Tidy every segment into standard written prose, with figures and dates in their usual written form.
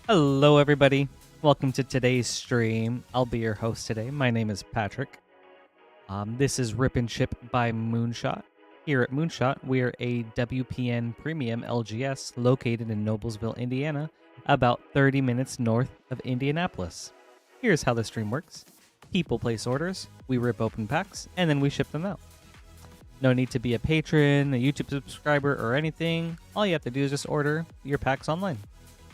Hello, everybody. Welcome to today's stream. I'll be your host today. My name is Patrick. This is Rip and Chip by Moonshot. Here at Moonshot, we are a WPN Premium LGS located in Noblesville, Indiana, about 30 minutes north of Indianapolis. Here's how the stream works. People place orders, we rip open packs, and then we ship them out. No need to be a patron, a YouTube subscriber, or anything. All you have to do is just order your packs online,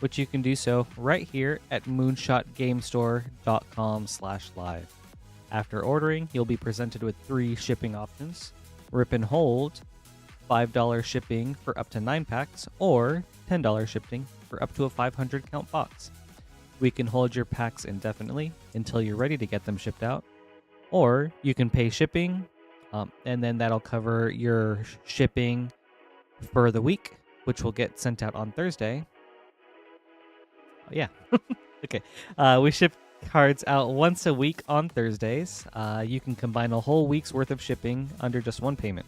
which you can do so right here at moonshotgamestore.com/live. After ordering, you'll be presented with 3 shipping options: Rip and Hold, $5 shipping for up to 9 packs, or $10 shipping for up to a 500 count box. We can hold your packs indefinitely until you're ready to get them shipped out, or you can pay shipping, and then that'll cover your shipping for the week, which will get sent out on Thursday. Yeah. Okay. We ship cards out once a week on Thursdays. You can combine a whole week's worth of shipping under just one payment.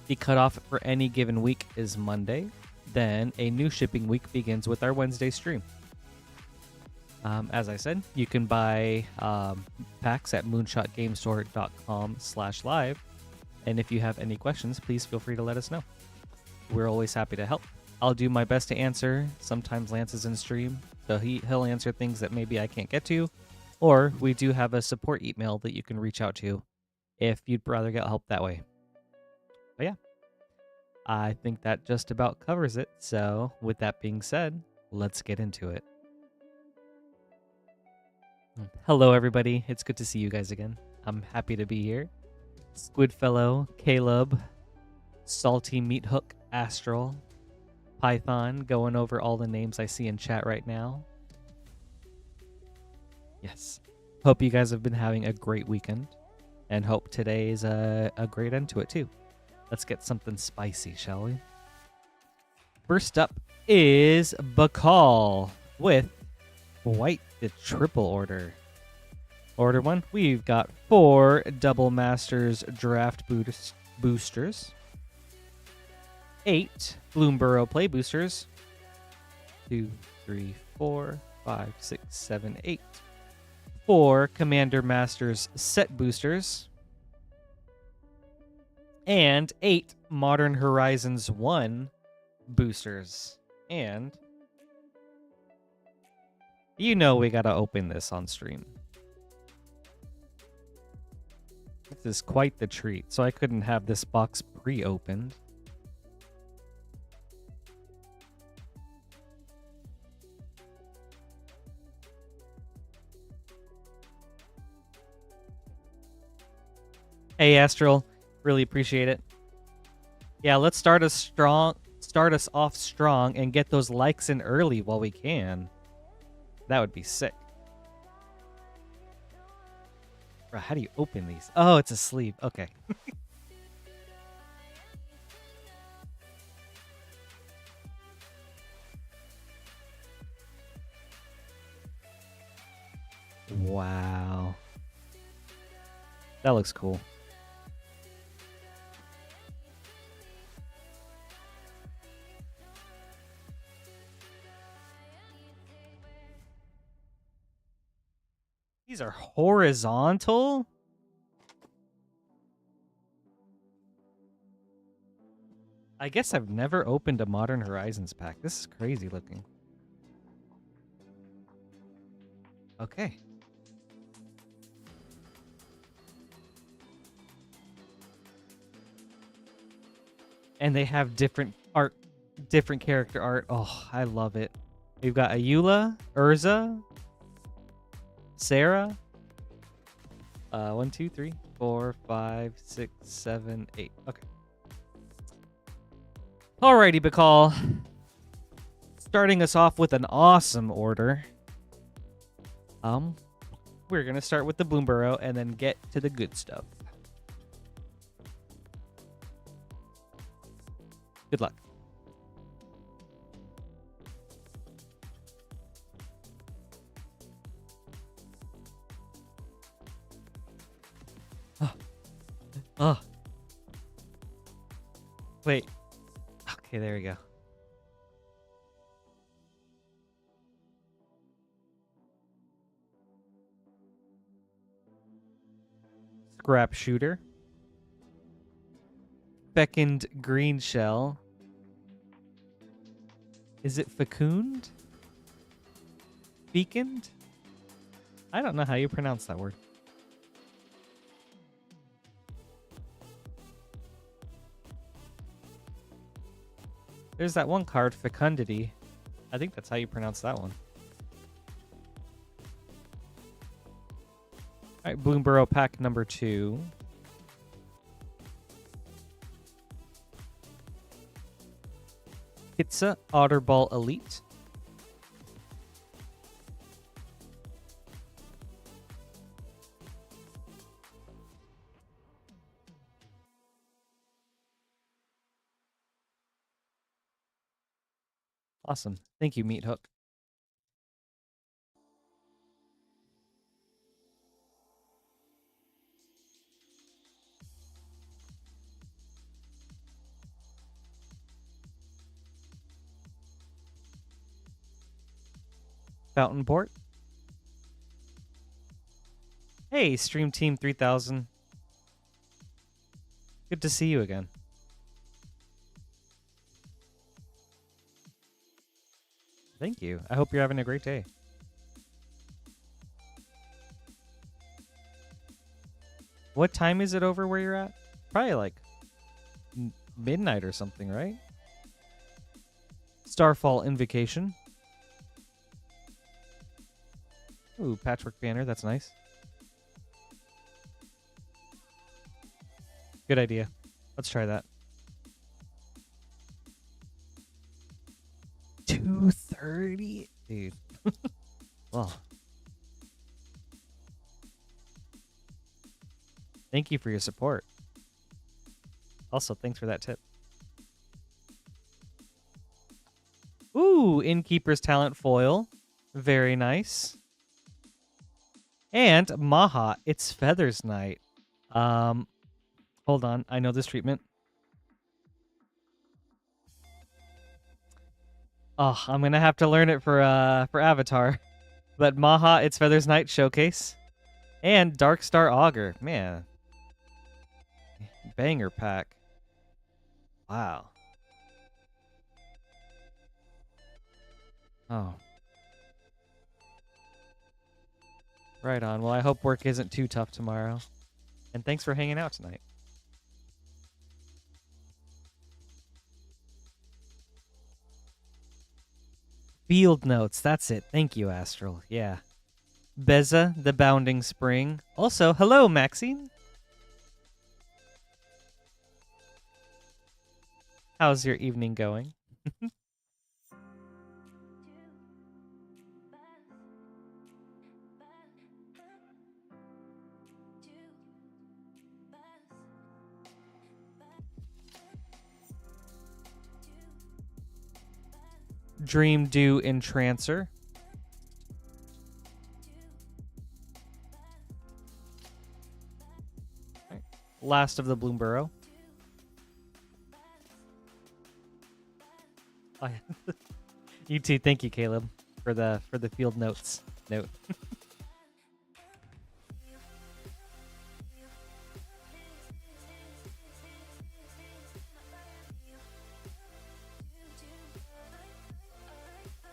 The cutoff for any given week is Monday. Then a new shipping week begins with our Wednesday stream. As I said, you can buy packs at moonshotgamestore.com/live. And if you have any questions, please feel free to let us know. We're always happy to help. I'll do my best to answer. Sometimes Lance is in stream, so he'll answer things that maybe I can't get to. Or we do have a support email that you can reach out to if you'd rather get help that way. But yeah, I think that just about covers it. So with that being said, let's get into it. Hello, everybody. It's good to see you guys again. I'm happy to be here. Squidfellow, Caleb, Salty Meat Hook, Astral, Python, going over all the names I see in chat right now. Yes. Hope you guys have been having a great weekend, and hope today is a great end to it too. Let's get something spicy, shall we? First up is Bakal with White the Triple Order. Order 1, we've got 4 Double Masters Draft Boosters, 8 Bloomburrow Play Boosters, 2, 3, 4, 5, 6, 7, 8, 4 Commander Masters Set Boosters, and 8 Modern Horizons 1 Boosters. And you know we gotta open this on stream. This is quite the treat, so I couldn't have this box pre-opened. Hey Astral, really appreciate it. Yeah, let's start us off strong and get those likes in early while we can. That would be sick. Bro, how do you open these? Oh, it's a sleeve. Okay. Wow. That looks cool. These are horizontal? I guess I've never opened a Modern Horizons pack. This is crazy looking. Okay. And they have different art, different character art. Oh, I love it. We've got Ayula, Urza, Sarah. 1, 2, 3, 4, 5, 6, 7, 8. Okay. Alrighty, Bakal. Starting us off with an awesome order. We're gonna start with the Bloomburrow and then get to the good stuff. Good luck. Oh. Wait. Okay, there we go. Scrap Shooter. Beckoned Green Shell. Is it fecund? Fecund? I don't know how you pronounce that word. There's that one card, Fecundity. I think that's how you pronounce that one. All right, Bloomburrow pack number 2. Pizza Otterball Elite. Awesome. Thank you, Meat Hook. Fountain Port. Hey, Stream Team 3000. Good to see you again. Thank you. I hope you're having a great day. What time is it over where you're at? Probably like midnight or something, right? Starfall Invocation. Ooh, Patchwork Banner. That's nice. Good idea. Let's try that. 230? Dude. Well. Thank you for your support. Also, thanks for that tip. Ooh, Innkeeper's Talent Foil. Very nice. And Maha, it's Feathers Night. Hold on, I know this treatment. Oh, I'm gonna have to learn it for Avatar. But Maha, it's Feathers Night Showcase. And Darkstar Augur. Man. Banger pack. Wow. Oh. Right on. Well, I hope work isn't too tough tomorrow. And thanks for hanging out tonight. Field Notes. That's it. Thank you, Astral. Yeah. Beza, the Bounding Spring. Also, hello, Maxine. How's your evening going? Dream Dew Entrancer. Right. Last of the Bloomburrow. Oh, yeah. You too. Thank you, Caleb, for the field notes note.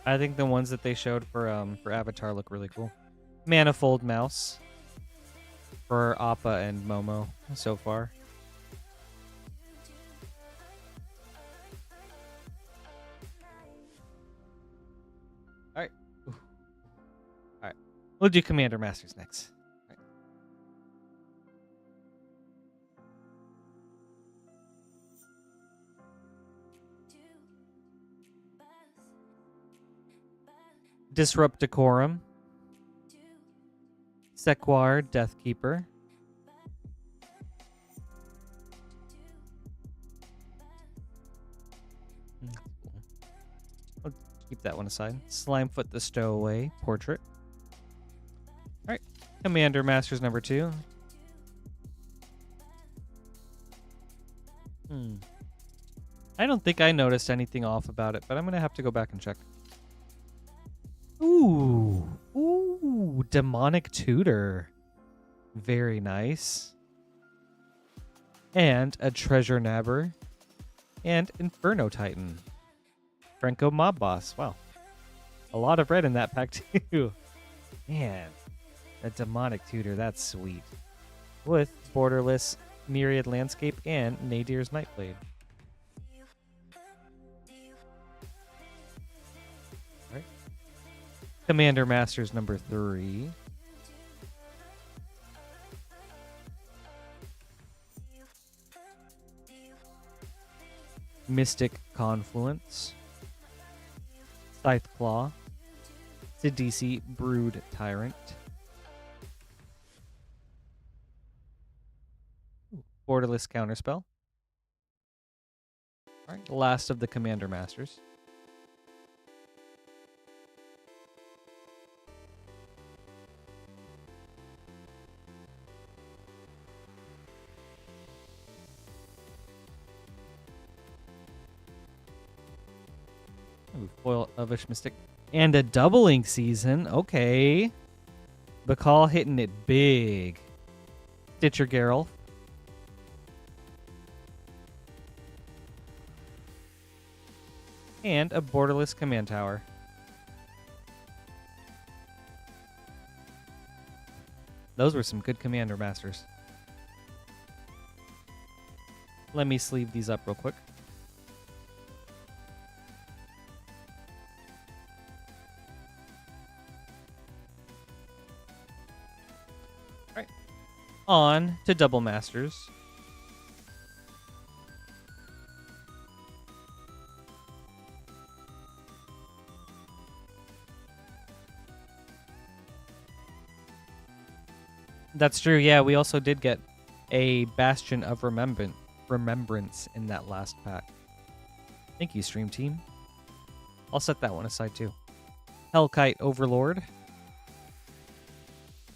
I think the ones that they showed for Avatar look really cool. Manifold Mouse for Appa and Momo so far. All right. Ooh. All right. We'll do Commander Masters next. All right. Disrupt Decorum. Sequoir Deathkeeper. I'll keep that one aside. Slimefoot the Stowaway Portrait. Alright. Commander Masters number 2. I don't think I noticed anything off about it, but I'm going to have to go back and check. Ooh. Ooh. Demonic Tutor. Very nice. and a Treasure Nabber, and Inferno Titan. Franco Mob Boss. Wow. A lot of red in that pack, too. Man, that Demonic Tutor, that's sweet. With Borderless Myriad Landscape and Nadir's Nightblade. All right. Commander Masters number 3. Mystic Confluence, Scythe Claw, Sidisi Brood Tyrant, Borderless Counterspell. All right, last of the Commander Masters. Ooh, foil Elvish Mystic. And a doubling season. Okay. Bakal hitting it big. Stitcher Geralt. And a Borderless Command Tower. Those were some good Commander Masters. Let me sleeve these up real quick. On to Double Masters. That's true. Yeah, we also did get a Bastion of Remembrance in that last pack. Thank you, Stream Team. I'll set that one aside too. Hellkite Overlord.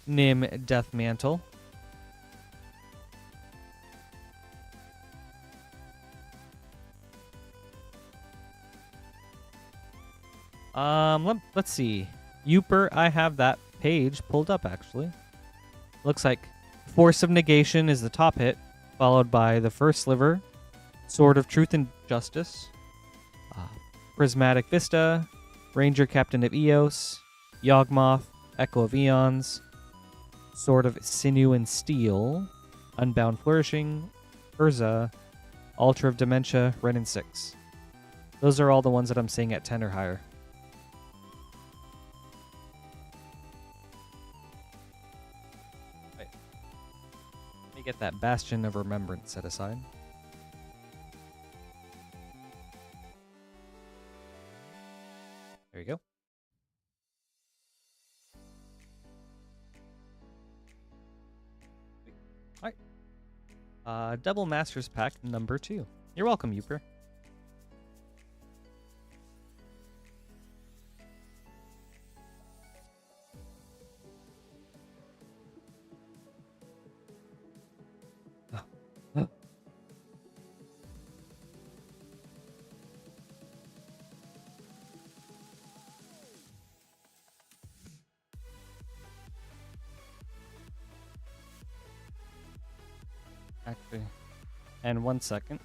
Nim Death Mantle. Let's see. Uper, I have that page pulled up actually. Looks like Force of Negation is the top hit, followed by the first sliver, Sword of Truth and Justice, Prismatic Vista, Ranger Captain of Eos, Yawgmoth, Echo of Eons, Sword of Sinew and Steel, Unbound Flourishing, Urza, Altar of Dementia, Ren and 6. Those are all the ones that I'm seeing at 10 or higher. Get that Bastion of Remembrance set aside. There you go. All right. Double Masters pack number 2. You're welcome, Uper. Actually, and 1 second.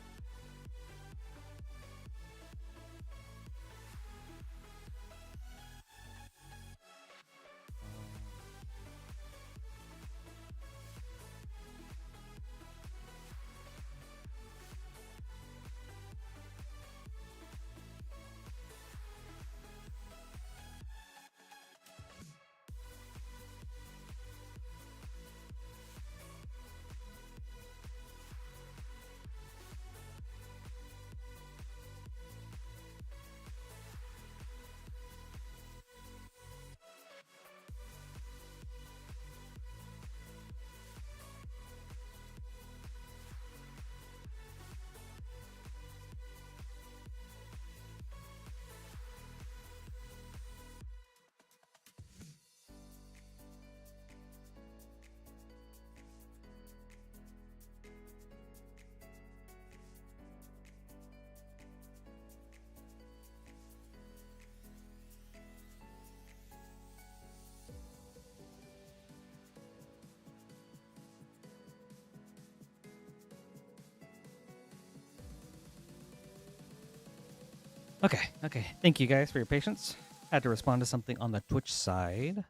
Okay. Thank you guys for your patience. Had to respond to something on the Twitch side.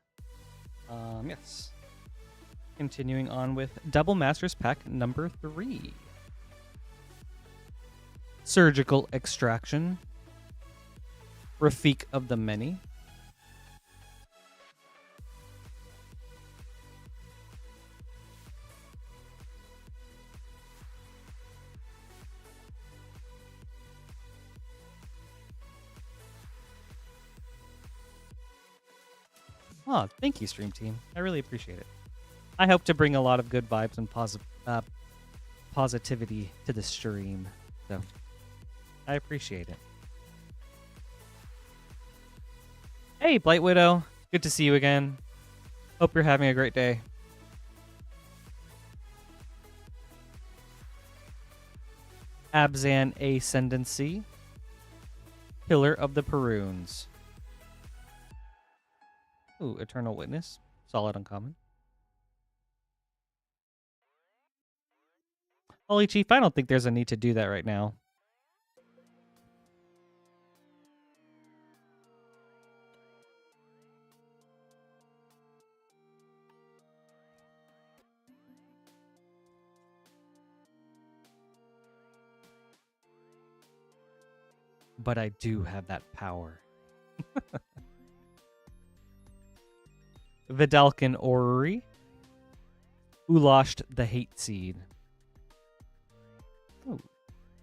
Yes. Continuing on with Double Masters Pack number 3. Surgical Extraction. Rafik of the Many. Oh, thank you, Stream Team. I really appreciate it. I hope to bring a lot of good vibes and positivity to the stream. So, I appreciate it. Hey, Blight Widow. Good to see you again. Hope you're having a great day. Abzan Ascendancy. Pillar of the Perunes. Ooh, Eternal Witness. Solid uncommon. Holy Chief, I don't think there's a need to do that right now. But I do have that power. Vidalcan Orrery. Ulashed the Hate Seed. Ooh.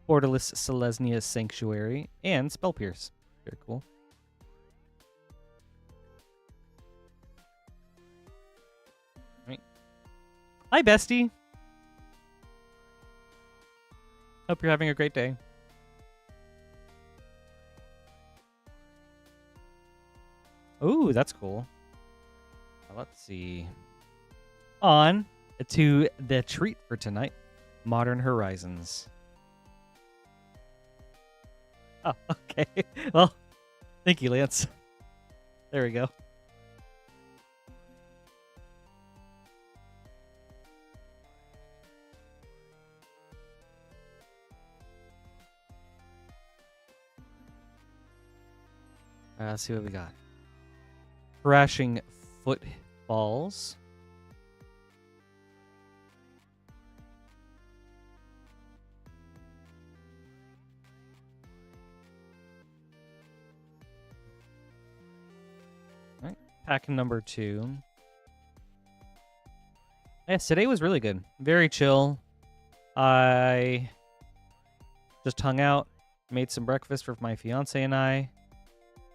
Borderless Selesnya Sanctuary. And Spell Pierce. Very cool. Right. Hi, bestie. Hope you're having a great day. Ooh, that's cool. Let's see. On to the treat for tonight. Modern Horizons. Oh, okay. Well, thank you, Lance. There we go. Let's see what we got. Crashing Footfalls. All right, pack number 2. Yes, today was really good. Very chill. I just hung out, made some breakfast for my fiance and I.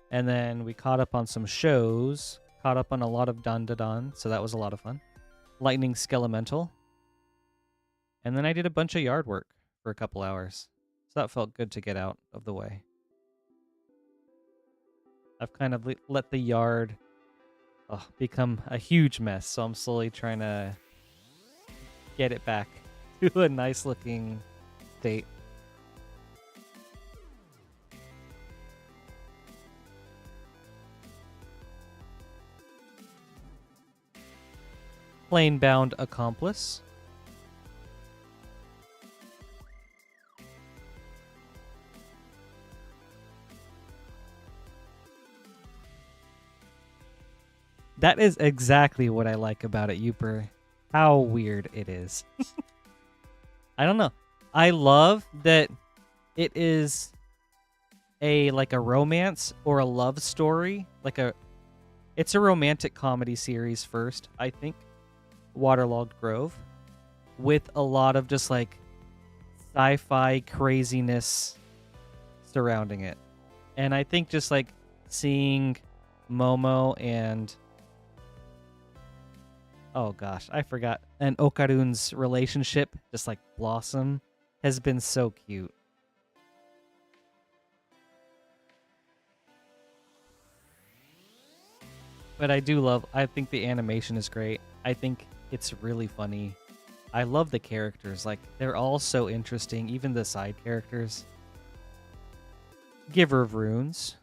And then we caught up on some shows. Caught up on a lot of Dun, so that was a lot of fun. Lightning Skelemental. And then I did a bunch of yard work for a couple hours. So that felt good to get out of the way. I've kind of let the yard become a huge mess, so I'm slowly trying to get it back to a nice looking state. Planebound Accomplice. That is exactly what I like about it, Youper. How weird it is. I don't know. I love that it is like a romance or a love story. It's a romantic comedy series first, I think. Waterlogged Grove, with a lot of just like sci-fi craziness surrounding it. And I think just like seeing Momo and oh gosh, I forgot, and Okarun's relationship just like blossom has been so cute. But I think the animation is great. I think it's really funny. I love the characters. Like, they're all so interesting, even the side characters. Giver of Runes.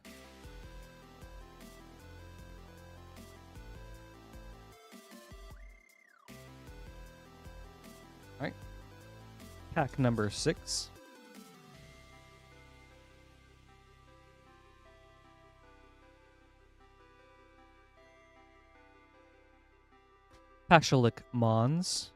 All right. Pack number 6. Pashalik Mons.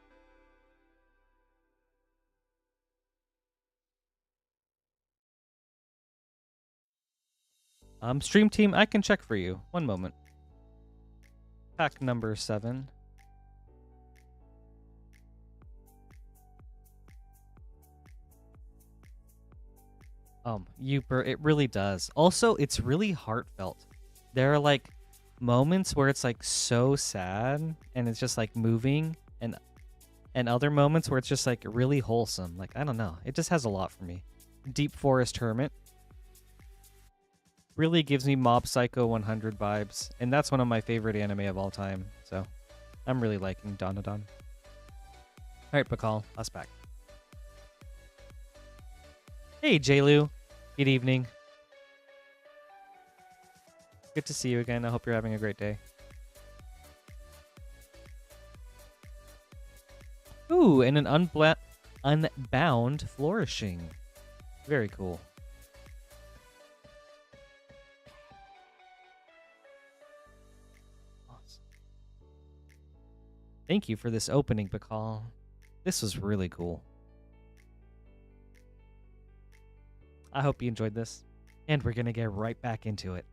Stream team, I can check for you. One moment. Pack number 7. It really does. Also, it's really heartfelt. There are like moments where it's like so sad and it's just like moving, and other moments where it's just like really wholesome. Like, I don't know. It just has a lot for me. Deep Forest Hermit really gives me Mob Psycho 100 vibes, and that's one of my favorite anime of all time. So, I'm really liking Danadon. All right, Pakal, us back. Hey, Jaylu. Good evening. Good to see you again. I hope you're having a great day. Ooh, and an unbound flourishing. Very cool. Awesome. Thank you for this opening, Pakal. This was really cool. I hope you enjoyed this, and we're going to get right back into it.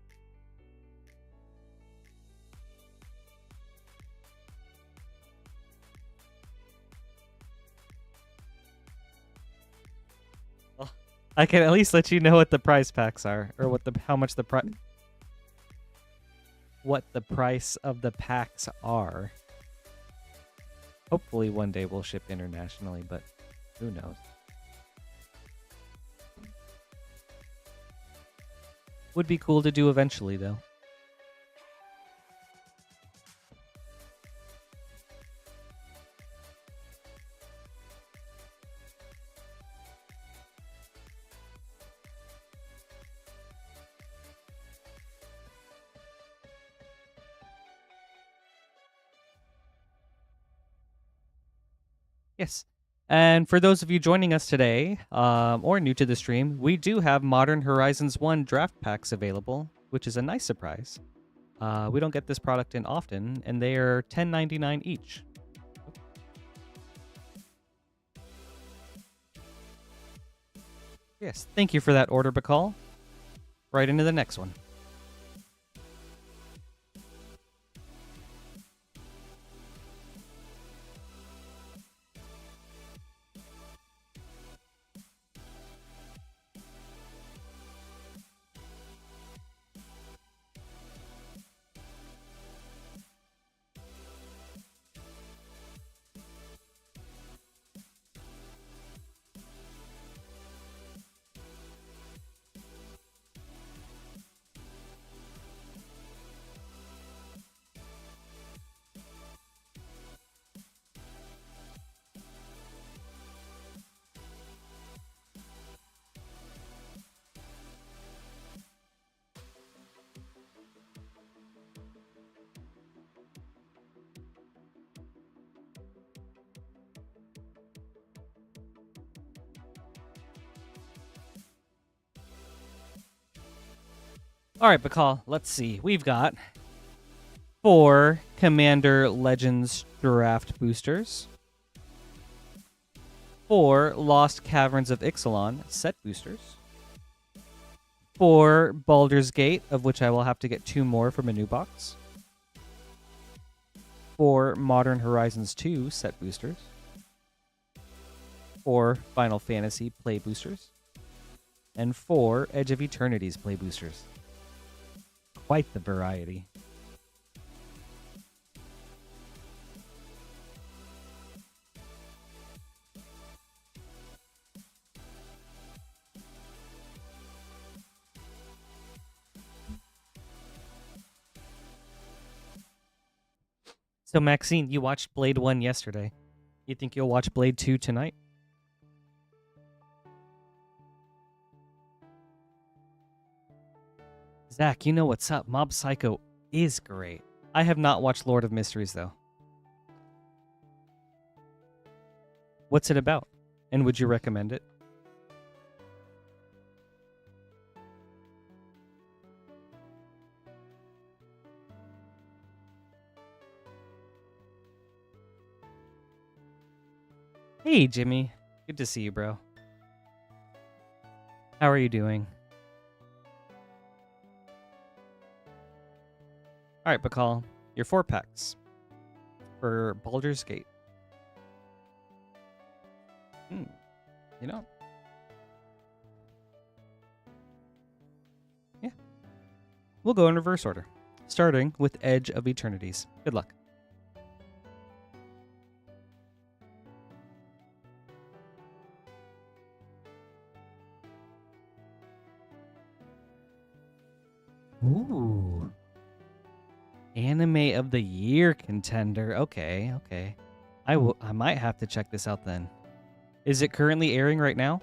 Well, I can at least let you know what the prize packs are, or what the price of the packs are. Hopefully one day we'll ship internationally, but who knows? Would be cool to do eventually, though. Yes. And for those of you joining us today, or new to the stream, we do have Modern Horizons 1 draft packs available, which is a nice surprise. We don't get this product in often, and they are $10.99 each. Yes, thank you for that order, Bakal. Right into the next one. All right, Bakal, let's see. We've got 4 Commander Legends draft boosters, 4 Lost Caverns of Ixalan set boosters, 4 Baldur's Gate, of which I will have to get 2 more from a new box, 4 Modern Horizons 2 set boosters, 4 Final Fantasy play boosters, and 4 Edge of Eternities play boosters. Quite the variety. So, Maxine, you watched Blade 1 yesterday. You think you'll watch Blade 2 tonight? Zach, you know what's up. Mob Psycho is great. I have not watched Lord of Mysteries, though. What's it about? And would you recommend it? Hey, Jimmy. Good to see you, bro. How are you doing? All right, Bakal. Your 4 packs for Baldur's Gate. You know. Yeah. We'll go in reverse order, starting with Edge of Eternities. Good luck. Ooh. Anime of the Year contender. Okay, okay. I might have to check this out then. Is it currently airing right now?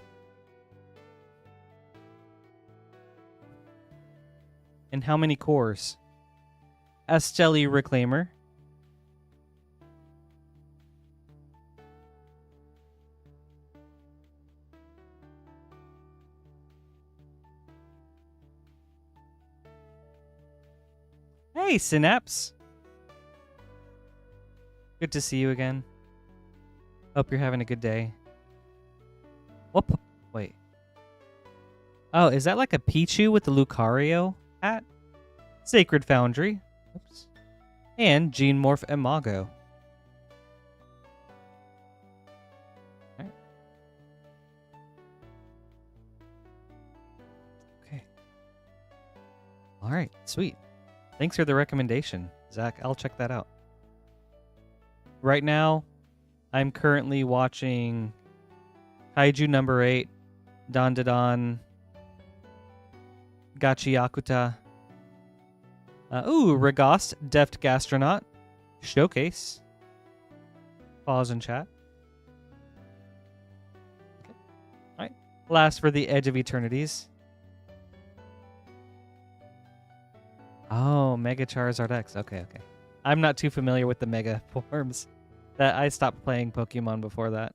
And how many cores? Astelli Reclaimer. Hey, Synapse. Good to see you again. Hope you're having a good day. Whoop. Wait. Oh, is that like a Pichu with the Lucario hat? Sacred Foundry. Oops. And Gene Morph Imago. Right. Okay. All right, sweet. Thanks for the recommendation, Zach. I'll check that out. Right now, I'm currently watching Kaiju number 8, Dandadan, Gachiakuta. Regast, Deft Gastronaut, Showcase. Pause and chat. Okay. All right. Last for the Edge of Eternities. Oh, Mega Charizard X. Okay, okay. I'm not too familiar with the Mega forms. That I stopped playing Pokemon before that.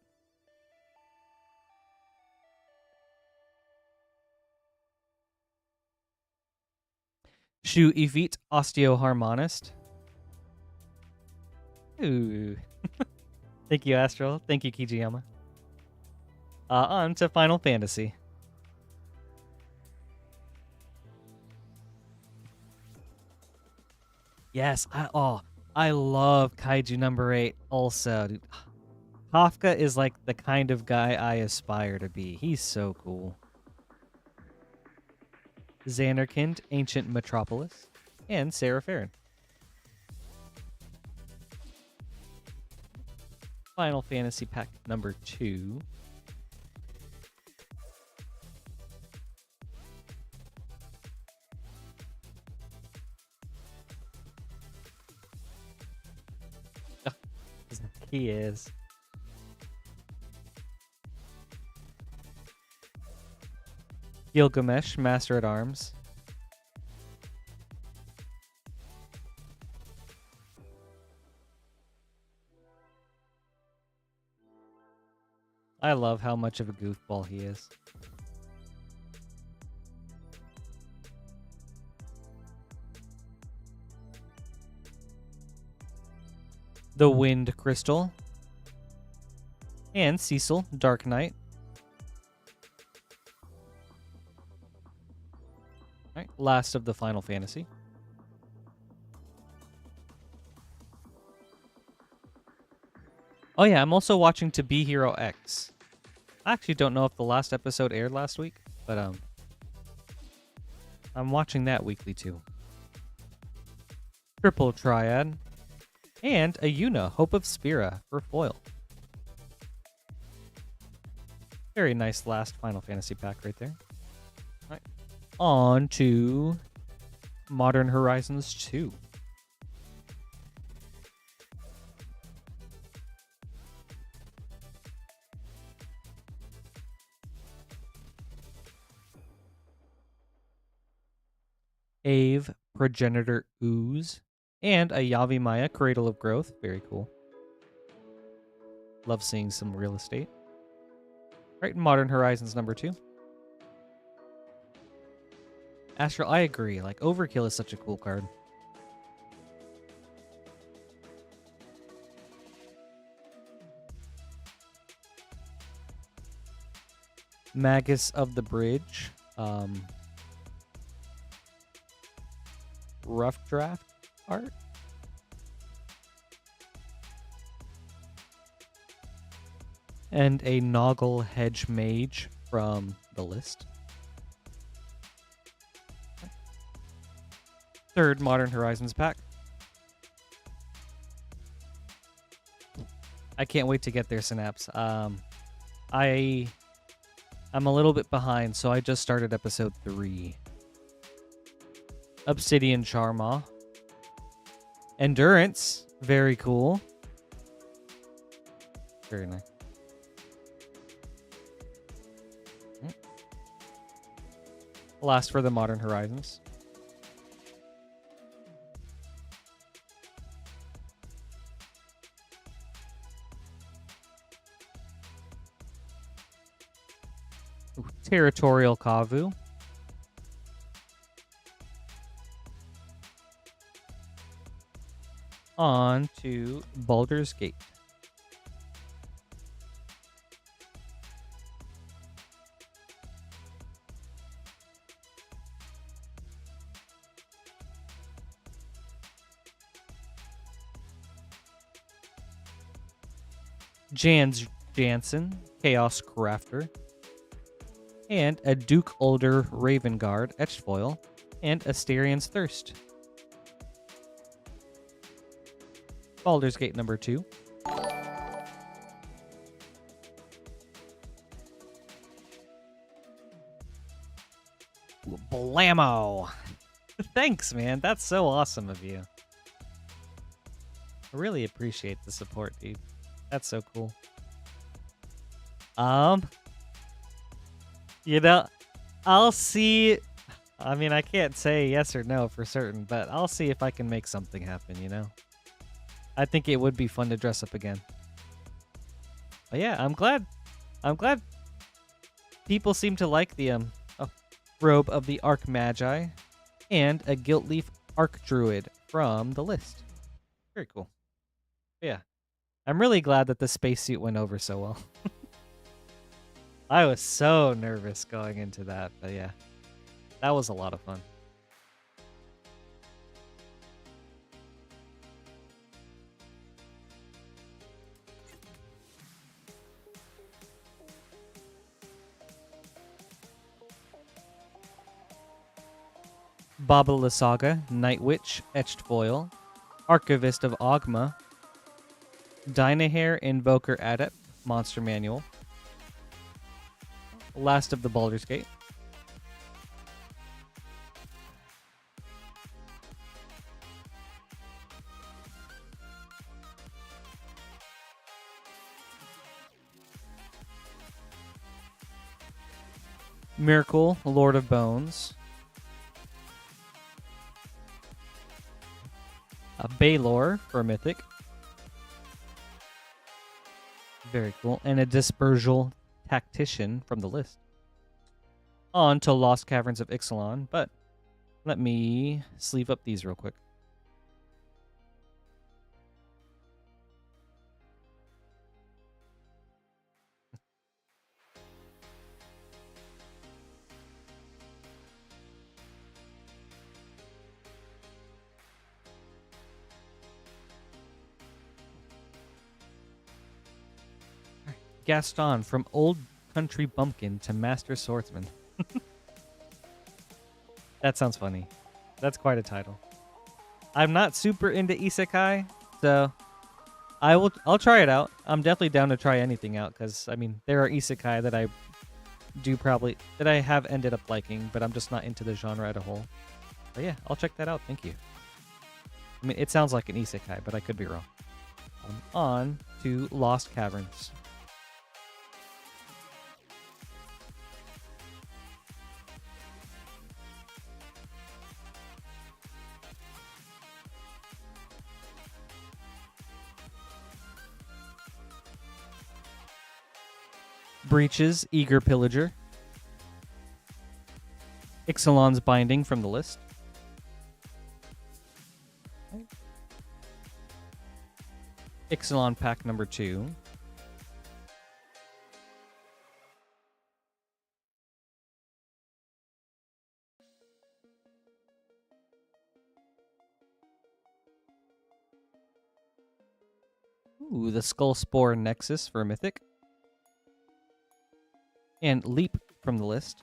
Shu Ifit, Osteoharmonist. Ooh. Thank you, Astral. Thank you, Kijiyama. On to Final Fantasy. Yes, I love Kaiju number 8 also. Dude, Kafka is like the kind of guy I aspire to be. He's so cool. Xanarkand, Ancient Metropolis, and Sarah Farron. Final Fantasy Pack number 2. He is. Gilgamesh, Master at Arms. I love how much of a goofball he is. The Wind Crystal. And Cecil, Dark Knight. All right, last of the Final Fantasy. Oh yeah, I'm also watching To Be Hero X. I actually don't know if the last episode aired last week, but I'm watching that weekly too. Triple Triad. And a Yuna, Hope of Spira for foil. Very nice last Final Fantasy pack right there. All right. On to Modern Horizons 2. Ave, Progenitor Ooze, and a Yavimaya, Cradle of Growth. Very cool. Love seeing some real estate. Right, Modern Horizons number 2. Astral, I agree. Like, Overkill is such a cool card. Magus of the Bridge. Rough draft art. And a Noggle Hedge Mage from the list. Third Modern Horizons pack. I can't wait to get there, Synapse. I'm a little bit behind, so I just started episode 3. Obsidian Charmaw. Endurance. Very cool. Very nice. Last for the Modern Horizons. Ooh, Territorial Kavu. On to Baldur's Gate. Jansen, Chaos Crafter, and a Duke Older Raven Guard etched foil, and Asterian's Thirst. Baldur's Gate number 2. Blammo! Thanks, man. That's so awesome of you. I really appreciate the support, dude. That's so cool. You know, I'll see. I mean, I can't say yes or no for certain, but I'll see if I can make something happen, you know? I think it would be fun to dress up again. But yeah, I'm glad people seem to like the robe of the Archmagi and a Guiltleaf Archdruid from the list. Very cool. Yeah. I'm really glad that the spacesuit went over so well. I was so nervous going into that, but yeah. That was a lot of fun. Babala Saga, Night Witch, Etched Foil, Archivist of Ogma, Dynahair Invoker Adept, Monster Manual, Last of the Baldur's Gate, Miracle, Lord of Bones, a Baylor for Mythic. Very cool. And a Dispersal Tactician from the list. On to Lost Caverns of Ixalan, but let me sleeve up these real quick. Gaston, from Old Country Bumpkin to Master Swordsman. That sounds funny. That's quite a title. I'm not super into isekai, so I'll try it out. I'm definitely down to try anything out because I mean there are isekai that I have ended up liking, but I'm just not into the genre as a whole. But yeah, I'll check that out. Thank you. I mean, it sounds like an isekai, but I could be wrong. On to Lost Caverns. Breaches, Eager Pillager. Ixalan's Binding from the list. Ixalan pack number 2. Ooh, the Skull Spore Nexus for a Mythic. And Leap from the list.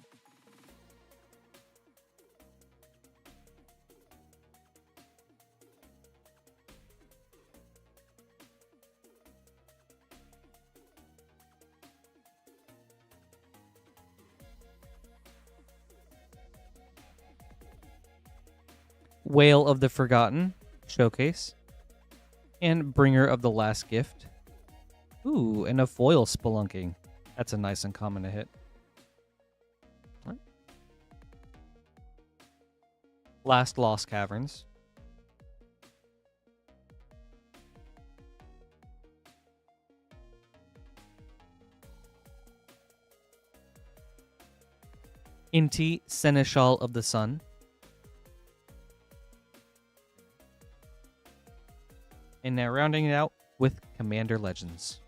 Whale of the Forgotten Showcase. And Bringer of the Last Gift. Ooh, and a foil Spelunking. That's a nice uncommon to hit. Last Lost Caverns. Inti, Seneschal of the Sun. And now rounding it out with Commander Legends.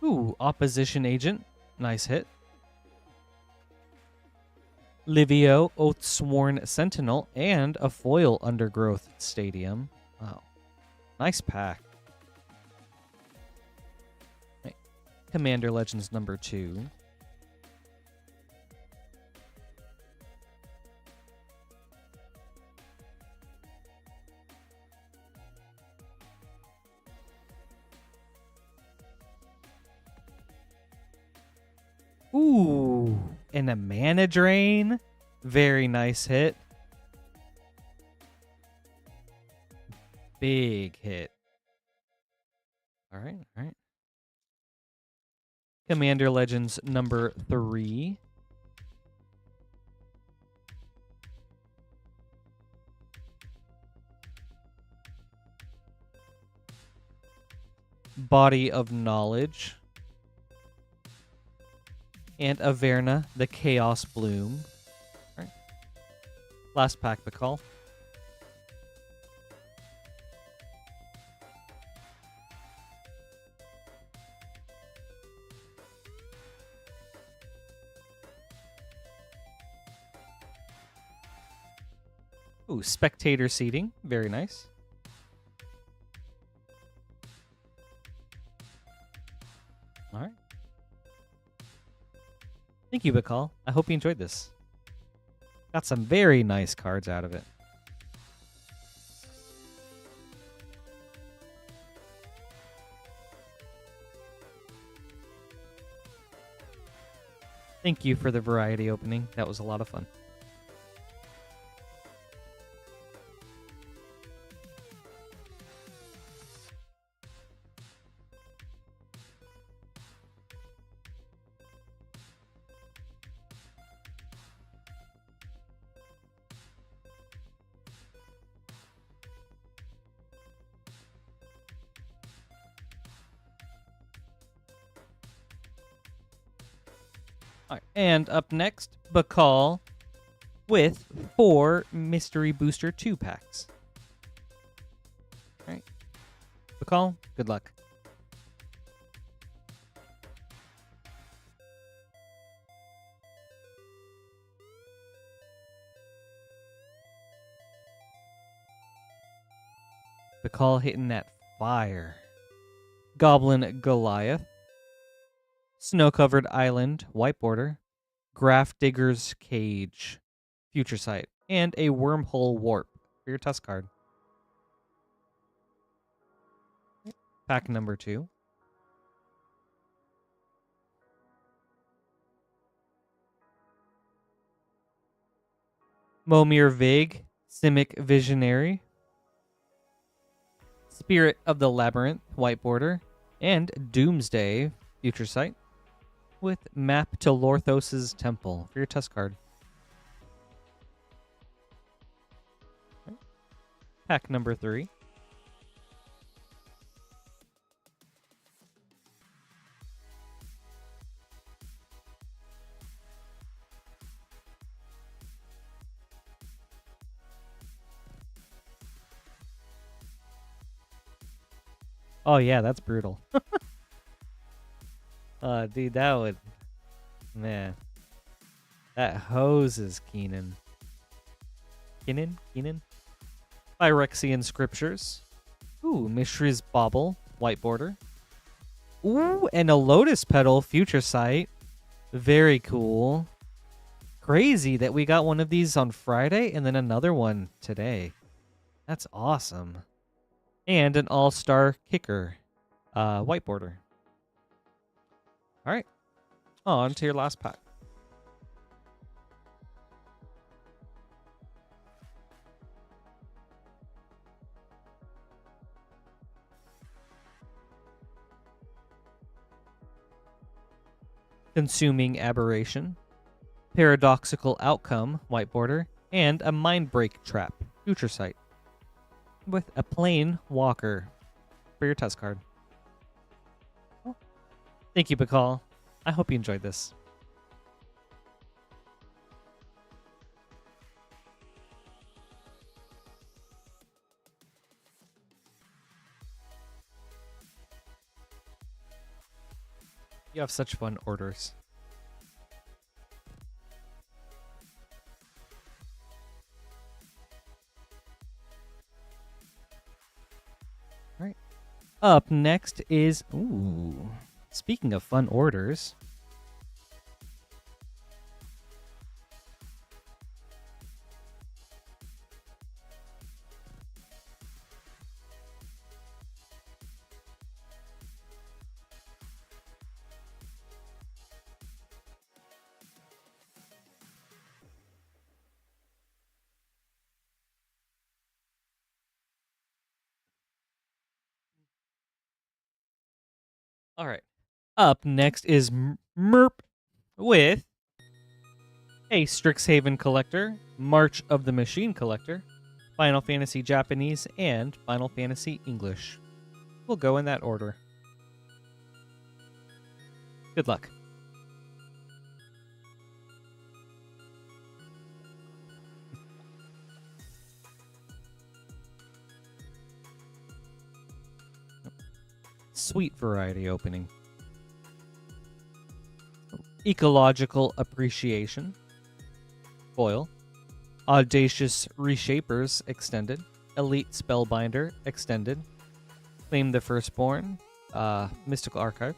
Ooh, Opposition Agent. Nice hit. Livio, Oathsworn Sentinel, and a foil Undergrowth Stadium. Wow. Nice pack. Right. Commander Legends number 2. Ooh, and a Mana Drain. Very nice hit. Big hit. All right, all right. Commander Legends number 3. Body of Knowledge. And Averna, the Chaos Bloom. All right. Last pack, Bakal. Ooh, Spectator Seating. Very nice. All right. Thank you, Bakal. I hope you enjoyed this. Got some very nice cards out of it. Thank you for the variety opening. That was a lot of fun. All right, and up next, Bakal with 4 Mystery Booster 2 packs. All right. Bakal, good luck. Bakal hitting that fire. Goblin Goliath. Snow-Covered Island, white border. Graph Digger's Cage, Future Sight. And a Wormhole Warp for your Tusk card. Pack number 2. Momir Vig, Simic Visionary. Spirit of the Labyrinth, white border. And Doomsday, Future Sight. With Map to Lorthos' Temple for your Tusk card. Pack number 3. Oh yeah, that's brutal. Dude, that would... Man. That hoses Keenan. Keenan? Phyrexian Scriptures. Ooh, Mishra's Bauble. White border. Ooh, and a Lotus Petal Future Sight. Very cool. Crazy that we got one of these on Friday and then another one today. That's awesome. And an All-Star Kicker. White border. Alright. On to your last pack. Consuming Aberration, Paradoxical Outcome, white border, and a Mind Break Trap, Future Sight, with a plain Walker for your test card. Thank you, Bakal. I hope you enjoyed this. You have such fun orders. All right. Up next is... Ooh. Speaking of fun orders... All right. Up next is Merp with a Strixhaven Collector, March of the Machine Collector, Final Fantasy Japanese, and Final Fantasy English. We'll go in that order. Good luck. Sweet variety opening. Ecological Appreciation. Foil. Audacious Reshapers Extended. Elite Spellbinder Extended. Claim the Firstborn. Mystical Archive.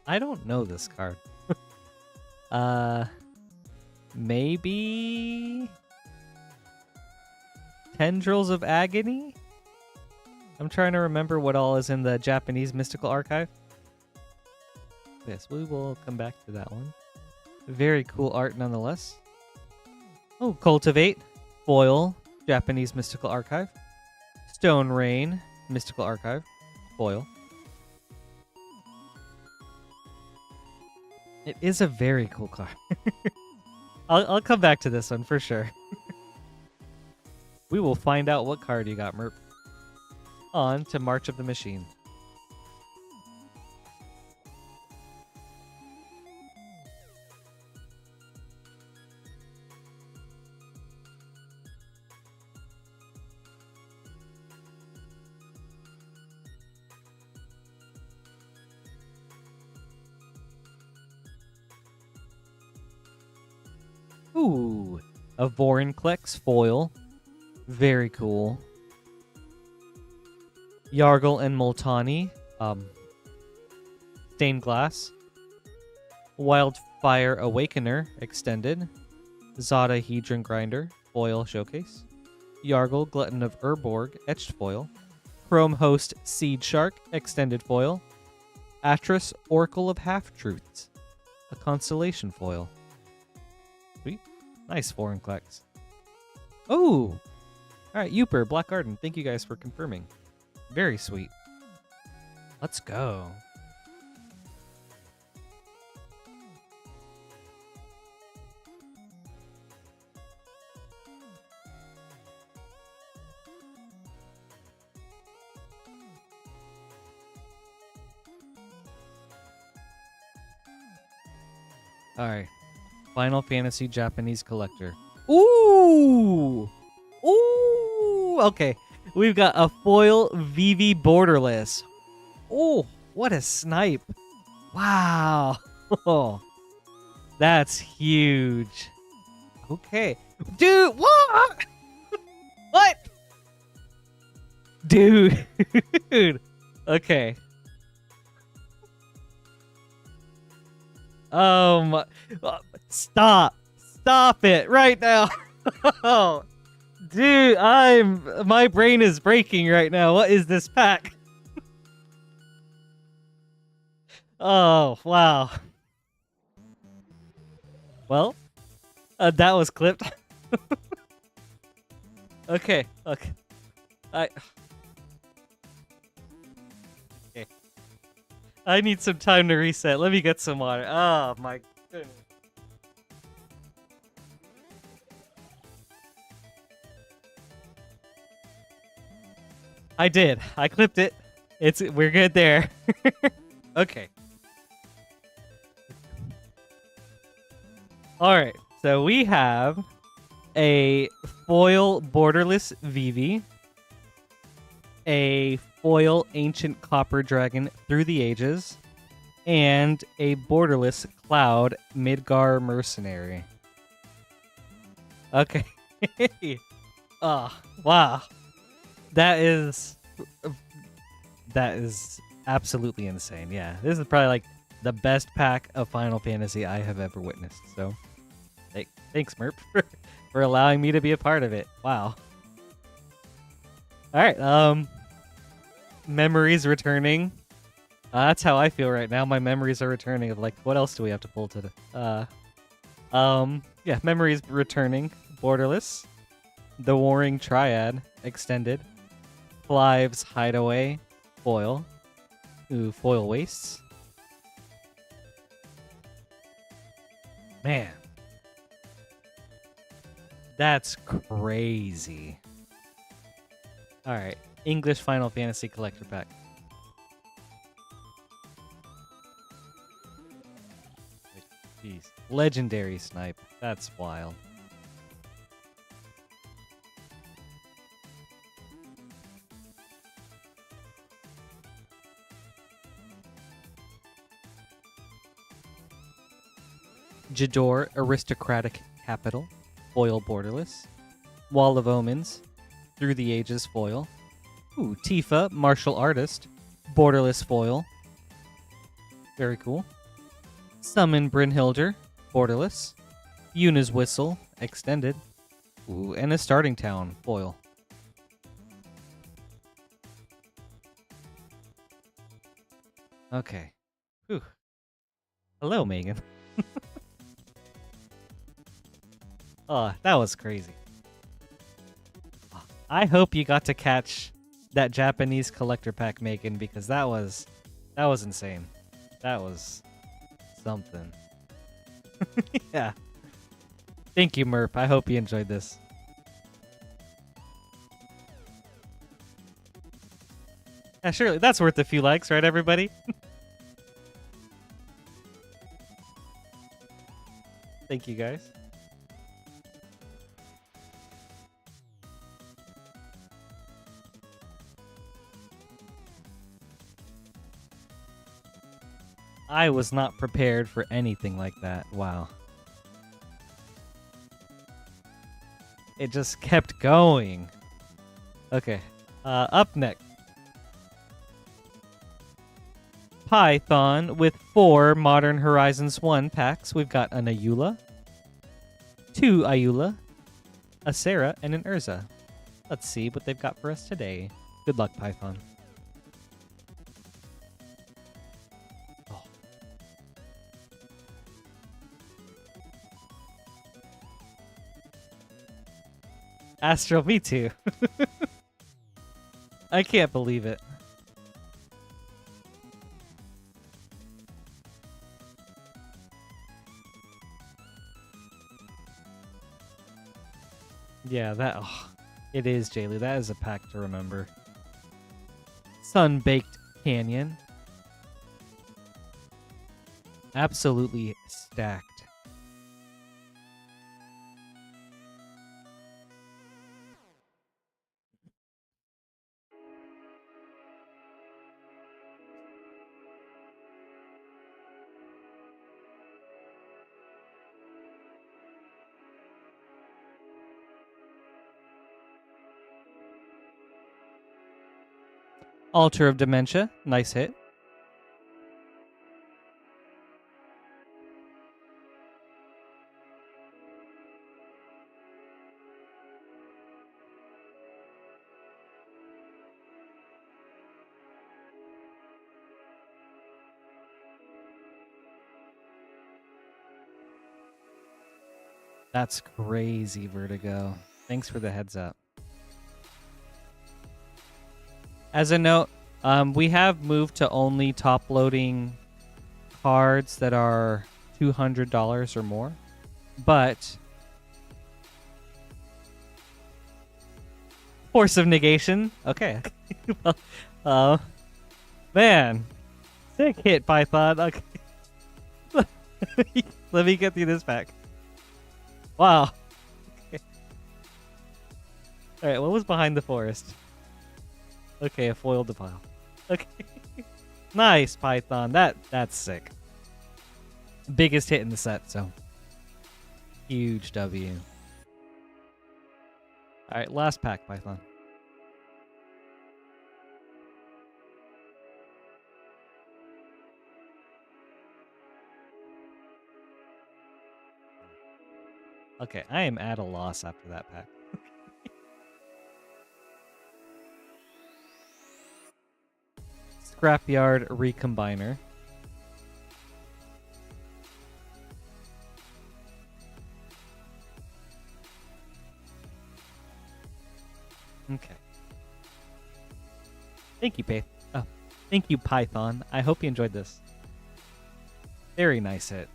I don't know this card. Maybe Tendrils of Agony? I'm trying to remember what all is in the Japanese Mystical Archive. Yes, we will come back to that one. Very cool art nonetheless. Oh, Cultivate, Foil, Japanese Mystical Archive. Stone Rain, Mystical Archive, Foil. It is a very cool card. I'll come back to this one for sure. We will find out what card you got, Merp. On to March of the Machine. Ooh, a Vorinclex foil. Very cool. Yargle and Multani. Stained Glass. Wildfire Awakener Extended. Zada Hedron Grinder Foil Showcase. Yargle Glutton of Urborg Etched Foil. Chrome Host Seed Shark Extended Foil. Atris Oracle of Half-Truths. A Constellation Foil. Sweet. Nice Vorinclex. Oh! Alright, Youper, Black Garden. Thank you guys for confirming. Very sweet. Let's go. Alright. Final Fantasy Japanese Collector. Ooh! Ooh! Okay. We've got a foil VV borderless. Oh, what a snipe. Wow. That's huge. Okay. Dude, what? What? Dude. Okay. Stop. Stop it right now. Dude, my brain is breaking right now. What is this pack? Oh, wow. Well, that was clipped. Okay. Okay. Okay. I need some time to reset. Let me get some water. Oh my goodness. I did. I clipped it. We're good there. Okay. All right. So we have a foil borderless Vivi, a foil ancient copper dragon through the ages, and a borderless cloud Midgar mercenary. Okay. Oh, wow. That is absolutely insane. Yeah, this is probably like the best pack of Final Fantasy I have ever witnessed. So, thanks, Merp, for allowing me to be a part of it. Wow. All right. Memories returning. That's how I feel right now. My memories are returning. Of like, what else do we have to pull today? Yeah, memories returning. Borderless, the Warring Triad extended, Clive's Hideaway foil. Ooh, foil wastes. Man. That's crazy. Alright. English Final Fantasy Collector Pack. Jeez. Legendary Snipe. That's wild. Jador Aristocratic Capital, foil borderless. Wall of Omens, Through the Ages foil. Ooh, Tifa, Martial Artist, borderless foil. Very cool. Summon Brynhilder, borderless. Yuna's Whistle, extended. Ooh, and a Starting Town foil. Okay. Whew. Hello, Megan. Oh, that was crazy. I hope you got to catch that Japanese collector pack, Megan, because that was insane. That was something. Yeah. Thank you, Merp. I hope you enjoyed this. Yeah, surely that's worth a few likes, right, everybody? Thank you, guys. I was not prepared for anything like that. Wow. It just kept going. Okay. Up next. Python with 4 Modern Horizons 1 packs. We've got an Ayula, 2 Ayula, a Sarah, and an Urza. Let's see what they've got for us today. Good luck, Python. Oh. Astral, me too. I can't believe it. Yeah, it is, Jaylee. That is a pack to remember. Sun-Baked Canyon. Absolutely stacked. Altar of Dementia, nice hit. That's crazy, Vertigo. Thanks for the heads up. As a note, we have moved to only top-loading cards that are $200 or more, but Force of Negation. Okay. Well, man, sick hit, Python. Okay. Let me get through this pack. Wow. Okay. All right, what was behind the forest? Okay, a foiled defile. Okay. Nice, Python. That's sick. Biggest hit in the set, so huge W. All right, last pack, Python. Okay, I am at a loss after that pack. Scrapyard Recombiner. Okay. Thank you, thank you, Python. I hope you enjoyed this. Very nice hit.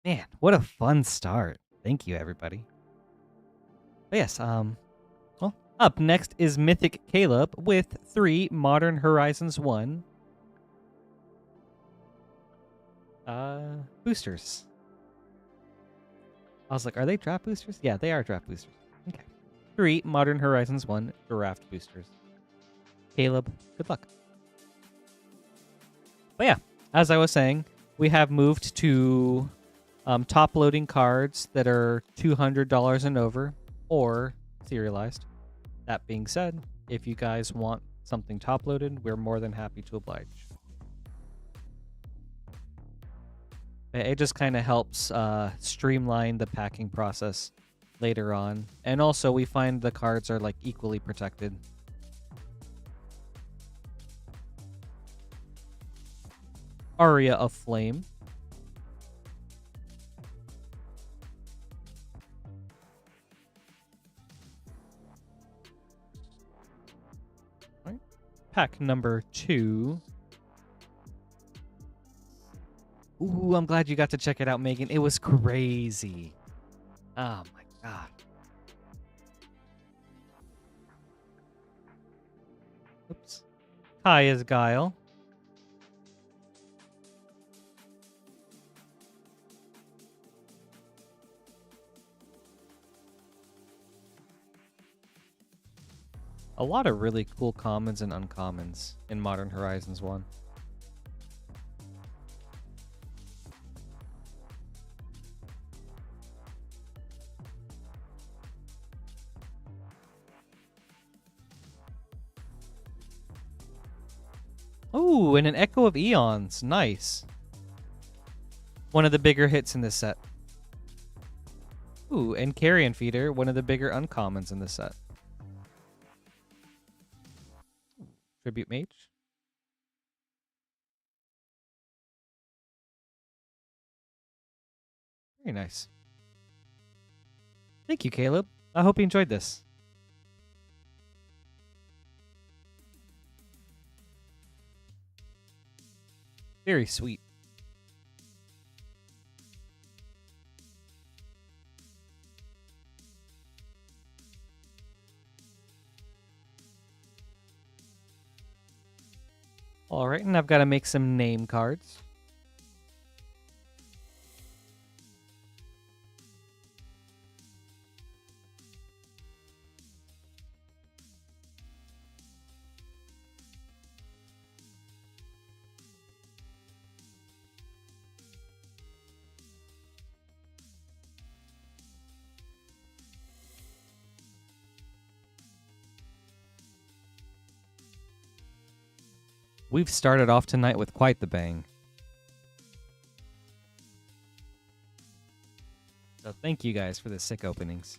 Man, what a fun start. Thank you, everybody. But yes, well, up next is Mythic Caleb with 3 Modern Horizons 1 boosters. I was like, are they draft boosters? Yeah, they are draft boosters. Okay. 3 Modern Horizons 1 draft boosters. Caleb, good luck. But yeah, as I was saying, we have moved to top loading cards that are $200 and over or serialized. That being said, if you guys want something top loaded, we're more than happy to oblige. It just kind of helps streamline the packing process later on. And also we find the cards are like equally protected. Aria of Flame. Right. Pack number 2. Ooh, I'm glad you got to check it out, Megan. It was crazy. Oh my god. Oops. Kaya's Guile. A lot of really cool commons and uncommons in Modern Horizons 1. Ooh, and an Echo of Eons. Nice. One of the bigger hits in this set. Ooh, and Carrion Feeder, one of the bigger uncommons in this set. Tribute Mage. Very nice. Thank you, Caleb. I hope you enjoyed this. Very sweet. All right, Alright, and I've got to make some name cards. We've started off tonight with quite the bang. So thank you guys for the sick openings.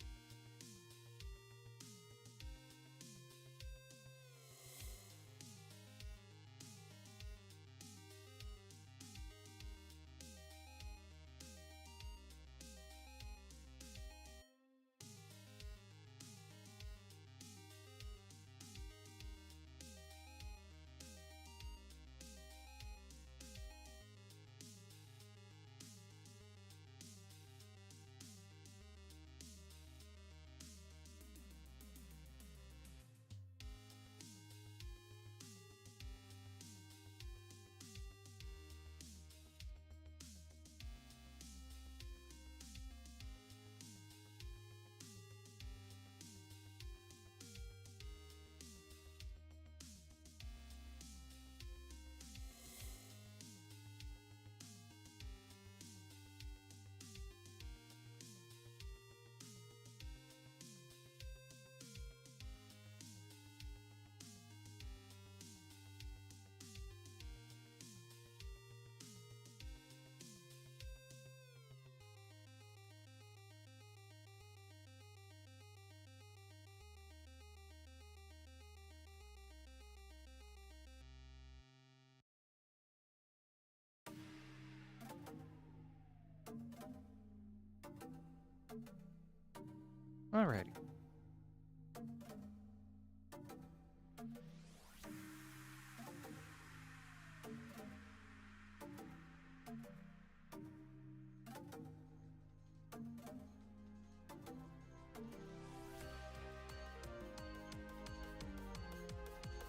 Alrighty.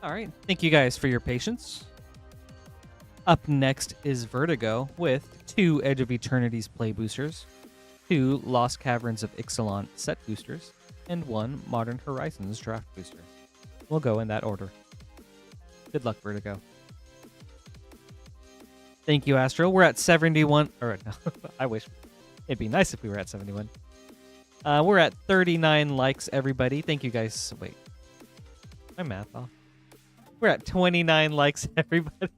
Alright, thank you guys for your patience. Up next is Vertigo with 2 Edge of Eternities play boosters, 2 Lost Caverns of Ixalan set boosters, and 1 Modern Horizons draft booster. We'll go in that order. Good luck, Vertigo. Thank you, Astro. We're at 71. Or no, I wish it'd be nice if we were at 71. We're at 39 likes, everybody. Thank you guys. Wait, my math off. We're at 29 likes, everybody.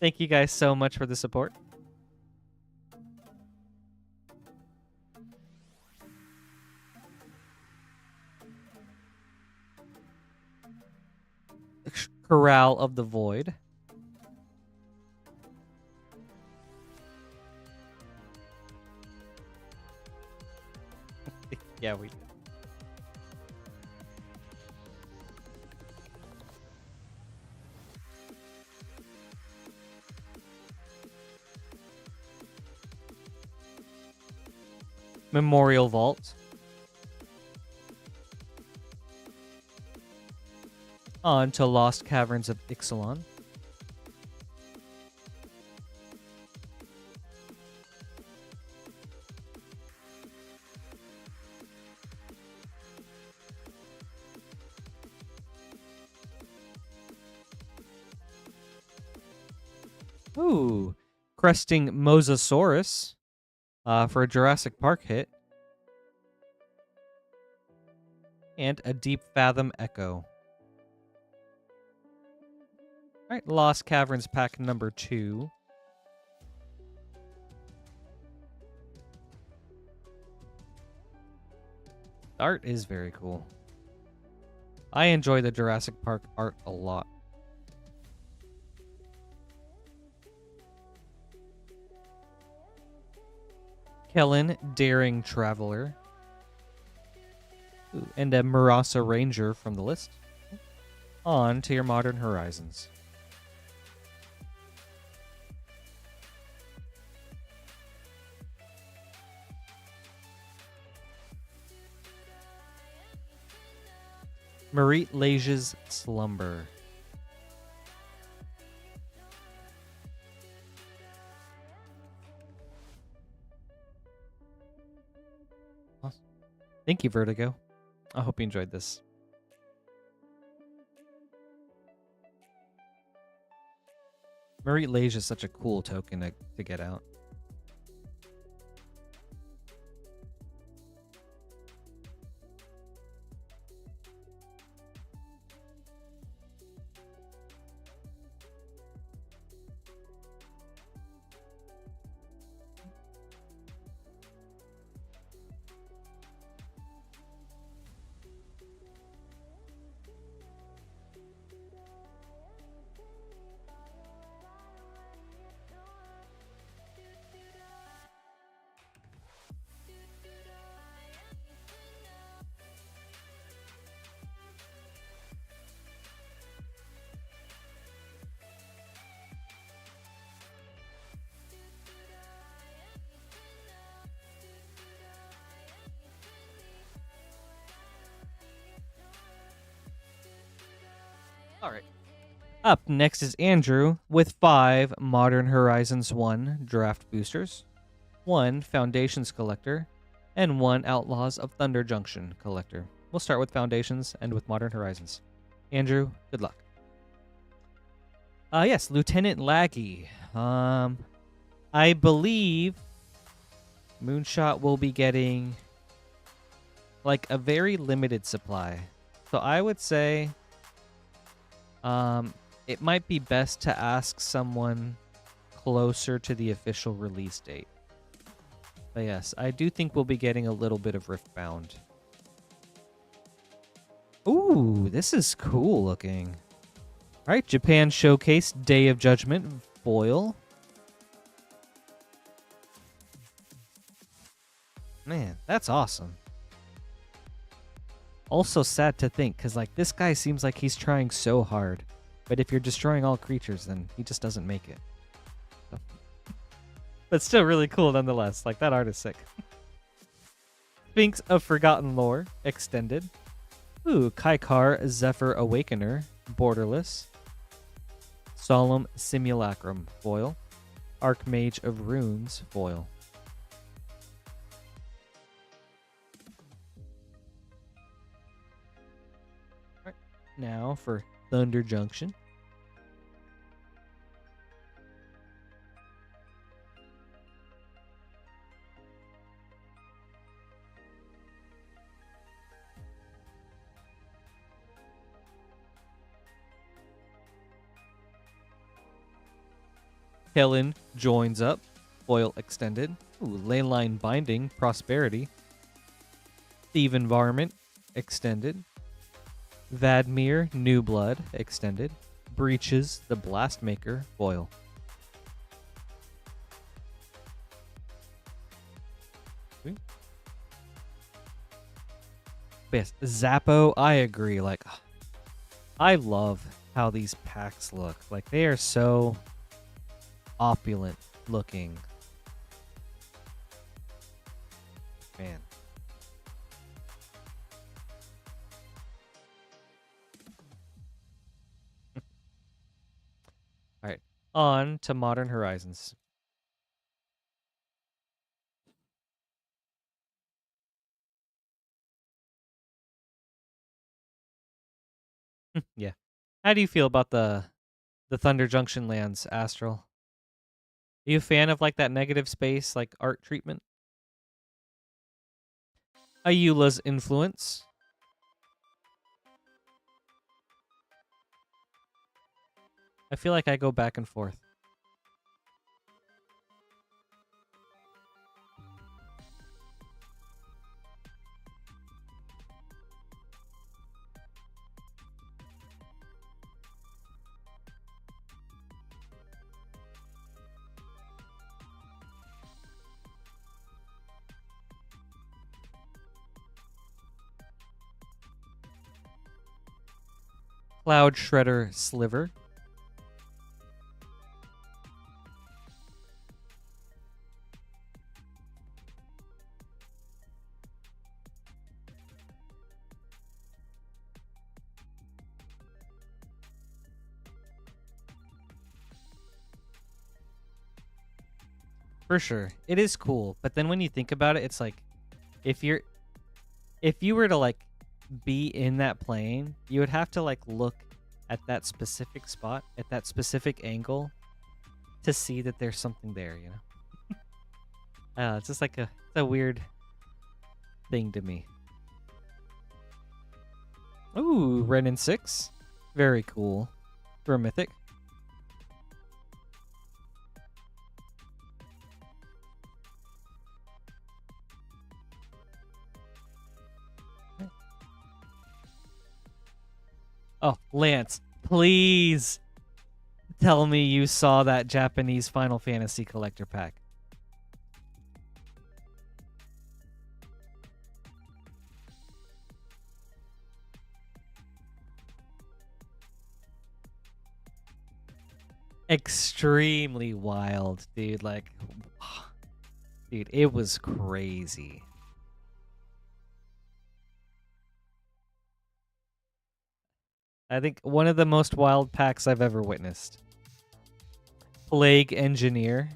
Thank you guys so much for the support. Corral of the Void. Yeah, we did. Memorial Vault. On to Lost Caverns of Ixalan. Ooh, Cresting Mosasaurus for a Jurassic Park hit. And a Deep Fathom Echo. Alright, Lost Caverns pack number 2. Art is very cool. I enjoy the Jurassic Park art a lot. Kellen, Daring Traveler. Ooh, and a Murasa Ranger from the list. On to your Modern Horizons. Marit Leja's Slumber. Thank you, Vertigo. I hope you enjoyed this. Marie Lage is such a cool token to get out. All right. Up next is Andrew with 5 Modern Horizons 1 Draft Boosters, 1 Foundations Collector, and 1 Outlaws of Thunder Junction Collector. We'll start with Foundations and with Modern Horizons. Andrew, good luck. Yes, Lieutenant Laggy. I believe Moonshot will be getting like a very limited supply. So I would say it might be best to ask someone closer to the official release date. But yes, I do think we'll be getting a little bit of Riftbound. Ooh, this is cool looking. All right, Japan Showcase Day of Judgment foil. Man, that's awesome. Also sad to think, because like this guy seems like he's trying so hard. But if you're destroying all creatures, then he just doesn't make it. So. But still really cool nonetheless. Like, that art is sick. Sphinx of Forgotten Lore Extended. Ooh, Kaikar Zephyr Awakener Borderless. Solemn Simulacrum foil. Archmage of Runes foil. All right, now for Thunder Junction. Kellen joins up. Foil extended. Ooh, Leyline Binding Prosperity. Thief Varmint extended. Vadmir New Blood extended. Breaches the Blastmaker foil. Sweet. Yes, Zappo, I agree. Like, I love how these packs look. Like, they are so opulent looking. Man. All right, on to Modern Horizons. Yeah. How do you feel about the Thunder Junction lands, Astral? Are you a fan of like that negative space, like art treatment? Ayula's Influence. I feel like I go back and forth. Cloud Shredder Sliver. For sure. It is cool. But then when you think about it, it's like, if you're if you were to like be in that plane, you would have to like look at that specific spot, at that specific angle, to see that there's something there. You know, it's just like it's a weird thing to me. Ooh, Ren and 6. Very cool. For a mythic. Oh, Lance, please tell me you saw that Japanese Final Fantasy collector pack. Extremely wild, dude. Like, dude, it was crazy. I think one of the most wild packs I've ever witnessed. Plague Engineer.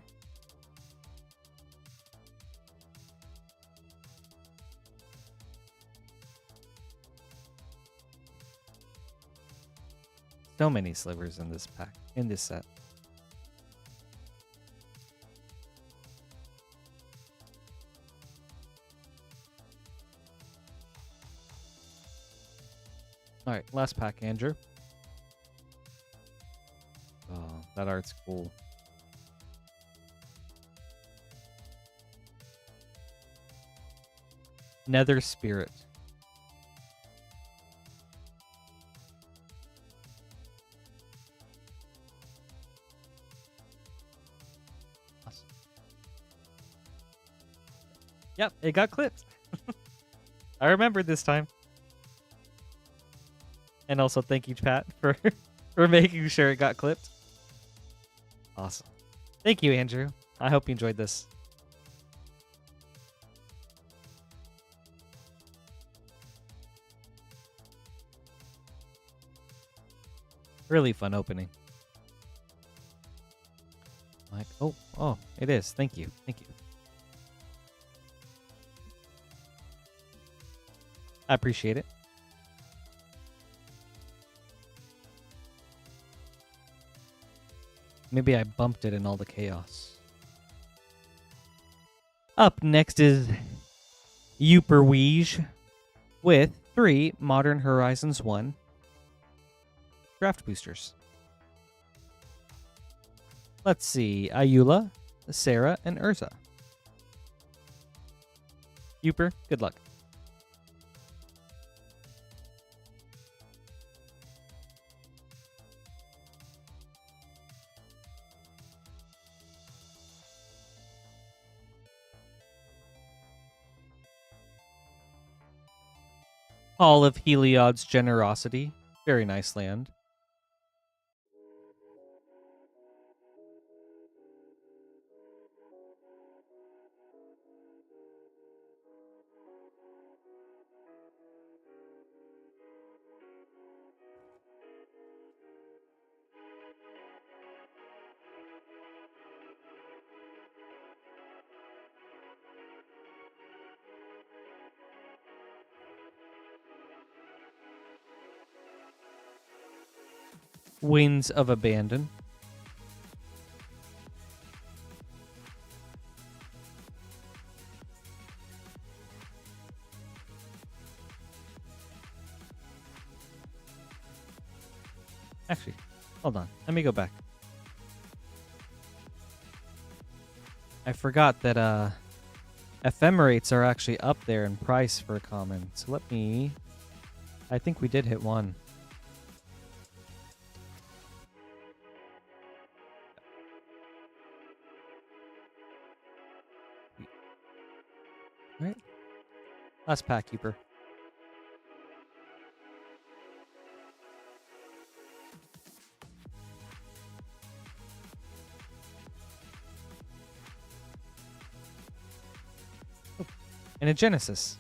So many slivers in this pack, in this set. All right, last pack, Andrew. Oh, that art's cool. Nether Spirit. Awesome. Yep, it got clipped. I remembered this time. And also thank you, Pat, for making sure it got clipped. Awesome. Thank you, Andrew. I hope you enjoyed this. Really fun opening. Like, oh, it is. Thank you. Thank you. I appreciate it. Maybe I bumped it in all the chaos. Up next is Uperweege with 3 Modern Horizons 1 draft boosters. Let's see. Ayula, Sarah, and Urza. Uper, good luck. Hall of Heliod's Generosity. Very nice land. Winds of Abandon. Actually, hold on. Let me go back. I forgot that ephemerates are actually up there in price for a common. So let me... I think we did hit one. All right. Last pack, Keeper. Oh, and a Genesis.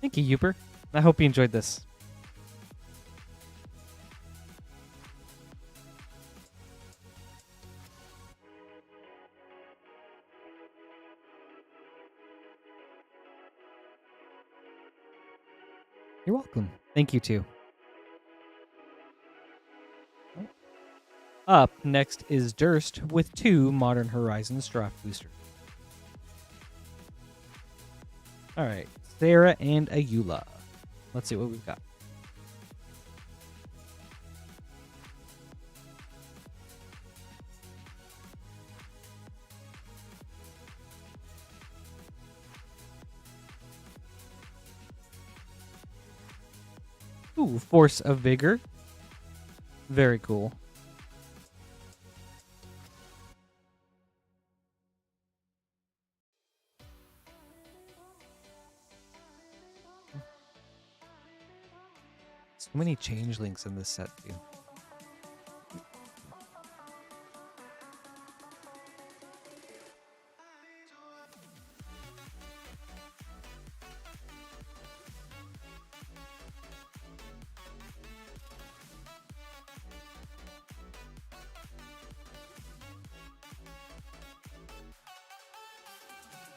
Thank you, Uper. I hope you enjoyed this. You're welcome. Thank you too. Up next is Durst with 2 Modern Horizons draft boosters. All right, Sarah and Ayula. Let's see what we've got. Ooh, Force of Vigor. Very cool. So many changelings in this set, too.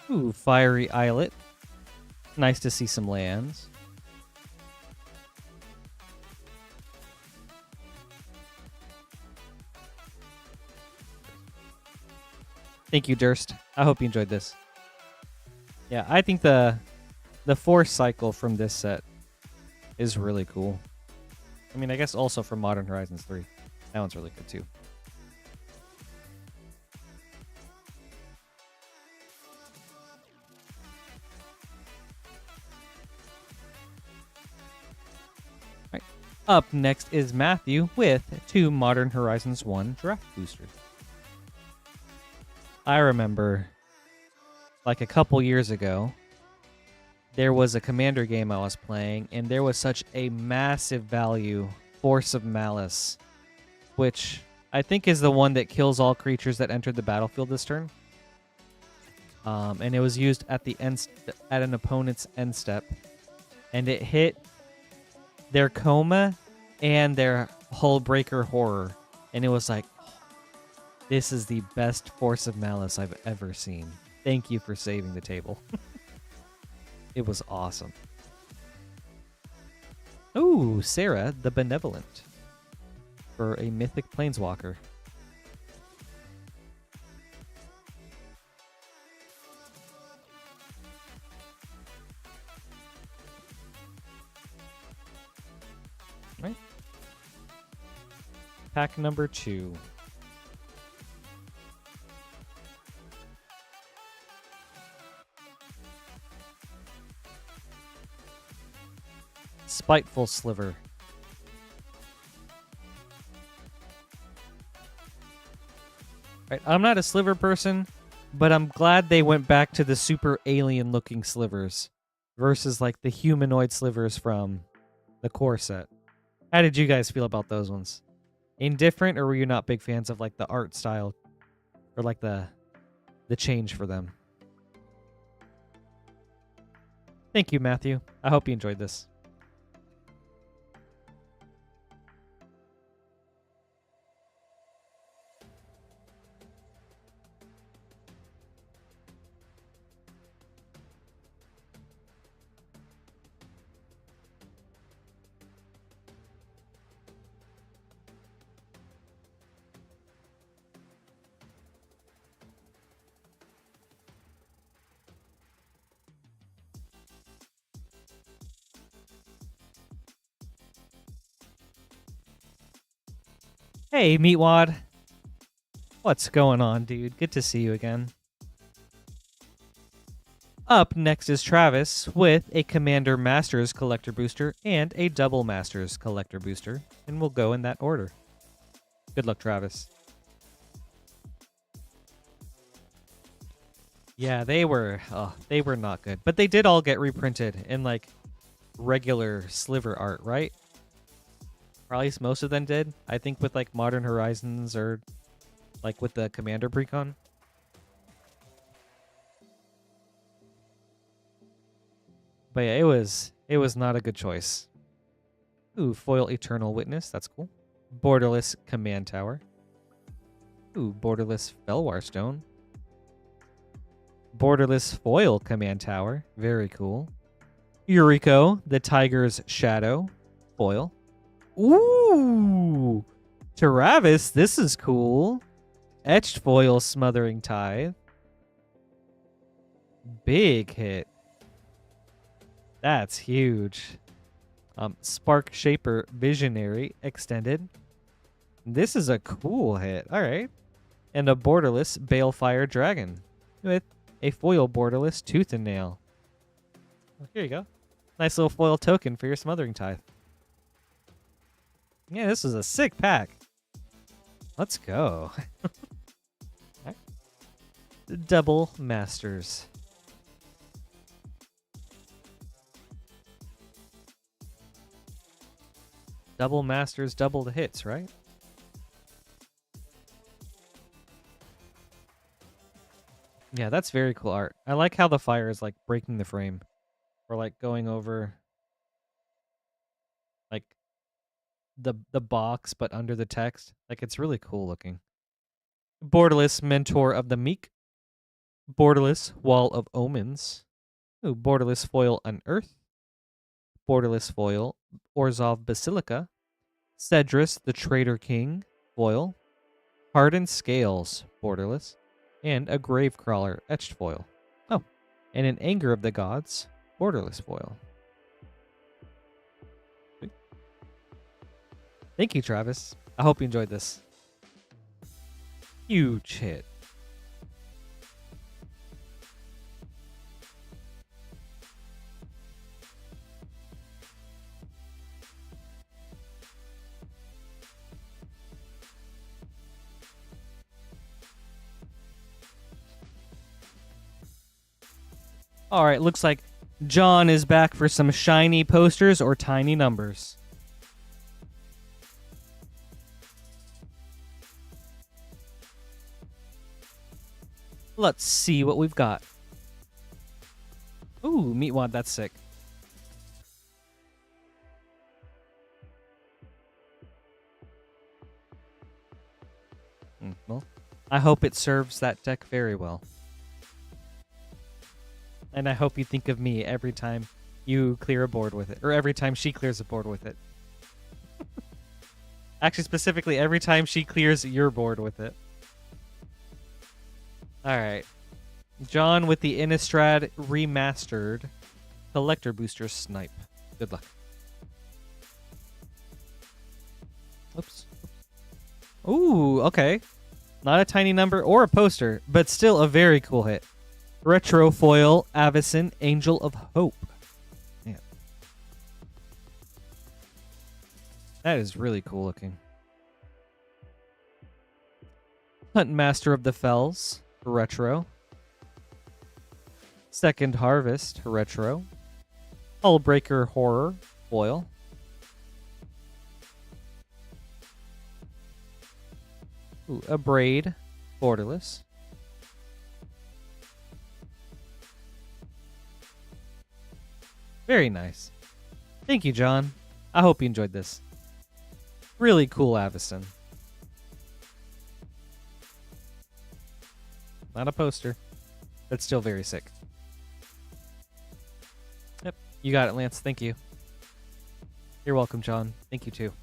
Ooh, Fiery Islet. Nice to see some lands. Thank you, Durst. I hope you enjoyed this. Yeah, I think the Force cycle from this set is really cool. I mean, I guess also from Modern Horizons 3. That one's really good, too. Right. Up next is Matthew with 2 Modern Horizons 1 draft boosters. I remember, like a couple years ago, there was a Commander game I was playing, and there was such a massive value, Force of Malice, which I think is the one that kills all creatures that entered the battlefield this turn. And it was used at the end at an opponent's end step, and it hit their Coma and their Hullbreaker Horror, and it was like, this is the best Force of Malice I've ever seen. Thank you for saving the table. It was awesome. Ooh, Sarah the Benevolent for a Mythic Planeswalker. Right. Pack number 2. Spiteful Sliver. Right, I'm not a sliver person, but I'm glad they went back to the super alien looking slivers versus like the humanoid slivers from the core set. How did you guys feel about those ones? Indifferent, or were you not big fans of like the art style or like the change for them? Thank you, Matthew. I hope you enjoyed this. Hey, Meatwad. What's going on, dude? Good to see you again. Up next is Travis with a Commander Masters Collector Booster and a Double Masters Collector Booster, and we'll go in that order. Good luck, Travis. Yeah, they were not good, but they did all get reprinted in like regular sliver art, right? Or at least most of them did. I think with like Modern Horizons or like with the Commander Precon. But yeah, it was not a good choice. Ooh, foil Eternal Witness, that's cool. Borderless Command Tower. Ooh, borderless Felwar Stone. Borderless foil Command Tower, very cool. Yuriko, the Tiger's Shadow, foil. Ooh! Travis, this is cool. Etched foil, Smothering Tithe. Big hit. That's huge. Spark Shaper, Visionary, extended. This is a cool hit. All right. And a borderless Balefire Dragon with a foil borderless Tooth and Nail. Well, here you go. Nice little foil token for your Smothering Tithe. Yeah, this is a sick pack. Let's go. Right. Double Masters. Double Masters, double the hits, right? Yeah, that's very cool art. I like how the fire is like breaking the frame. Or like going over like the box but under the text. Like it's really cool looking. Borderless Mentor of the Meek. Borderless Wall of Omens. Ooh, borderless foil Unearth. Borderless foil Orzhov Basilica. Cedrus the Traitor King, foil. Hardened Scales, borderless. And a Gravecrawler, etched foil. Oh, and an Anger of the Gods, borderless foil. Thank you, Travis. I hope you enjoyed this. Huge hit. All right, looks like John is back for some shiny posters or tiny numbers. Let's see what we've got. Ooh, Meatwad, that's sick. Well, I hope it serves that deck very well. And I hope you think of me every time you clear a board with it. Or every time she clears a board with it. Actually, specifically, every time she clears your board with it. Alright. John with the Innistrad Remastered Collector Booster Snipe. Good luck. Oops. Ooh, okay. Not a tiny number or a poster, but still a very cool hit. Retro foil Avacyn Angel of Hope. Yeah. That is really cool looking. Hunt Master of the Fells, retro. Second Harvest, retro. Hullbreaker Horror, foil. Ooh, a Braid, borderless. Very nice. Thank you, John. I hope you enjoyed this. Really cool Avacyn. Not a poster, but still very sick. Yep, you got it, Lance. Thank you. You're welcome, John. Thank you, too.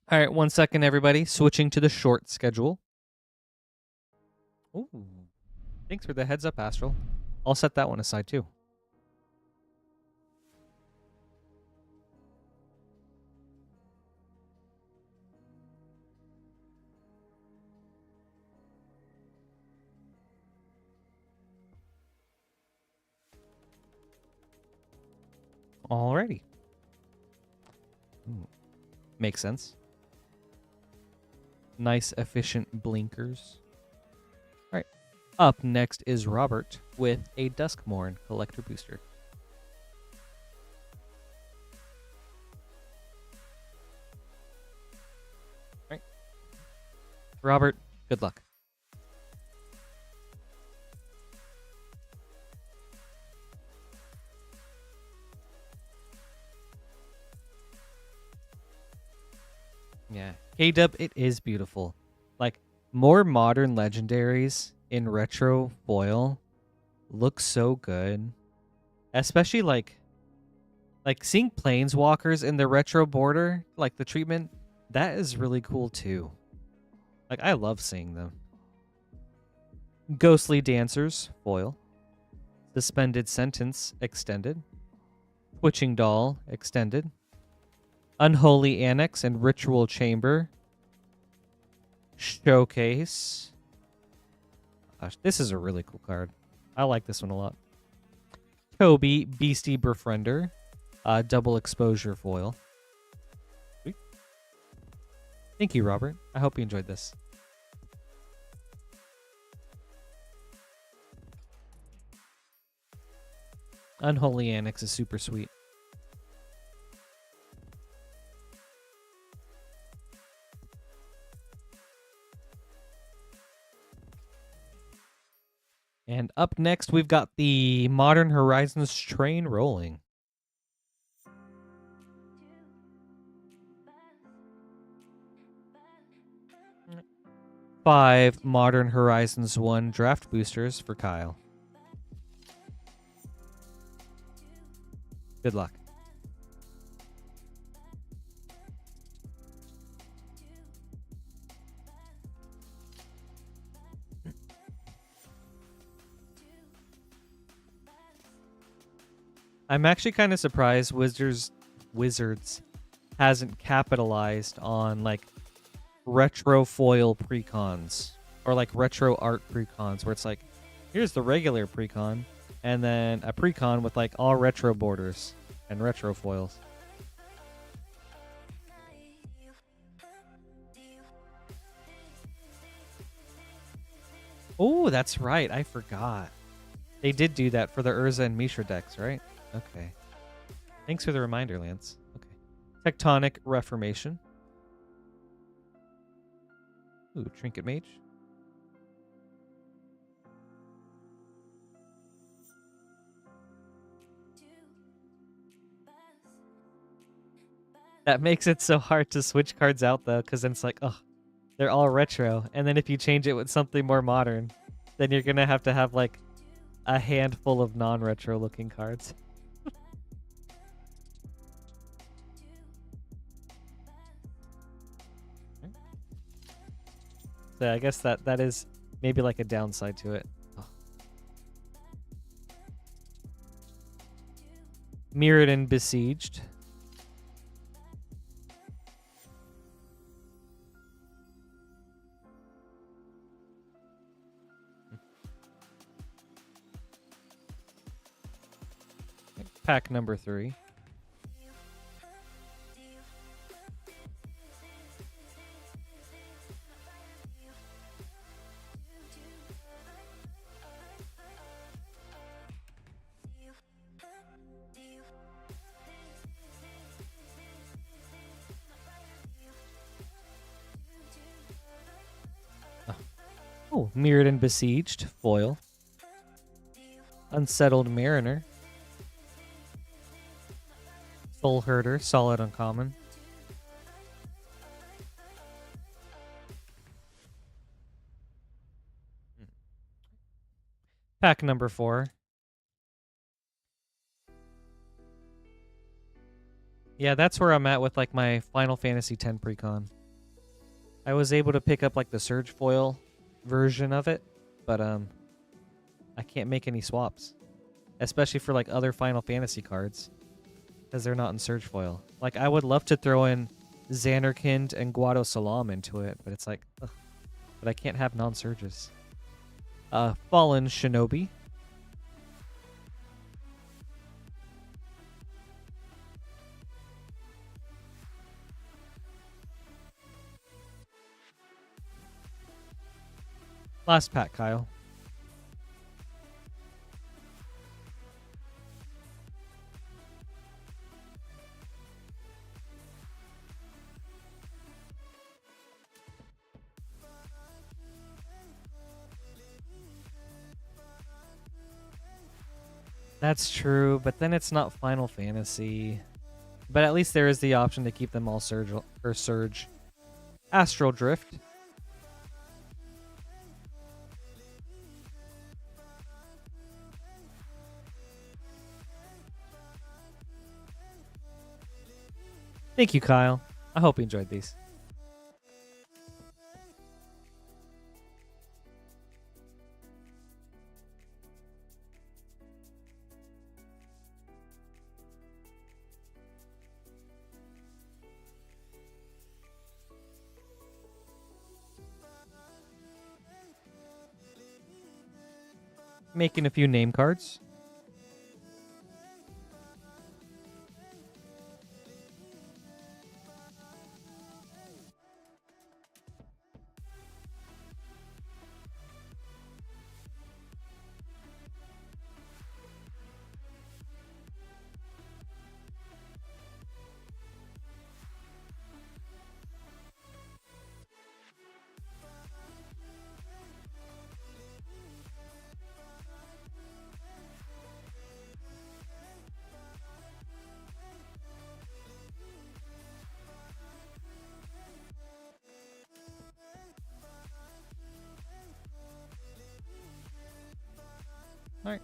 All right, 1 second, everybody. Switching to the short schedule. Ooh. Thanks for the heads up, Astral. I'll set that one aside, too. Alrighty. Ooh. Makes sense. Nice, efficient blinkers. All right. Up next is Robert with a Dusk Morn Collector Booster. All right. Robert, good luck. Yeah. K-Dub, it is beautiful. Like, more modern legendaries in retro foil looks so good. Especially like seeing planeswalkers in the retro border, like the treatment, that is really cool too. Like I love seeing them. Ghostly Dancers, foil. Suspended Sentence, extended. Twitching Doll, extended. Unholy Annex and Ritual Chamber. Showcase. Gosh, this is a really cool card. I like this one a lot. Toby, Beastie Befriender. Double exposure foil. Sweet. Thank you, Robert. I hope you enjoyed this. Unholy Annex is super sweet. And up next, we've got the Modern Horizons train rolling. 5 Modern Horizons 1 draft boosters for Kyle. Good luck. I'm actually kind of surprised Wizards hasn't capitalized on like retro foil precons or like retro art precons where it's like, here's the regular precon and then a precon with like all retro borders and retro foils. Oh, that's right. I forgot. They did do that for the Urza and Mishra decks, right? Okay. Thanks for the reminder, Lance. Okay. Tectonic Reformation. Ooh, Trinket Mage. That makes it so hard to switch cards out, though, because then it's like, oh, they're all retro. And then if you change it with something more modern, then you're going to have, like, a handful of non-retro looking cards. So I guess that is maybe like a downside to it. Oh. Mirrored and Besieged. Pack number 3. Oh, Mirrored and Besieged, foil. Unsettled Mariner. Soul Herder, solid uncommon. Pack number 4. Yeah, that's where I'm at with like my Final Fantasy X precon. I was able to pick up like the Surge foil version of it, but I can't make any swaps, especially for like other Final Fantasy cards because they're not in Surge foil. Like I would love to throw in Xanarkand and Guado Salam into it, but it's like, ugh, but I can't have non-Surges. Fallen Shinobi. Last pack, Kyle. That's true, but then it's not Final Fantasy. But at least there is the option to keep them all Surge. Astral Drift. Thank you, Kyle. I hope you enjoyed these. Making a few name cards. All right.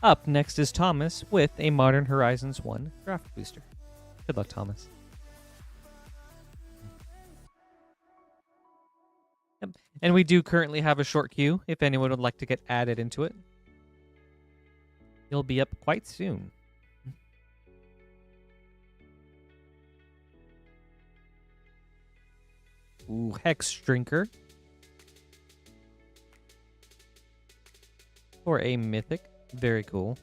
Up next is Thomas with a Modern Horizons 1 draft booster. Good luck, Thomas. Yep. And we do currently have a short queue if anyone would like to get added into it. You'll be up quite soon. Ooh, Hex Drinker. For a mythic. Very cool.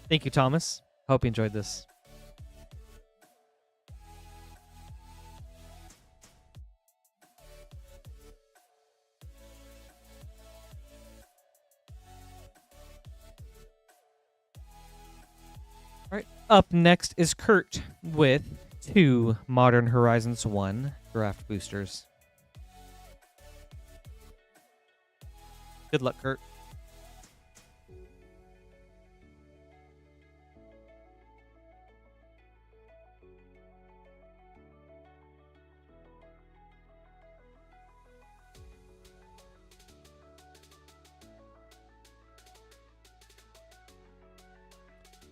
Thank you, Thomas. Hope you enjoyed this. All right. Up next is Kurt with 2 Modern Horizons 1 draft boosters. Good luck, Kurt.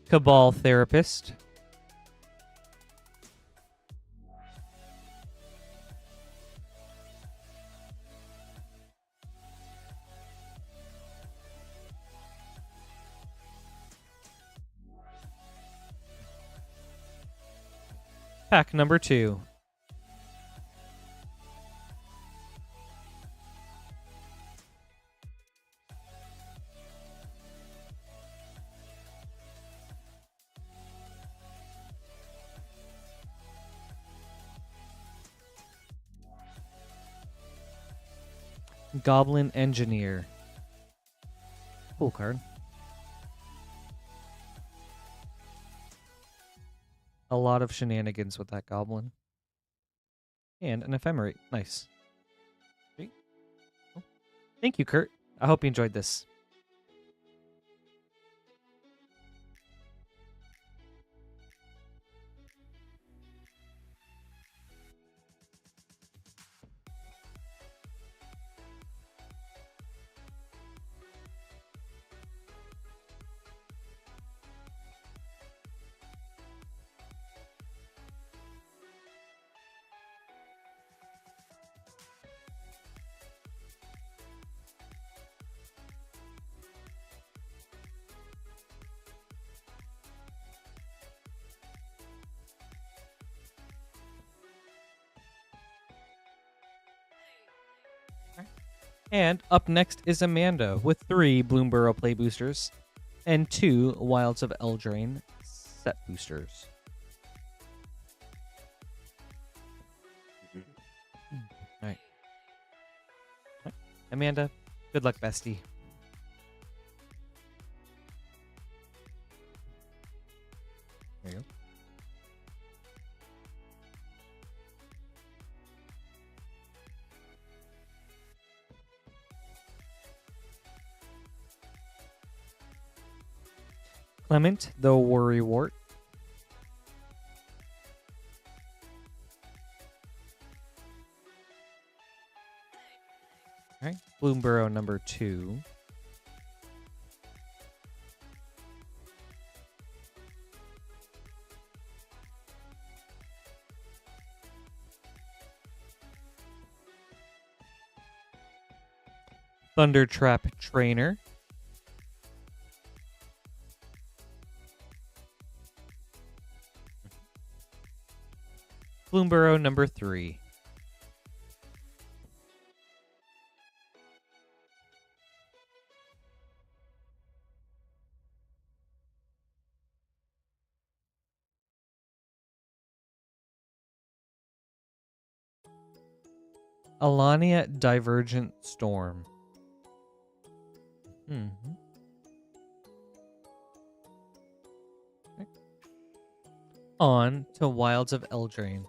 Cabal Therapist. Pack number 2. Goblin Engineer. Cool card. A lot of shenanigans with that goblin. And an ephemerate. Nice. Great. Cool. Thank you, Kurt. I hope you enjoyed this. And up next is Amanda with 3 Bloomborough Play boosters and 2 Wilds of Eldraine set boosters. All right. Amanda, good luck, bestie. There you go. Clement, the Worrywart. All right, Bloomborough number 2. Thundertrap Trainer. Bloomburrow number 3. Alania Divergent Storm. Okay. On to Wilds of Eldraine.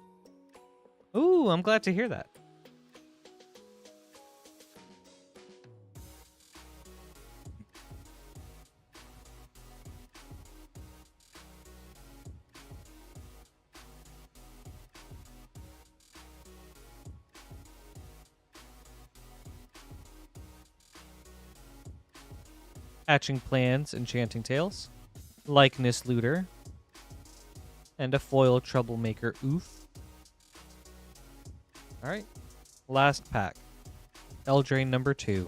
Ooh, I'm glad to hear that. Hatching Plans, Enchanting Tales, Likeness Looter, and a foil Troublemaker. Oof. Alright. Last pack. Eldraine number 2.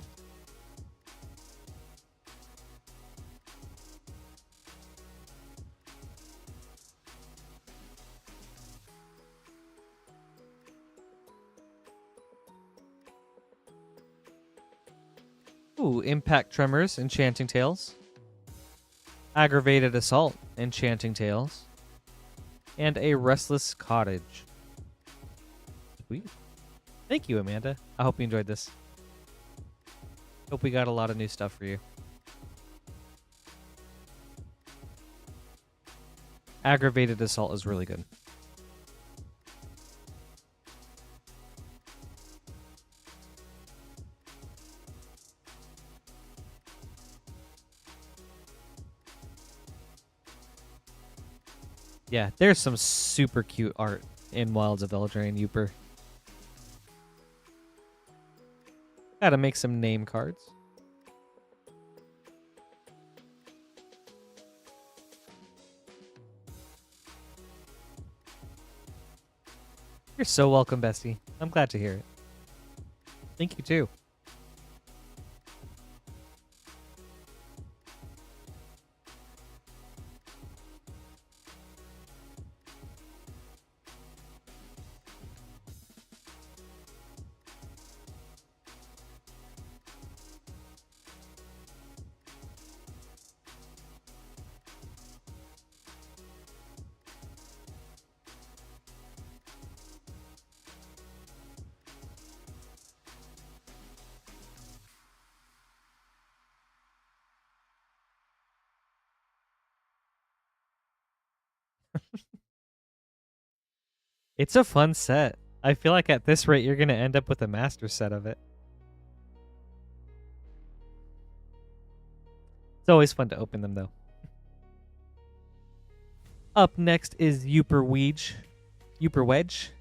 Ooh, Impact Tremors, Enchanting Tales, Aggravated Assault, Enchanting Tales, and a Restless Cottage. Sweet. Thank you, Amanda. I hope you enjoyed this. Hope we got a lot of new stuff for you. Aggravated Assault is really good. Yeah, there's some super cute art in Wilds of Eldraine, Youper. Gotta make some name cards. You're so welcome, Bestie. I'm glad to hear it. Thank you, too. It's a fun set. I feel like at this rate, you're going to end up with a master set of it. It's always fun to open them, though. Up next is Youper Wedge. Youper Wedge?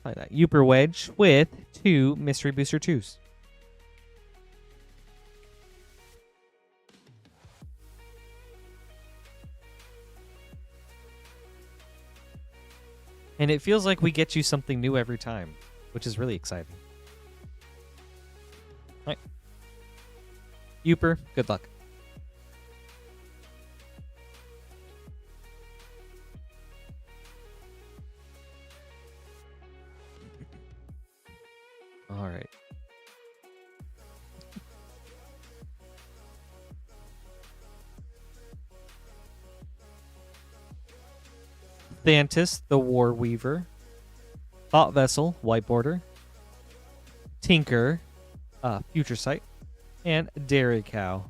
Like that. Youper Wedge with 2 Mystery Booster 2s. And it feels like we get you something new every time, which is really exciting. All right. Youper, good luck. All right. Thantis, the War Weaver. Thought Vessel, white border. Tinker, Future Sight. And Dairy Cow.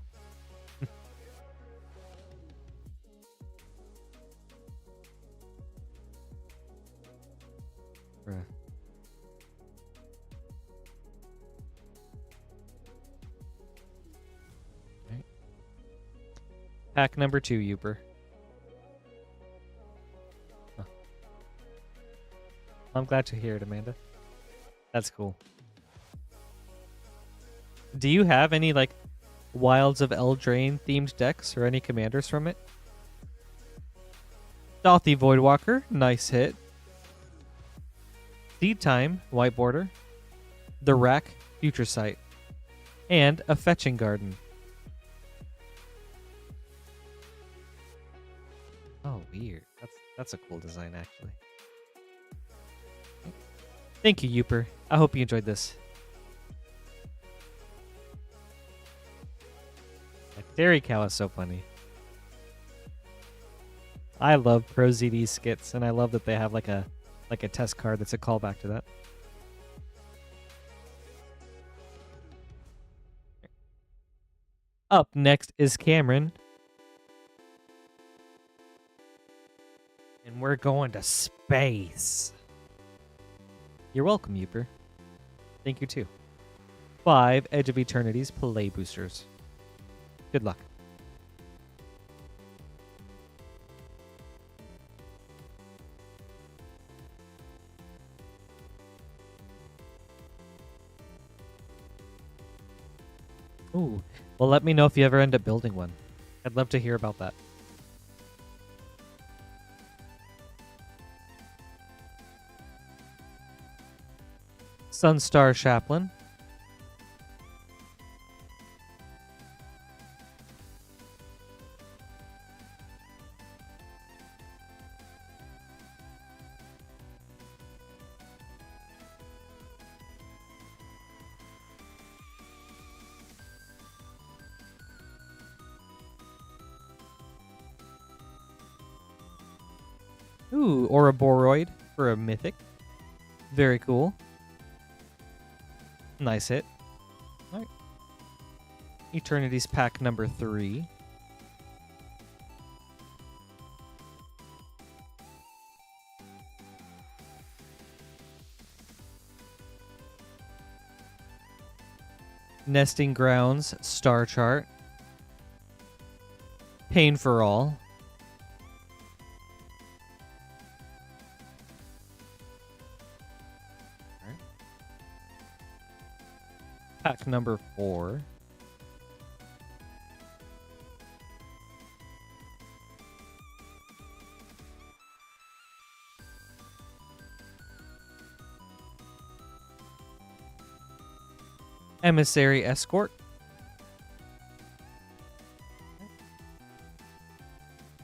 Okay. Pack number 2, Youper. I'm glad to hear it, Amanda. That's cool. Do you have any, like, Wilds of Eldraine themed decks or any commanders from it? Dothy Voidwalker, nice hit. Seed Time, white border. The Rack, Future Sight. and a fetching garden. Oh, weird. That's a cool design, actually. Thank you, Youper. I hope you enjoyed this. That Dairy Cow is so funny. I love Pro ZD skits, and I love that they have like a test card that's a callback to that. Up next is Cameron. And we're going to space. You're welcome, Youper. Thank you, too. 5 Edge of Eternities play boosters. Good luck. Ooh. Well, let me know if you ever end up building one. I'd love to hear about that. Sunstar Chaplain. Ooh, Ouroboros for a mythic. Very cool. Nice hit. All right. Eternities pack number 3. Nesting Grounds, Star Chart. Pain for All. Pack number 4. Emissary Escort.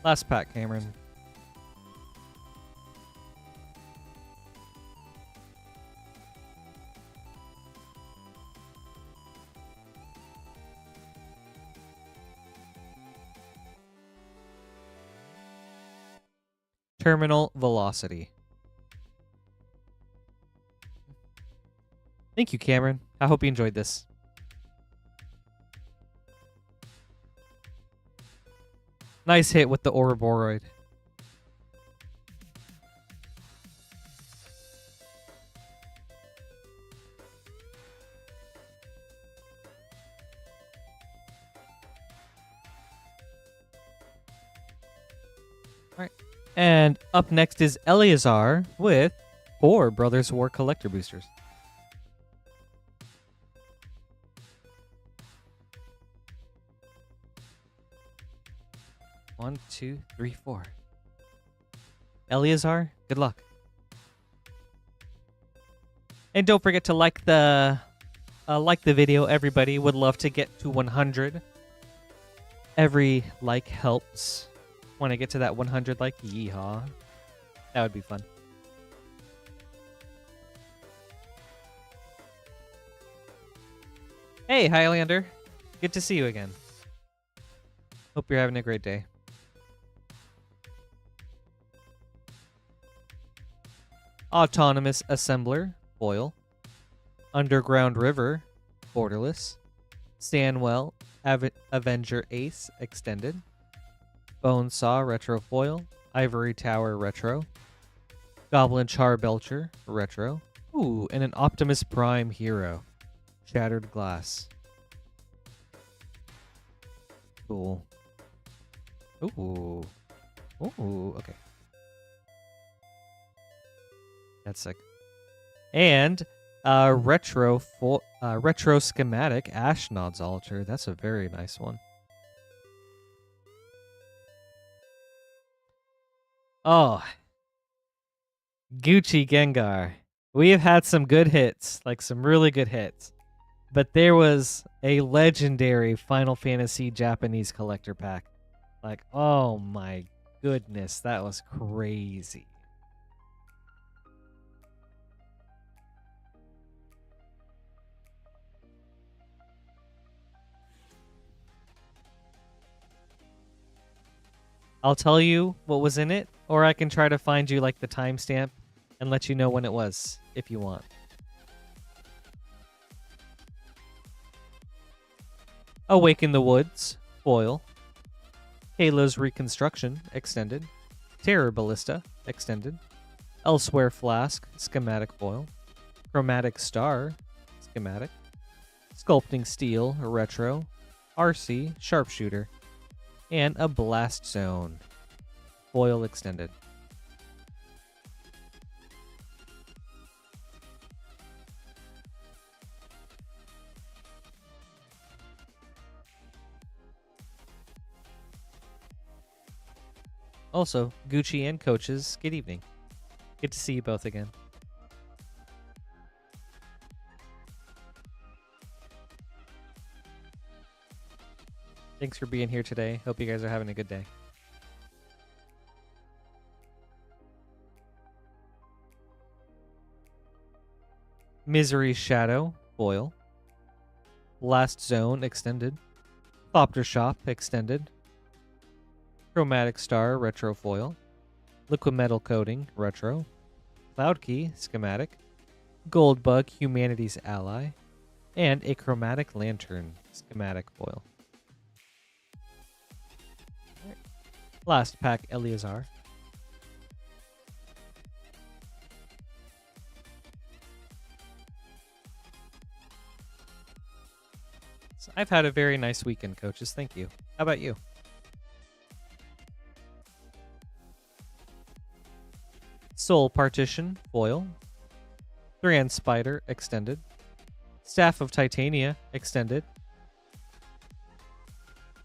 Last pack, Cameron. Terminal Velocity. Thank you, Cameron. I hope you enjoyed this. Nice hit with the Ouroboros. Alright. And up next is Eleazar with 4 Brothers War Collector Boosters. 1, 2, 3, 4. Eleazar, good luck. And don't forget to like the video, everybody. Would love to get to 100. Every like helps. Want to get to that 100 like, yeehaw. That would be fun. Hey, Highlander. Good to see you again. Hope you're having a great day. Autonomous Assembler, foil. Underground River, borderless. Stanwell, Avenger Ace, extended. Bonesaw, retro foil. Ivory Tower, retro. Goblin Charbelcher, retro. Ooh, and an Optimus Prime hero. Shattered Glass. Cool. Ooh. Ooh, okay. That's sick. And retro schematic Ashnod's Altar. That's a very nice one. Oh. Gucci Gengar. We have had some good hits, like some really good hits. But there was a legendary Final Fantasy Japanese collector pack. Like, oh my goodness, that was crazy. I'll tell you what was in it, or I can try to find you like the timestamp and let you know when it was, if you want. Awaken the Woods, foil. Halo's Reconstruction, extended. Terror Ballista, extended. Elsewhere Flask, schematic foil. Chromatic Star, schematic. Sculpting Steel, retro. RC, Sharpshooter. And a Blast Zone, foil extended. Also, Gucci and Coaches, good evening. Good to see you both again. Thanks for being here today. Hope you guys are having a good day. Misery Shadow, foil. Last Zone, extended. Thopter Shop, extended. Chromatic Star, retro foil. Liquid Metal Coating, retro. Cloud Key, schematic. Goldbug, Humanity's Ally. And a Chromatic Lantern, schematic foil. Last pack, Eleazar. So I've had a very nice weekend, coaches. Thank you. How about you? Soul Partition, foil. Grand Spider, extended. Staff of Titania, extended.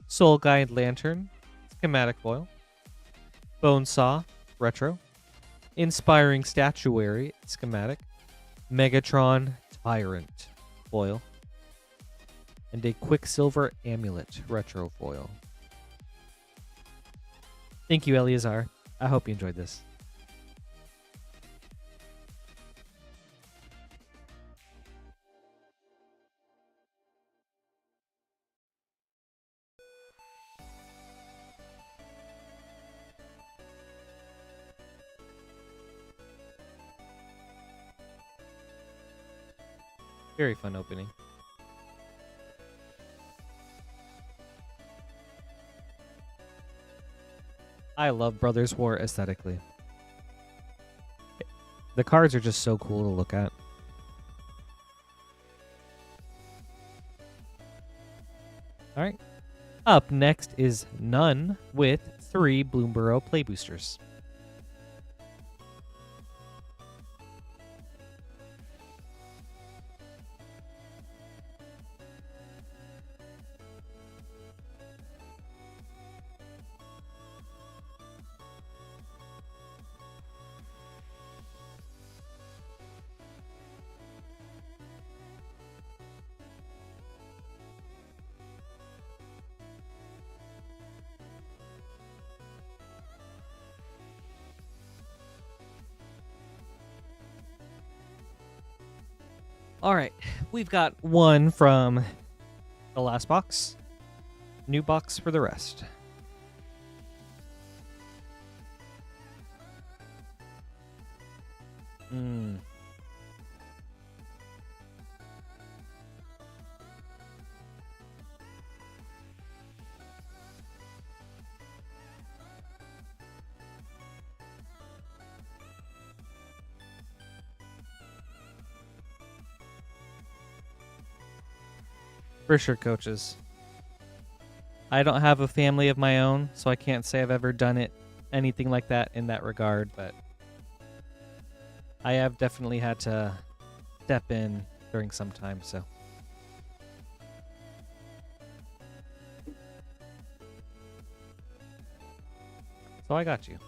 Soul Guide Lantern, schematic foil. Bone Saw, retro. Inspiring Statuary, schematic. Megatron Tyrant, foil. And a Quicksilver Amulet, retro foil. Thank you, Eleazar. I hope you enjoyed this. Very fun opening. I love Brothers War aesthetically. The cards are just so cool to look at. Alright. Up next is None with 3 Bloomborough Play Boosters. All right, we've got one from the last box. New box for the rest. For sure, coaches. I don't have a family of my own, so I can't say I've ever done anything like that in that regard, but I have definitely had to step in during some time, so. So I got you.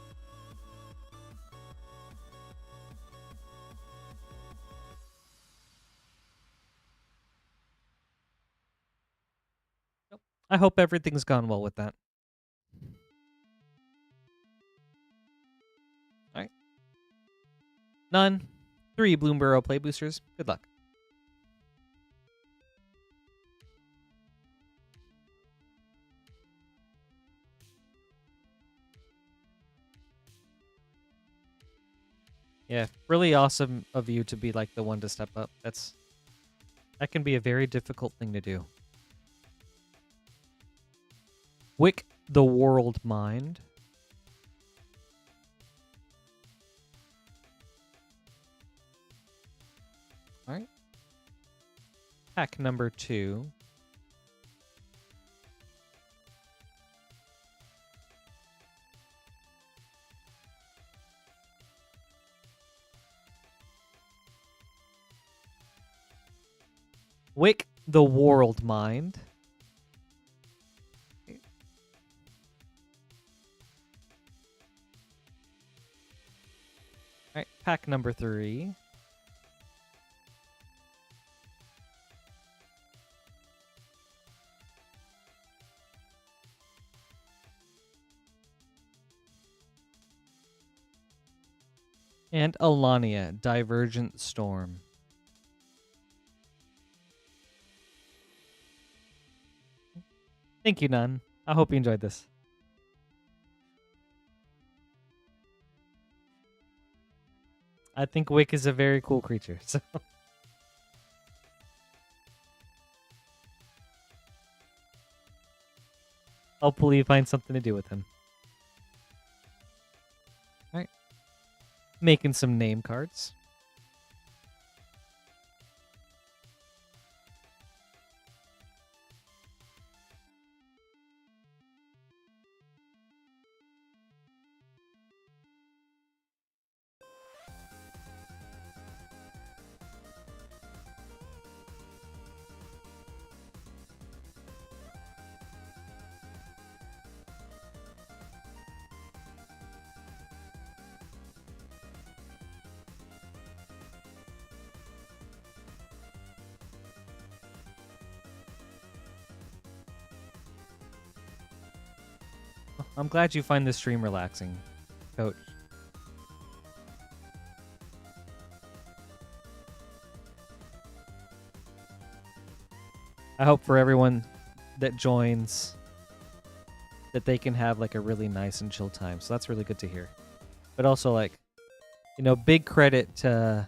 I hope everything's gone well with that. All right. None. 3 Bloomborough play boosters. Good luck. Yeah, really awesome of you to be like the one to step up. That can be a very difficult thing to do. Wick the World Mind. All right. Pack number 2. Wick the World Mind. All right, pack number 3. And Alania, Divergent Storm. Thank you, Nun. I hope you enjoyed this. I think Wick is a very cool creature, so... Hopefully you find something to do with him. Alright. Making some name cards. I'm glad you find this stream relaxing, Coach. I hope for everyone that joins that they can have like a really nice and chill time. So that's really good to hear. But also like, you know, big credit to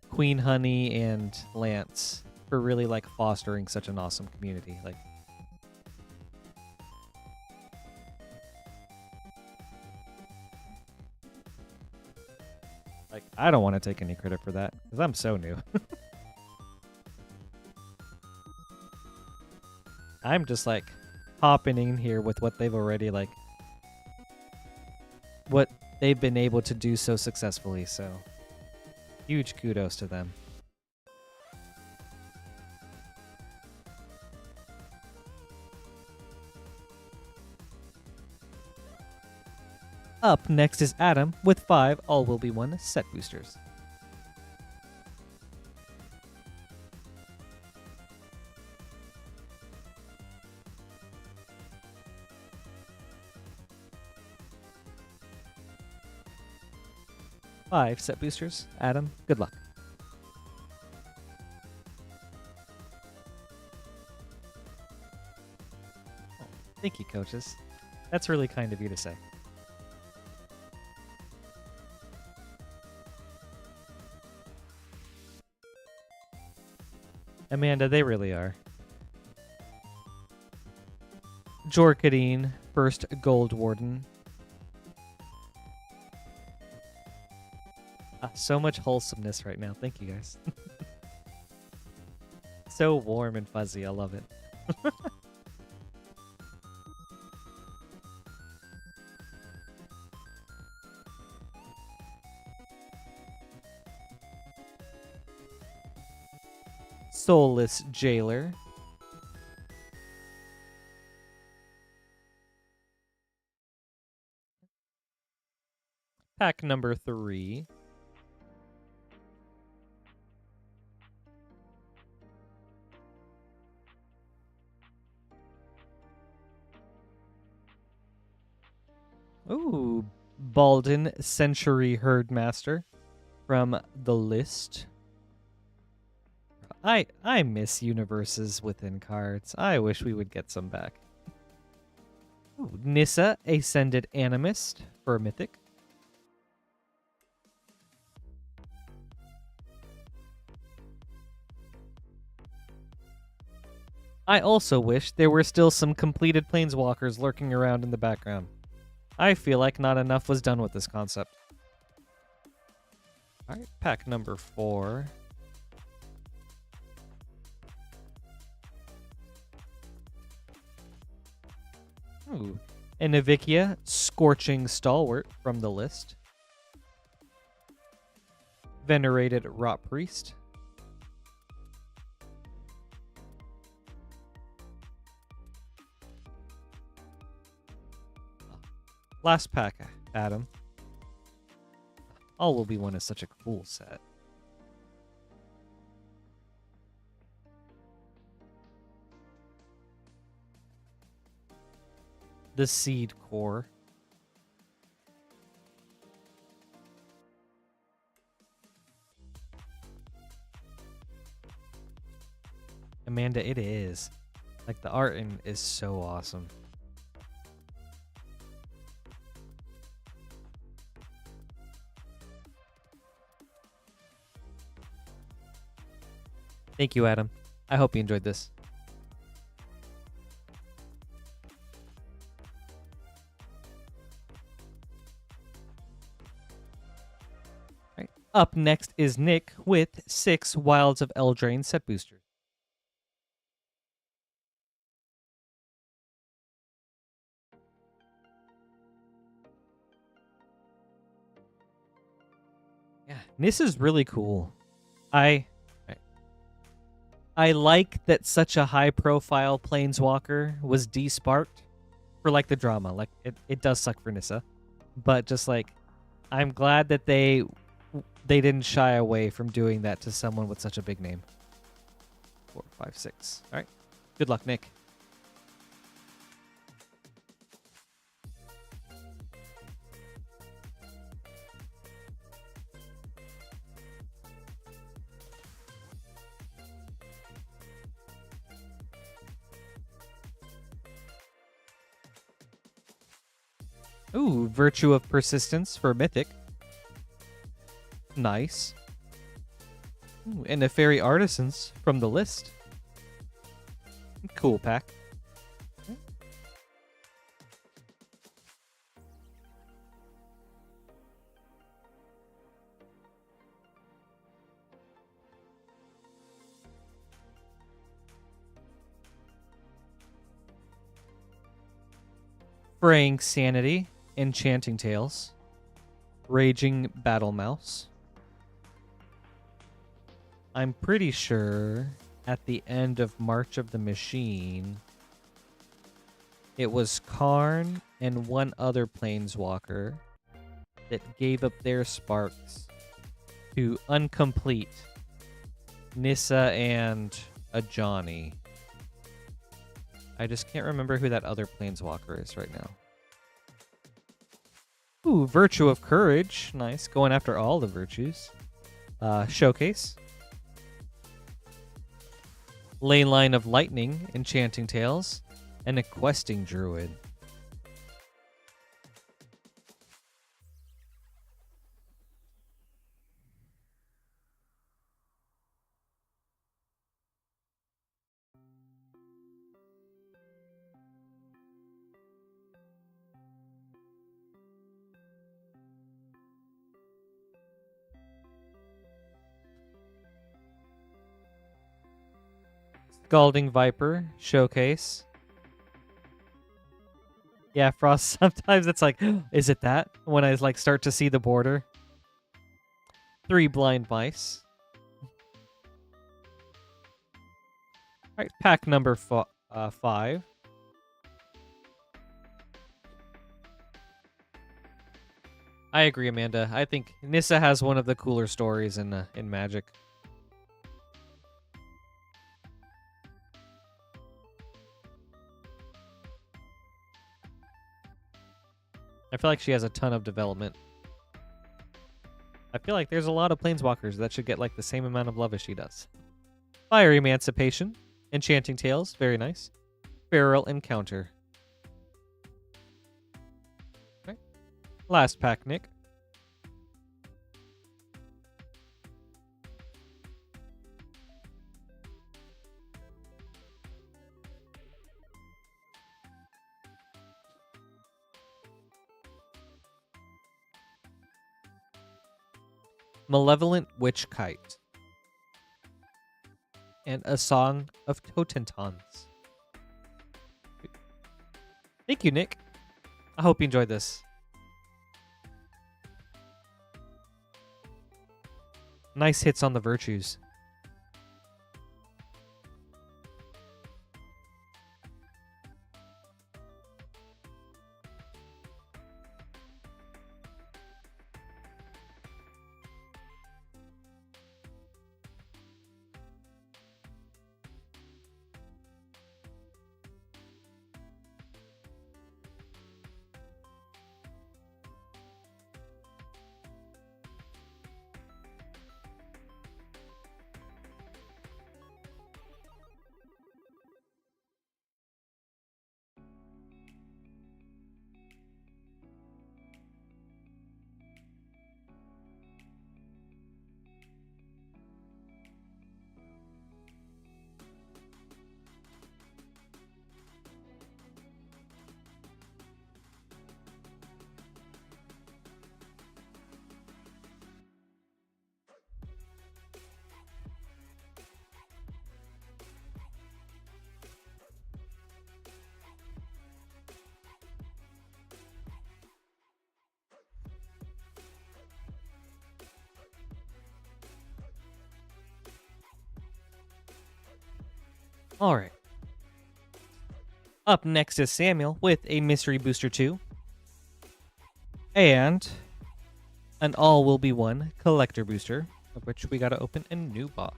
Queen Honey and Lance for really like fostering such an awesome community. Like I don't want to take any credit for that because I'm so new. I'm just like hopping in here with what they've already like, what they've been able to do so successfully. So huge kudos to them. Up next is Adam with 5 All Will Be One set boosters. Five set boosters. Adam, good luck. Oh, thank you, coaches. That's really kind of you to say. Amanda, they really are. Jorkadine, first Gold Warden. So much wholesomeness right now. Thank you, guys. So warm and fuzzy. I love it. Soulless Jailer. Pack number 3. Ooh, Baldin Century Herdmaster from the list. I miss universes within cards. I wish we would get some back. Ooh, Nissa Ascended Animist for a Mythic. I also wish there were still some completed Planeswalkers lurking around in the background. I feel like not enough was done with this concept. Alright, pack number 4. Ooh, Enivikia Scorching Stalwart from the list. Venerated Rot Priest. Last pack, Adam. All Will Be One is such a cool set. The Seed Core. Amanda, it is. Like, the art is so awesome. Thank you, Adam. I hope you enjoyed this. All right. Up next is Nick with 6 Wilds of Eldraine set boosters. Yeah, this is really cool. I like that such a high-profile Planeswalker was desparked for, like, the drama. Like, it does suck for Nissa. But just, like, I'm glad that they didn't shy away from doing that to someone with such a big name. 4, 5, 6. All right. Good luck, Nick. Ooh, Virtue of Persistence for Mythic. Nice. Ooh, and a Fairy Artisans from the list. Cool pack. Fraying Sanity, Enchanting Tales, Raging Battle Mouse. I'm pretty sure at the end of March of the Machine, it was Karn and one other Planeswalker that gave up their sparks to uncomplete Nissa and a Johnny. I just can't remember who that other Planeswalker is right now. Ooh, Virtue of Courage. Nice. Going after all the virtues. Showcase. Leyline of Lightning, Enchanting Tales, and a Questing Druid. Scalding Viper, Showcase. Yeah, Frost, sometimes it's like, is it that? When I like start to see the border. 3 Blind Mice. Alright, pack number 5. I agree, Amanda. I think Nissa has one of the cooler stories in Magic. I feel like she has a ton of development. I feel like there's a lot of planeswalkers that should get like the same amount of love as she does. Fire Emancipation. Enchanting Tales. Very nice. Feral Encounter. Okay. Last pack, Nick. Malevolent Witch Kite. And A Song of Totentons. Thank you, Nick. I hope you enjoyed this. Nice hits on the virtues. All right. Up next is Samuel with a Mystery Booster 2. And an All Will Be One Collector Booster, of which we got to open a new box.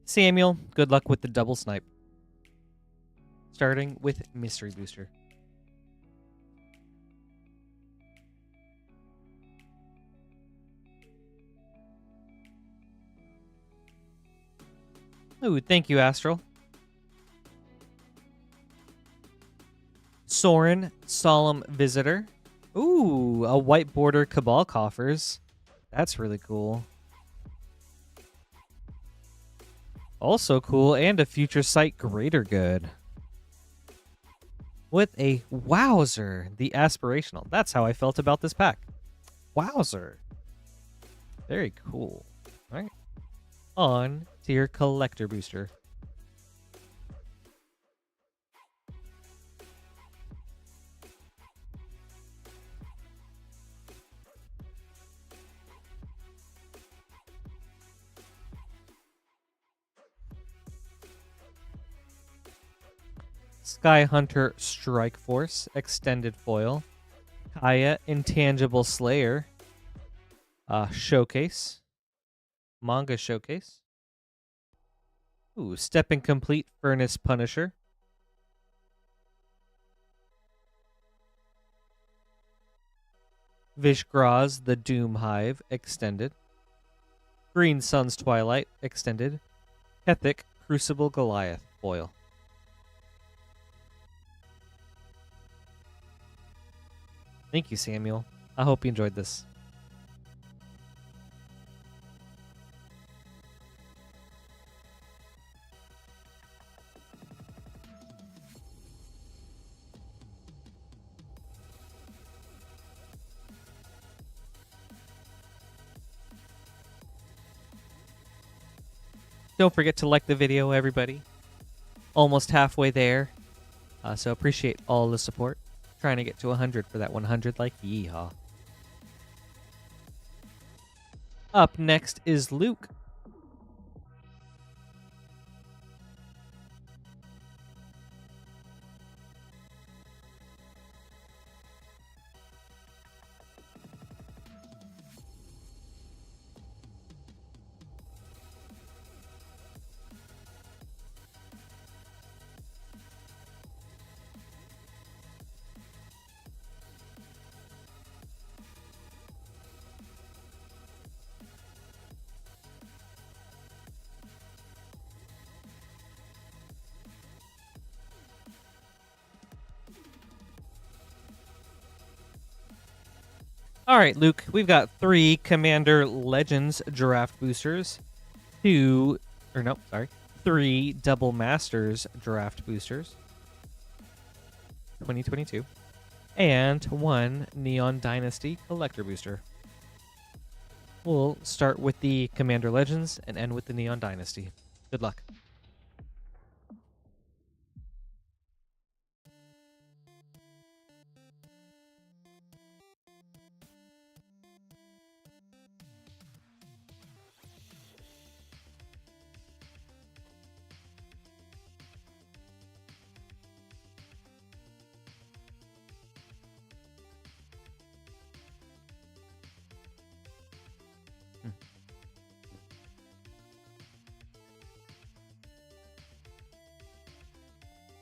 Samuel, good luck with the double snipe. Starting with Mystery Booster. Ooh, thank you, Astral. Sorin, Solemn Visitor. Ooh, a white border Cabal Coffers. That's really cool. Also cool, and a Future Sight Greater Good. With a Wowzer, the Aspirational. That's how I felt about this pack. Wowzer. Very cool. All right. On to your Collector Booster. Sky Hunter Strike Force, Extended Foil. Kaya Intangible Slayer. Showcase. Manga Showcase. Ooh, Step Incomplete Furnace Punisher. Vishgraz the Doom Hive, Extended. Green Sun's Twilight, Extended. Kethic Crucible Goliath, Foil. Thank you, Samuel. I hope you enjoyed this. Don't forget to like the video, everybody. Almost halfway there. So appreciate all the support. Trying to get to 100 for that 100 like yeehaw. Up next is Luke. All right, Luke, we've got 3 Commander Legends Draft Boosters, 3 Double Masters Draft Boosters, 2022, and 1 Neon Dynasty Collector Booster. We'll start with the Commander Legends and end with the Neon Dynasty. Good luck.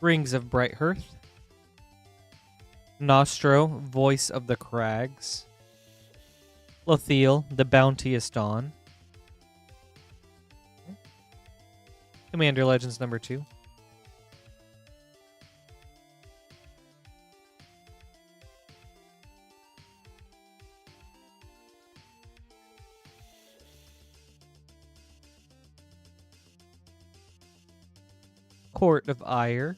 Rings of Bright Hearth, Nostro, Voice of the Crags, Lothiel, the Bounteous Dawn, Commander Legends number 2, Court of Ire,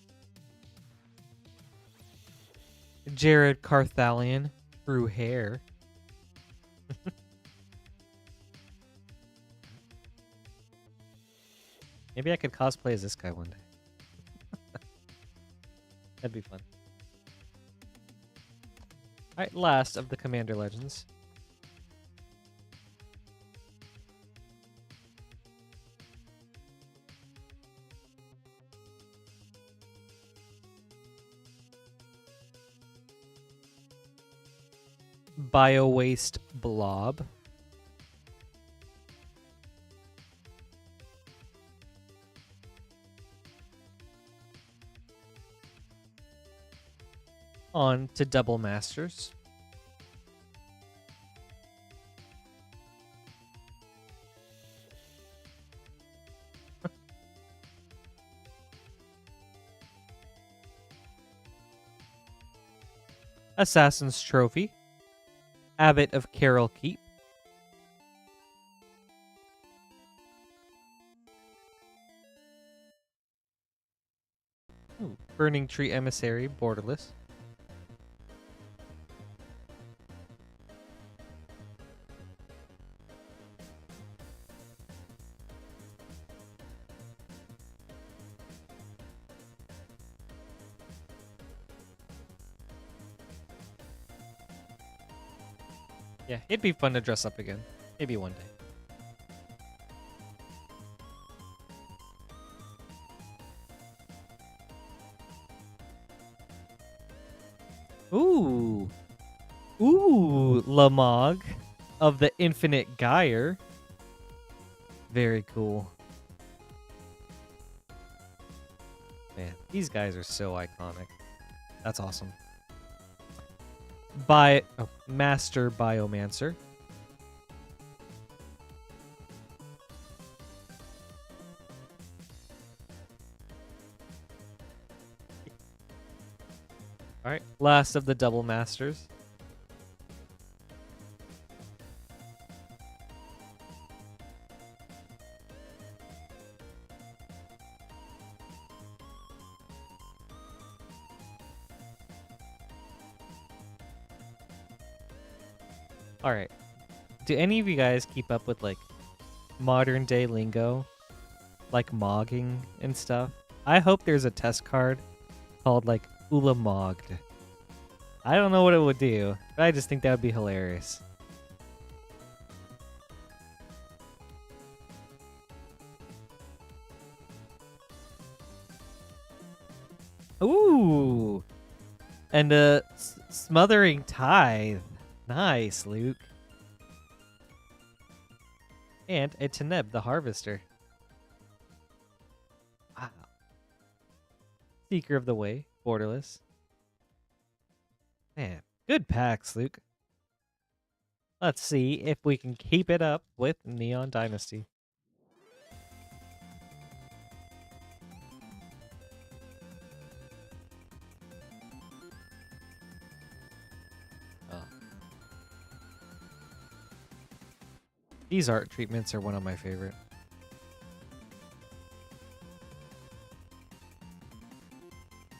Jared Carthalion, True Hair. Maybe I could cosplay as this guy one day. That'd be fun. Alright, last of the Commander Legends. Bio-Waste Blob. On to Double Masters. Assassin's Trophy. Abbot of Carroll Keep. Ooh, Burning Tree Emissary, borderless. Yeah, it'd be fun to dress up again. Maybe one day. Ooh. Ooh, Lamog of the Infinite Gyre. Very cool. Man, these guys are so iconic. That's awesome. Master Biomancer. Alright, last of the Double Masters. Alright. Do any of you guys keep up with, like, modern day lingo? Like mogging and stuff? I hope there's a test card called, like, Ula Mogged. I don't know what it would do, but I just think that would be hilarious. Ooh! And a Smothering Tithe. Nice, Luke. And a Teneb the Harvester. Wow. Seeker of the Way, borderless. Man, good packs, Luke. Let's see if we can keep it up with Neon Dynasty. These art treatments are one of my favorite.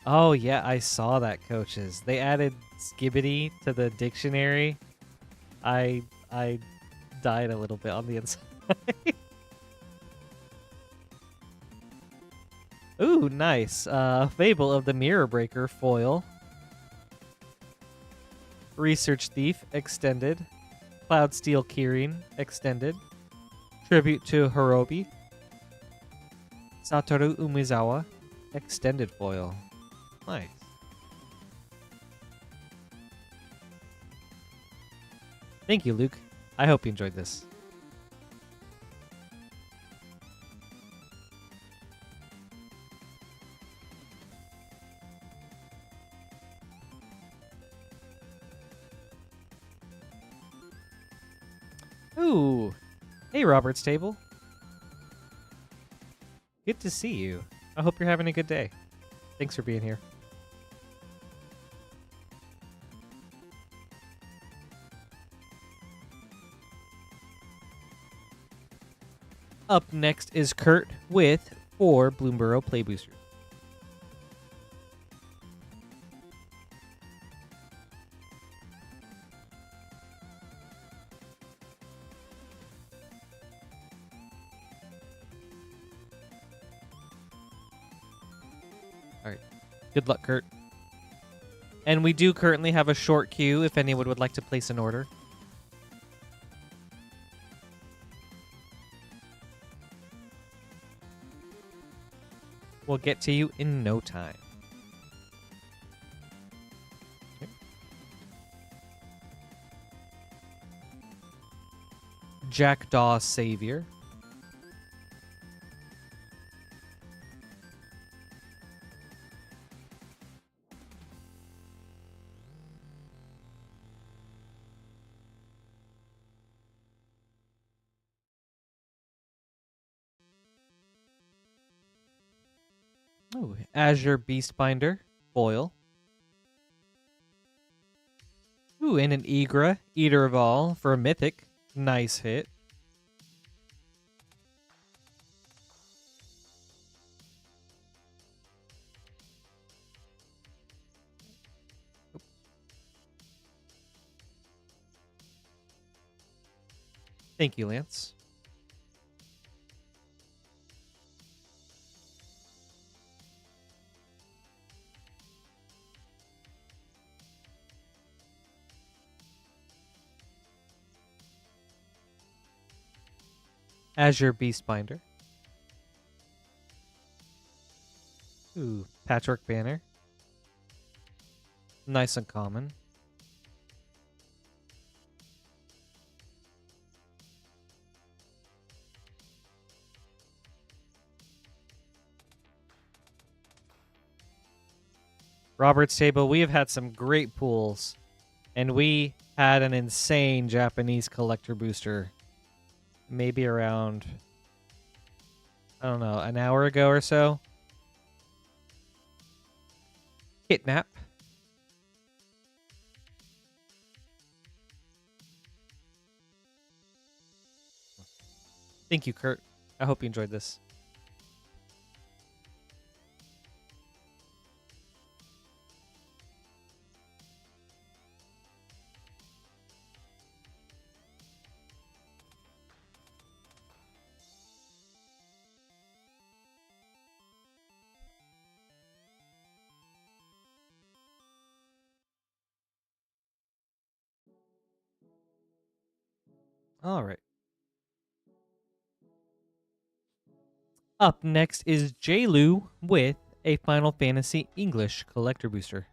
Oh yeah, I saw that, coaches. They added Skibbity to the dictionary. I died a little bit on the inside. Ooh, nice. Fable of the Mirror Breaker foil. Research Thief extended. Cloudsteel Kirin extended. Tribute to Hirobi. Satoru Umezawa extended foil. Nice. Thank you, Luke. I hope you enjoyed this. Ooh. Hey, Robert's Table. Good to see you. I hope you're having a good day. Thanks for being here. Up next is Kurt with 4 Bloomborough Play Boosters. Alright. Good luck, Kurt. And we do currently have a short queue if anyone would like to place an order. We'll get to you in no time. Okay. Jackdaw Savior. Ooh, Azure Beastbinder foil. Ooh, and an Igra, Eater of All for a mythic. Nice hit. Thank you, Lance. Azure Beastbinder. Ooh, Patchwork Banner. Nice and common. Robert's Table, we have had some great pools, and we had an insane Japanese collector booster maybe around, I don't know, an hour ago or so. Kidnap. Thank you, Kurt. I hope you enjoyed this. All right. Up next is J-Lu with a Final Fantasy English collector booster.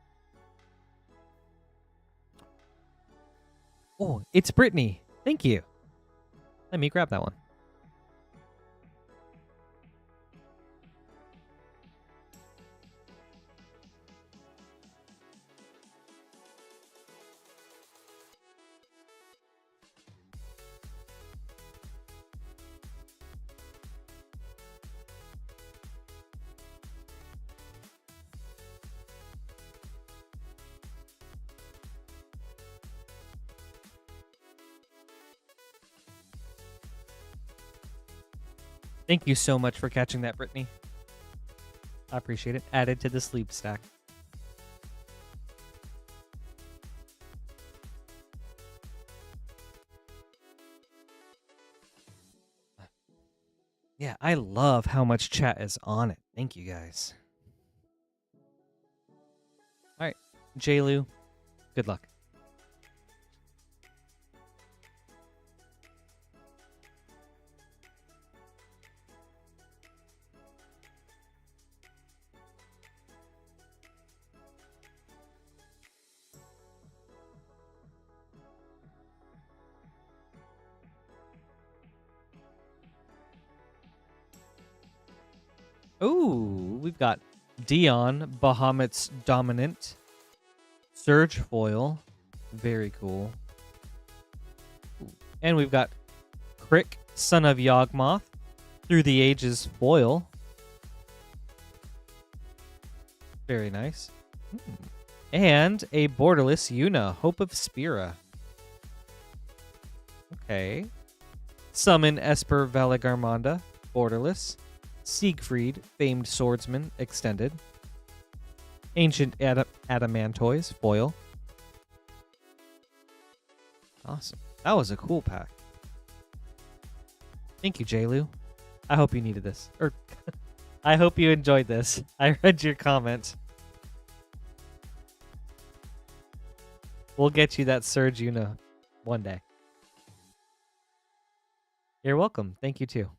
Oh, it's Brittany. Thank you. Let me grab that one. Thank you so much for catching that, Brittany. I appreciate it. Added to the sleep stack. Yeah, I love how much chat is on it. Thank you guys. All right, Jaylu, good luck. Ooh, we've got Dion, Bahamut's Dominant, Surge Foil, very cool. Ooh. And we've got Crick, Son of Yawgmoth, Through the Ages Foil. Very nice. And a borderless Yuna, Hope of Spira. Okay. Summon Esper Valagarmonda, borderless. Siegfried, Famed Swordsman, extended. Ancient Adamantoise, foil. Awesome. That was a cool pack. Thank you, Jaylu. I hope you needed this. Or, I hope you enjoyed this. I read your comment. We'll get you that Surge Una one day. You're welcome. Thank you, too.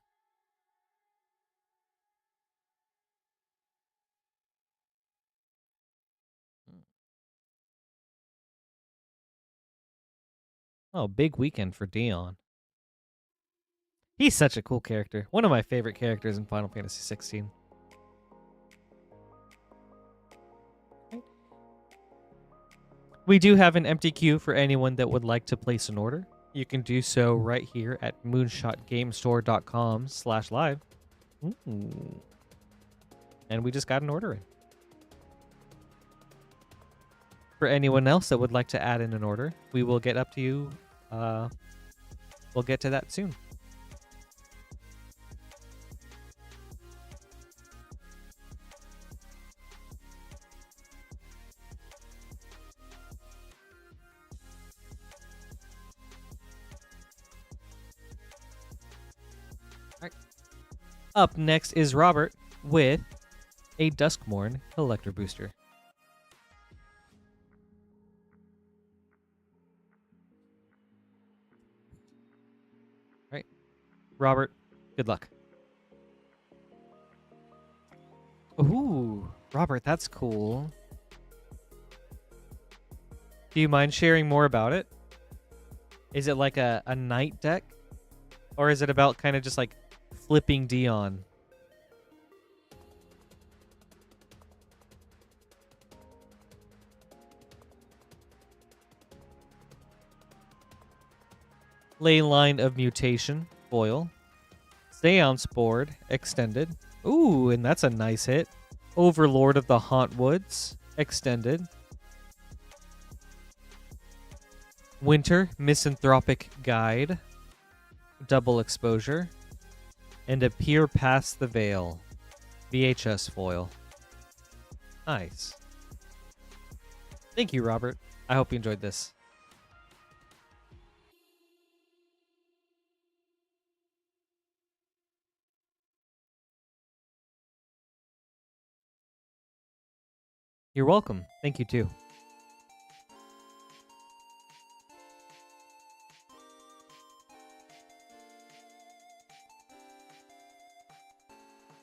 Oh, big weekend for Dion. He's such a cool character. One of my favorite characters in Final Fantasy 16. We do have an empty queue for anyone that would like to place an order. You can do so right here at moonshotgamestore.com/live. And we just got an order in. For anyone else that would like to add in an order, we will get up to you. We'll get to that soon. All right. Up next is Robert with a Dusk Morn collector booster. All right. Robert, good luck. Ooh, Robert, that's cool. Do you mind sharing more about it? Is it like a knight deck? Or is it about kind of just like flipping Dion? Leyline of Mutation, foil. Seance Board, extended. Ooh, and that's a nice hit. Overlord of the Hauntwoods, extended. Winter Misanthropic Guide, double exposure. And a Peer Past the Veil, VHS foil. Nice. Thank you, Robert. I hope you enjoyed this. You're welcome. Thank you, too.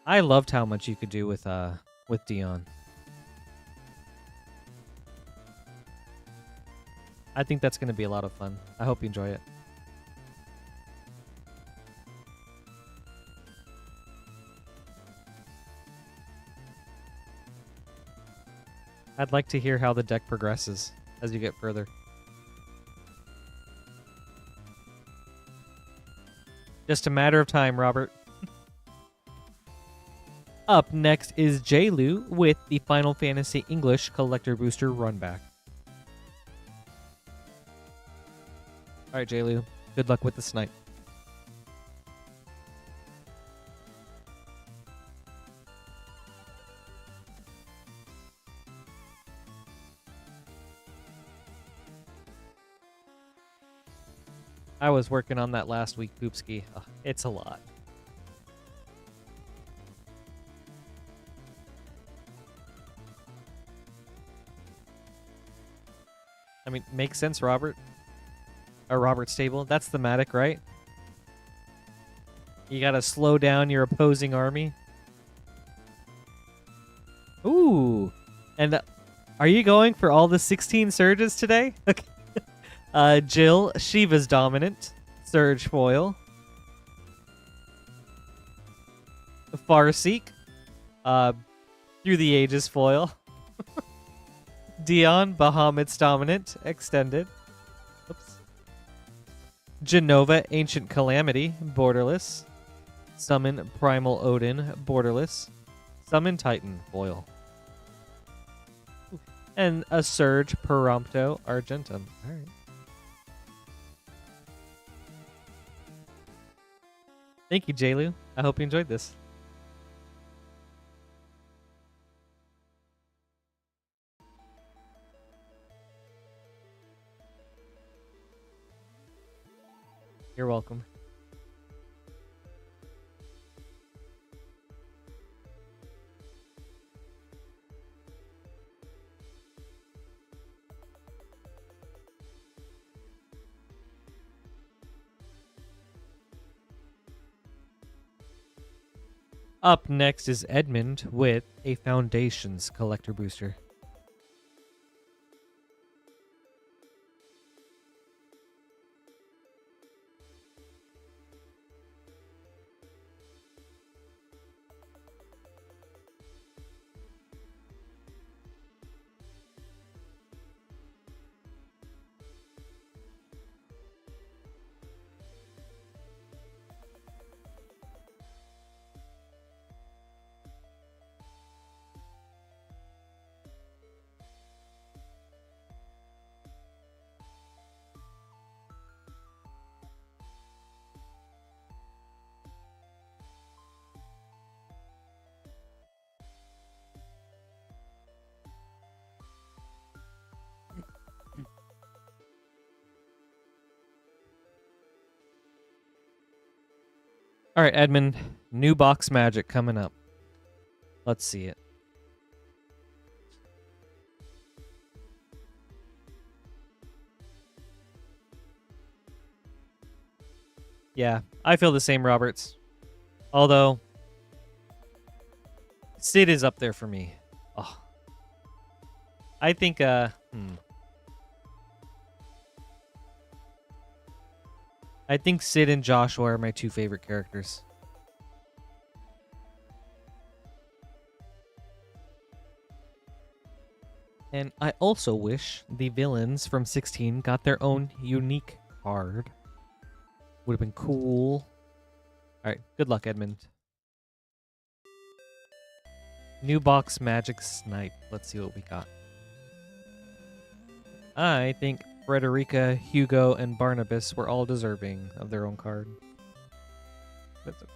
I loved how much you could do with Dion. I think that's going to be a lot of fun. I hope you enjoy it. I'd like to hear how the deck progresses as you get further. Just a matter of time, Robert. Up next is Jaylu with the Final Fantasy English Collector Booster Runback. All right, Jaylu. Good luck with the snipe. I was working on that last week, Poopski. Ugh, it's a lot. I mean, makes sense, Robert. Or Robert's table. That's thematic, right? You gotta slow down your opposing army. Ooh. And are you going for all the 16 surges today? Okay. Jill, Shiva's dominant. Surge foil. Farseek. Through the Ages foil. Dion, Bahamut's dominant. Extended. Oops. Genova, Ancient Calamity. Borderless. Summon Primal Odin. Borderless. Summon Titan foil. And a Surge Perampto Argentum. Alright. Thank you, Jaylu. I hope you enjoyed this. You're welcome. Up next is Edmund with a Foundations Collector Booster. All right, Edmund, new box magic coming up. Let's see it. Yeah, I feel the same, Roberts. Although, Sid is up there for me. Oh. I think, I think Sid and Joshua are my two favorite characters. And I also wish the villains from 16 got their own unique card. Would have been cool. Alright, good luck, Edmund. New box Magic Snipe. Let's see what we got. I think Frederica, Hugo, and Barnabas were all deserving of their own card. That's okay.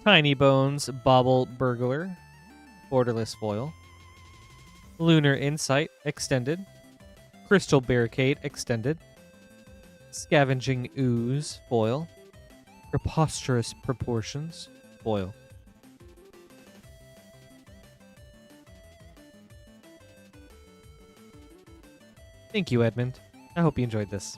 Tiny Bones, Bobble Burglar, Borderless foil. Lunar Insight, extended. Crystal Barricade, extended. Scavenging Ooze, foil. Preposterous Proportions, foil. Thank you, Edmund. I hope you enjoyed this.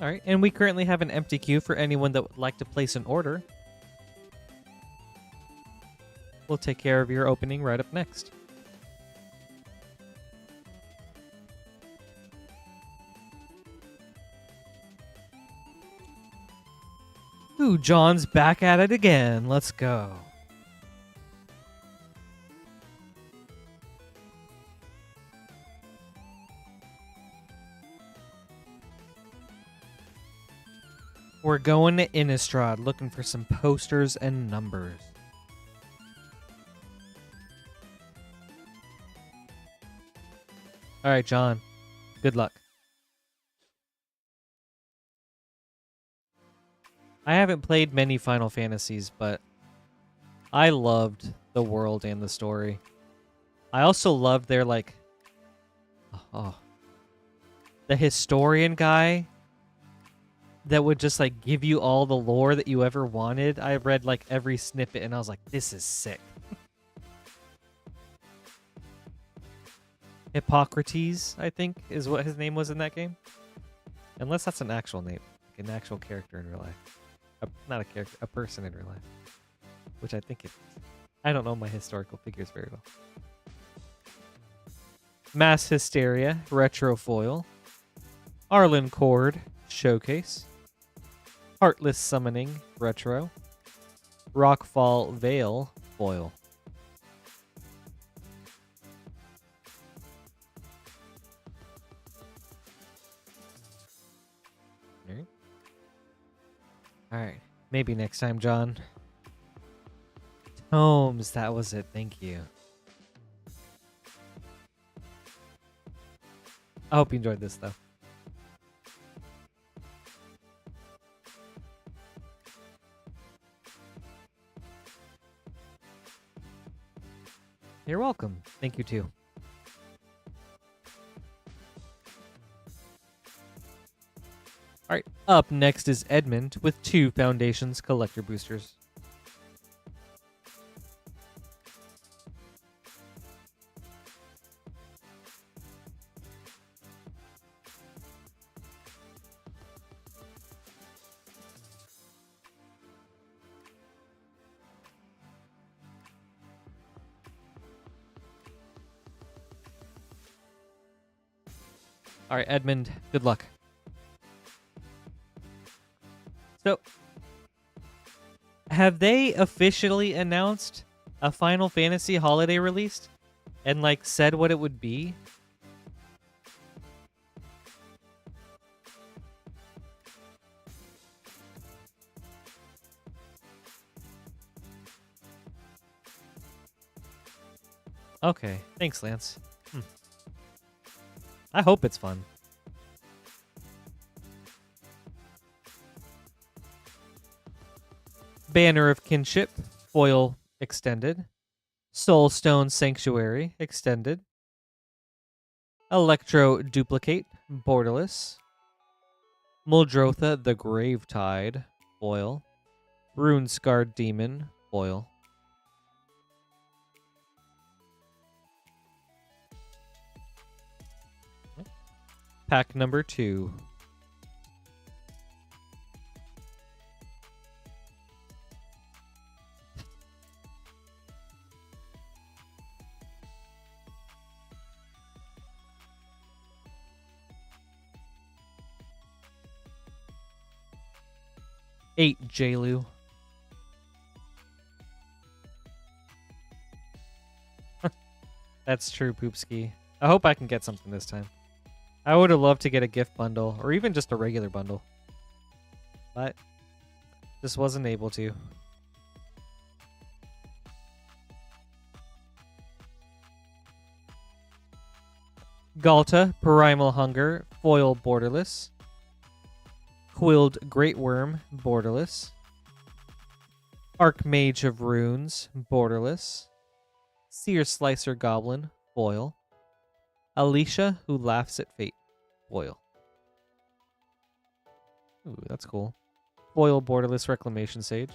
All right, and we currently have an empty queue for anyone that would like to place an order. We'll take care of your opening right up next. Ooh, John's back at it again. Let's go. We're going to Innistrad looking for some posters and numbers. All right, John. Good luck. I haven't played many Final Fantasies, but I loved the world and the story. I also loved their, like... Oh, the historian guy that would just, like, give you all the lore that you ever wanted. I read, like, every snippet, and I was like, this is sick. Hippocrates, I think, is what his name was in that game. Unless that's an actual name. Like an actual character in real life. Not a character, a person in real life. Which I think it is. I don't know my historical figures very well. Mass Hysteria, Retro Foil. Arlen Cord, Showcase. Heartless Summoning, Retro. Rockfall Veil, Foil. Alright. Maybe next time, John. Tomes, that was it. Thank you. I hope you enjoyed this, though. You're welcome. Thank you, too. All right, up next is Edmund with 2 Foundations collector boosters. All right, Edmund, good luck. So, have they officially announced a Final Fantasy holiday release and, like, said what it would be? Okay, thanks, Lance. I hope it's fun. Banner of Kinship, Foil Extended. Soulstone Sanctuary, Extended. Electro Duplicate, Borderless. Muldrotha the Gravetide, Foil. Runescarred Demon, Foil. Pack number 2. Eight Jailu. That's true, Poopski. I hope I can get something this time. I would have loved to get a gift bundle, or even just a regular bundle. But just wasn't able to. Galta, Primal Hunger, Foil Borderless. Quilled Great Worm, Borderless. Archmage of Runes, Borderless. Seer Slicer Goblin, Foil. Alicia, Who Laughs at Fate, Foil. Ooh, that's cool. Foil Borderless Reclamation Sage.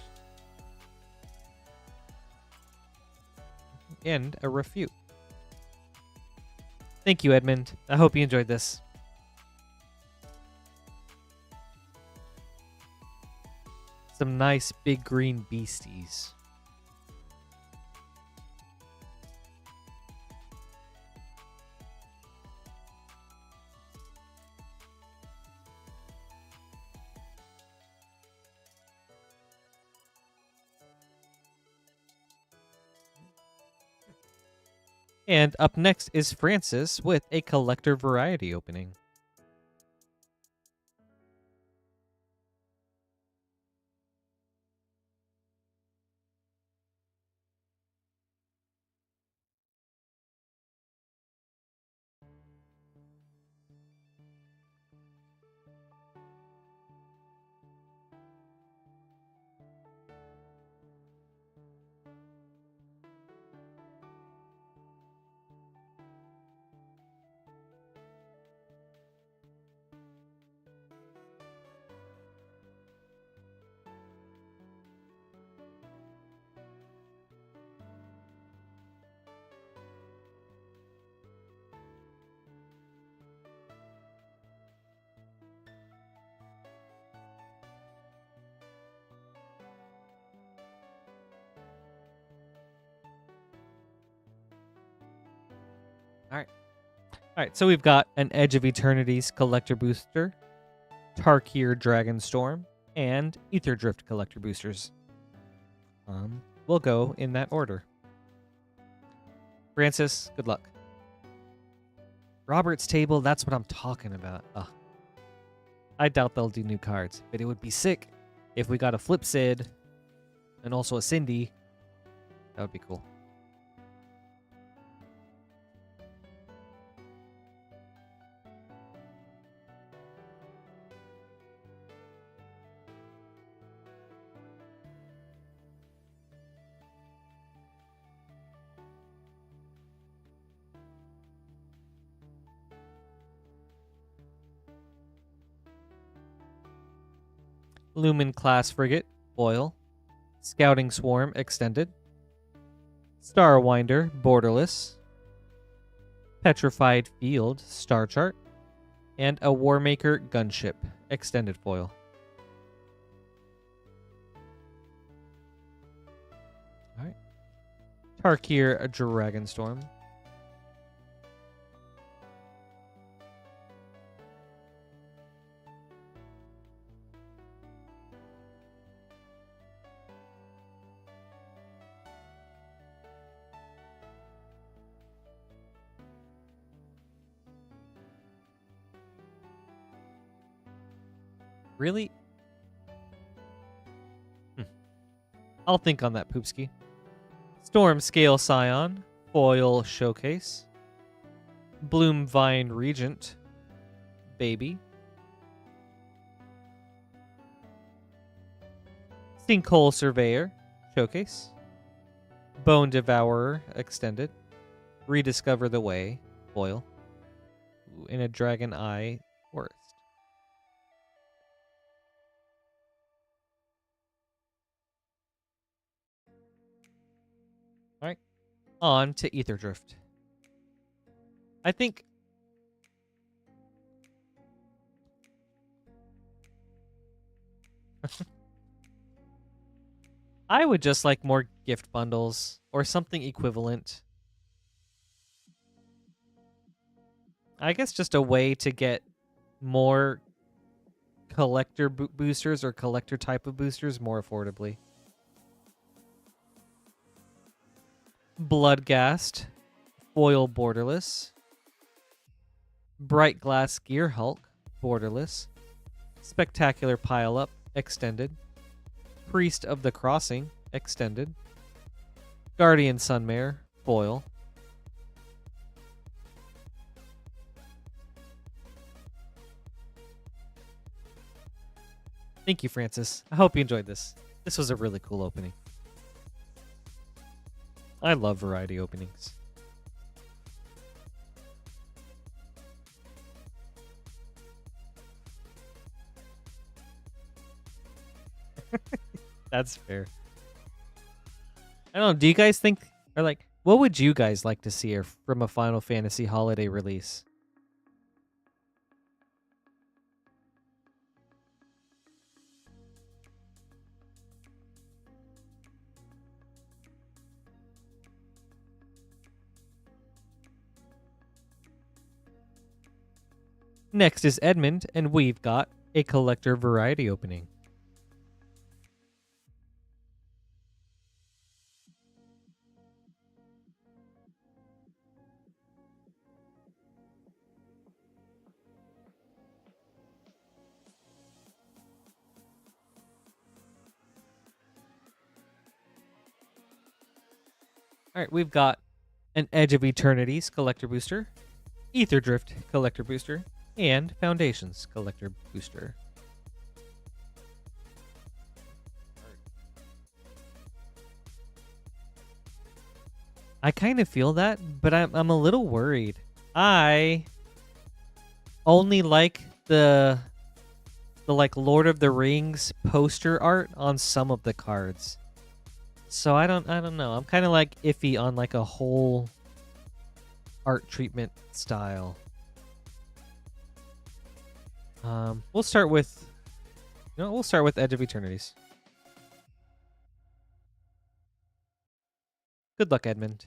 And a Refute. Thank you, Edmund. I hope you enjoyed this. Some nice big green beasties. And up next is Francis with a collector variety opening. All right. So we've got an Edge of Eternities collector booster, Tarkir Dragonstorm, and Ether Drift collector boosters. We'll go in that order. Francis, good luck. Robert's Table, that's what I'm talking about. I doubt they'll do new cards, but it would be sick if we got a Flip Sid and also a Cindy. That would be cool. Lumen Class Frigate, foil. Scouting Swarm, extended. Starwinder, borderless. Petrified Field, star chart. And a Warmaker Gunship, extended foil. Alright. Tarkir Dragonstorm. Really? I'll think on that, Poopski. Storm Scale Scion, foil showcase. Bloom Vine Regent, baby. Sinkhole Surveyor, showcase. Bone Devourer, extended. Rediscover the Way, foil. In a Dragon Eye Forest. Alright. On to Ether Drift. I think I would just like more gift bundles or something equivalent. I guess just a way to get more collector boosters or collector type of boosters more affordably. Bloodghast, foil borderless. Bright Glass Gear Hulk, borderless. Spectacular Pile Up, extended. Priest of the Crossing, extended. Guardian Sunmare, foil. Thank you, Francis. I hope you enjoyed this. This was a really cool opening. I love variety openings. That's fair. I don't know. Do you guys think, or like, what would you guys like to see from a Final Fantasy holiday release? Next is Edmund, and we've got a collector variety opening. All right, we've got an Edge of Eternities collector booster, Ether Drift collector booster, and Foundations collector booster. I kind of feel that, but I'm a little worried. I only like the like Lord of the Rings poster art on some of the cards. So I don't know. I'm kind of like iffy on like a whole art treatment style. We'll start with Edge of Eternities. Good luck, Edmund.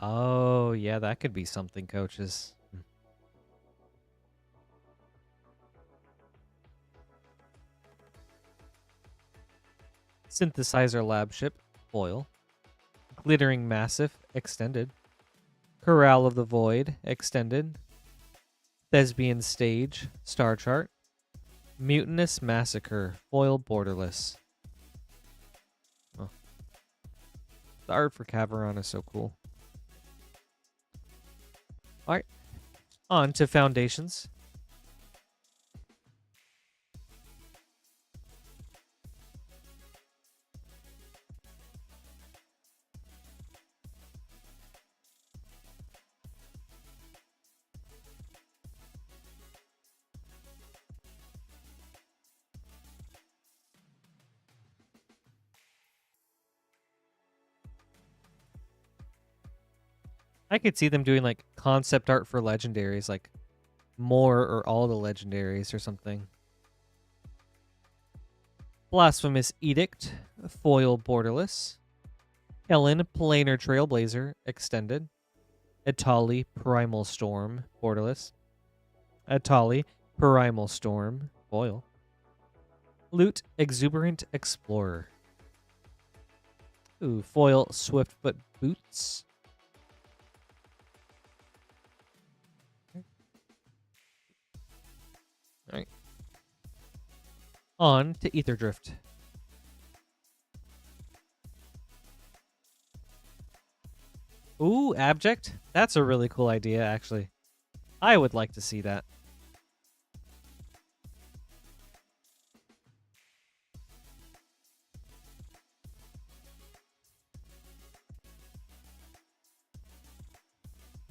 Oh, yeah, that could be something, coaches. Synthesizer Lab Ship, foil. Glittering Massif, extended. Corral of the Void, extended. Thespian Stage, Star Chart. Mutinous Massacre, foil borderless. Oh. The art for Caverns is so cool. Alright, on to Foundations. I could see them doing like concept art for legendaries, like more or all the legendaries or something. Blasphemous Edict, foil borderless. Helen, Planar Trailblazer, extended. Atali, Primal Storm, borderless. Atali, Primal Storm, foil. Loot, Exuberant Explorer. Ooh, foil Swiftfoot Boots. Alright. On to Ether Drift. Ooh, Abject? That's a really cool idea, actually. I would like to see that.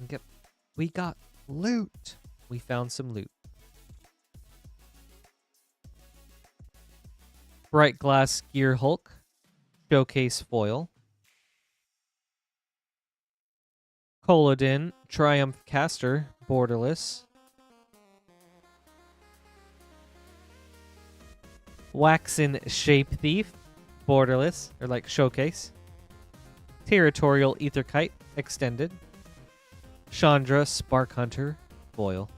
Yep. We got loot. We found some loot. Bright Glass Gear Hulk. Showcase foil. Colodin Triumph Caster, borderless. Waxen Shape Thief, borderless, or like showcase. Territorial Etherkite, extended. Chandra Spark Hunter, foil.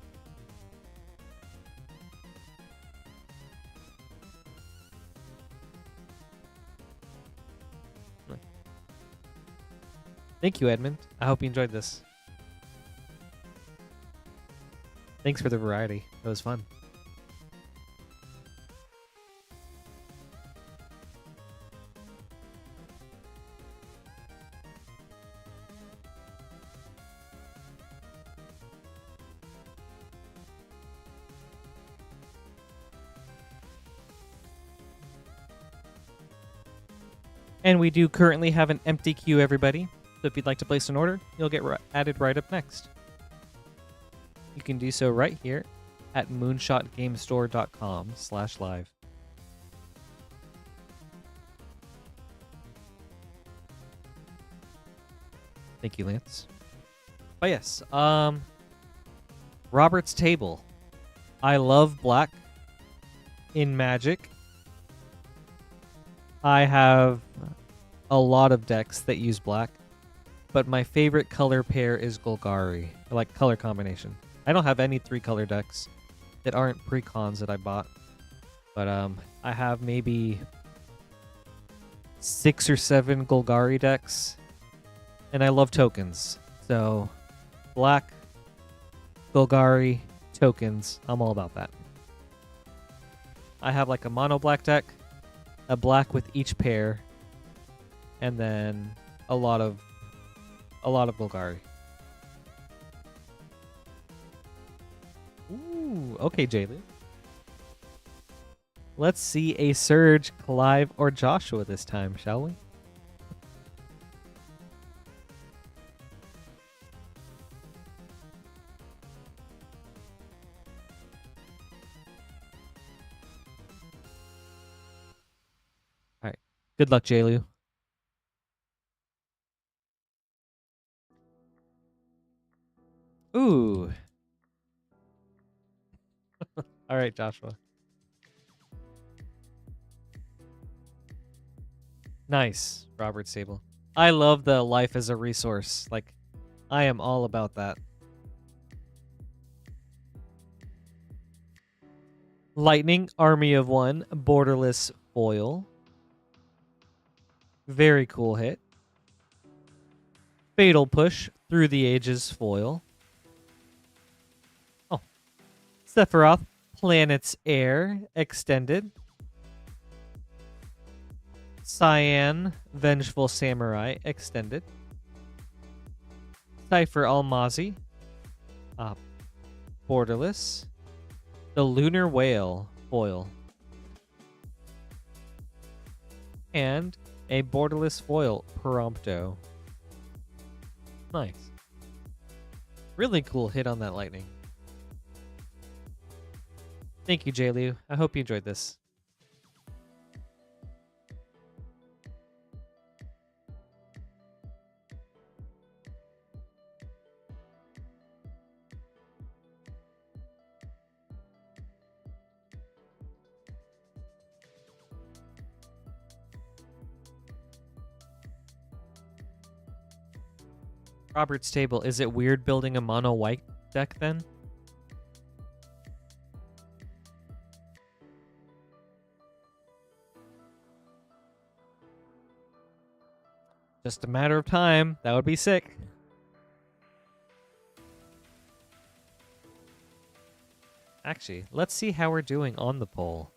Thank you, Edmund. I hope you enjoyed this. Thanks for the variety. It was fun. And we do currently have an empty queue, everybody. So if you'd like to place an order, you'll get added right up next. You can do so right here at moonshotgamestore.com/live. Thank you, Lance. But yes, Robert's Table. I love black in Magic. I have a lot of decks that use black, but my favorite color pair is Golgari, or like color combination. I don't have any 3-color decks that aren't precons that I bought, but I have maybe 6 or 7 Golgari decks, and I love tokens. So black, Golgari, tokens, I'm all about that. I have like a mono black deck, a black with each pair, and then a lot of Golgari. Ooh, okay, Jaylee. Let's see a Surge, Clive, or Joshua this time, shall we? Alright. Good luck, Jaylu. Ooh. All right, Joshua. Nice, Robert Sable. I love the life as a resource. Like, I am all about that. Lightning, Army of One, borderless foil. Very cool hit. Fatal Push, Through the Ages foil. Oh. Sephiroth, Planet's Heir, extended. Cyan, Vengeful Samurai, extended. Cypher Almazi, borderless. The Lunar Whale foil. And a borderless foil, Prompto. Nice. Really cool hit on that lightning. Thank you, J-Liu. I hope you enjoyed this. Robert's table. Is it weird building a mono white deck then? Just a matter of time. That would be sick. Actually, let's see how we're doing on the poll.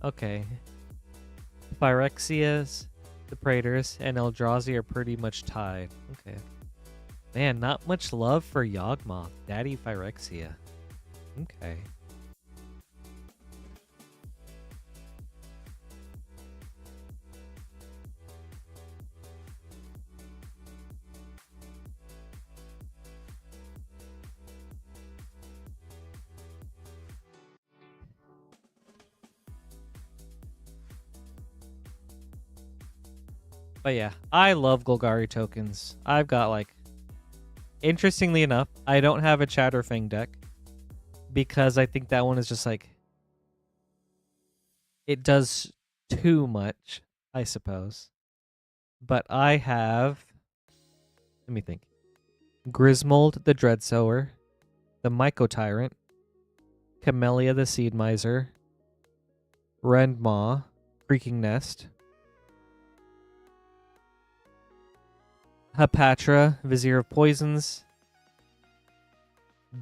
Okay. Phyrexias, the Praetors, and Eldrazi are pretty much tied. Okay. Man, not much love for Yawgmoth, Daddy Phyrexia. Okay. But yeah, I love Golgari tokens. I've got like... Interestingly enough, I don't have a Chatterfang deck because I think that one is just like... It does too much, I suppose. But I have... Let me think. Grismold the Dreadsower, the Myco Tyrant, Camellia the Seed Miser, Rendmaw, Creaking Nest, Hapatra, Vizier of Poisons,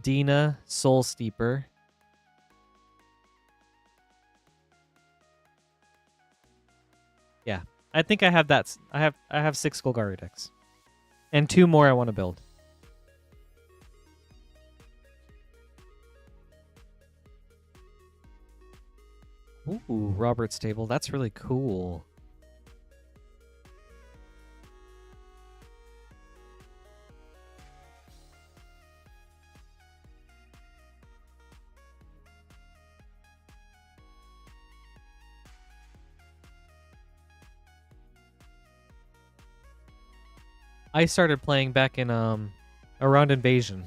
Dina, Soul Steeper, yeah, I think I have that. I have 6 Golgari decks, and 2 more I want to build. Ooh, Robert's table. That's really cool. I started playing back in around Invasion.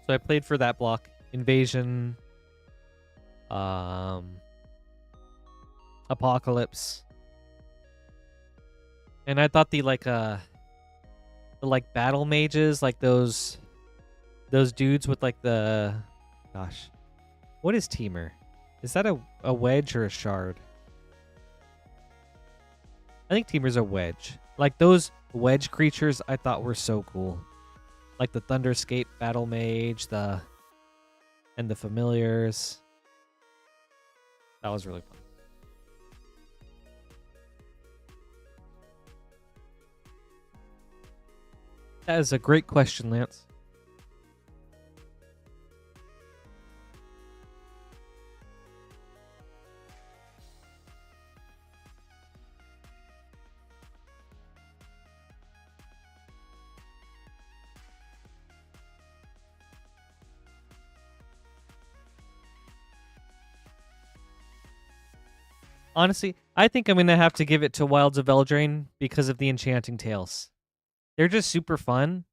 So I played for that block. Invasion, Apocalypse. And I thought the battle mages, like those dudes with like the... Gosh. What is Teamer? Is that a wedge or a shard? I think Teamer's a wedge. Like those wedge creatures I thought were so cool. Like the Thunderscape Battle Mage, and the Familiars. That was really fun. That is a great question, Lance. Honestly, I think I'm going to have to give it to Wilds of Eldraine because of the Enchanting Tales. They're just super fun,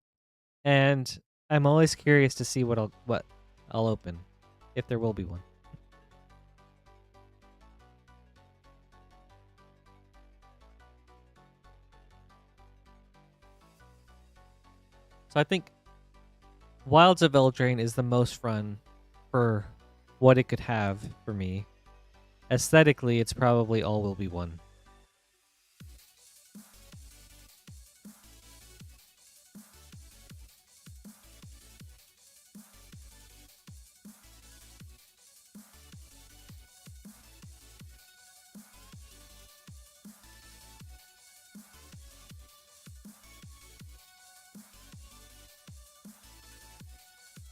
and I'm always curious to see what I'll open, if there will be one. So I think Wilds of Eldraine is the most fun for what it could have for me. Aesthetically, it's probably all will be one.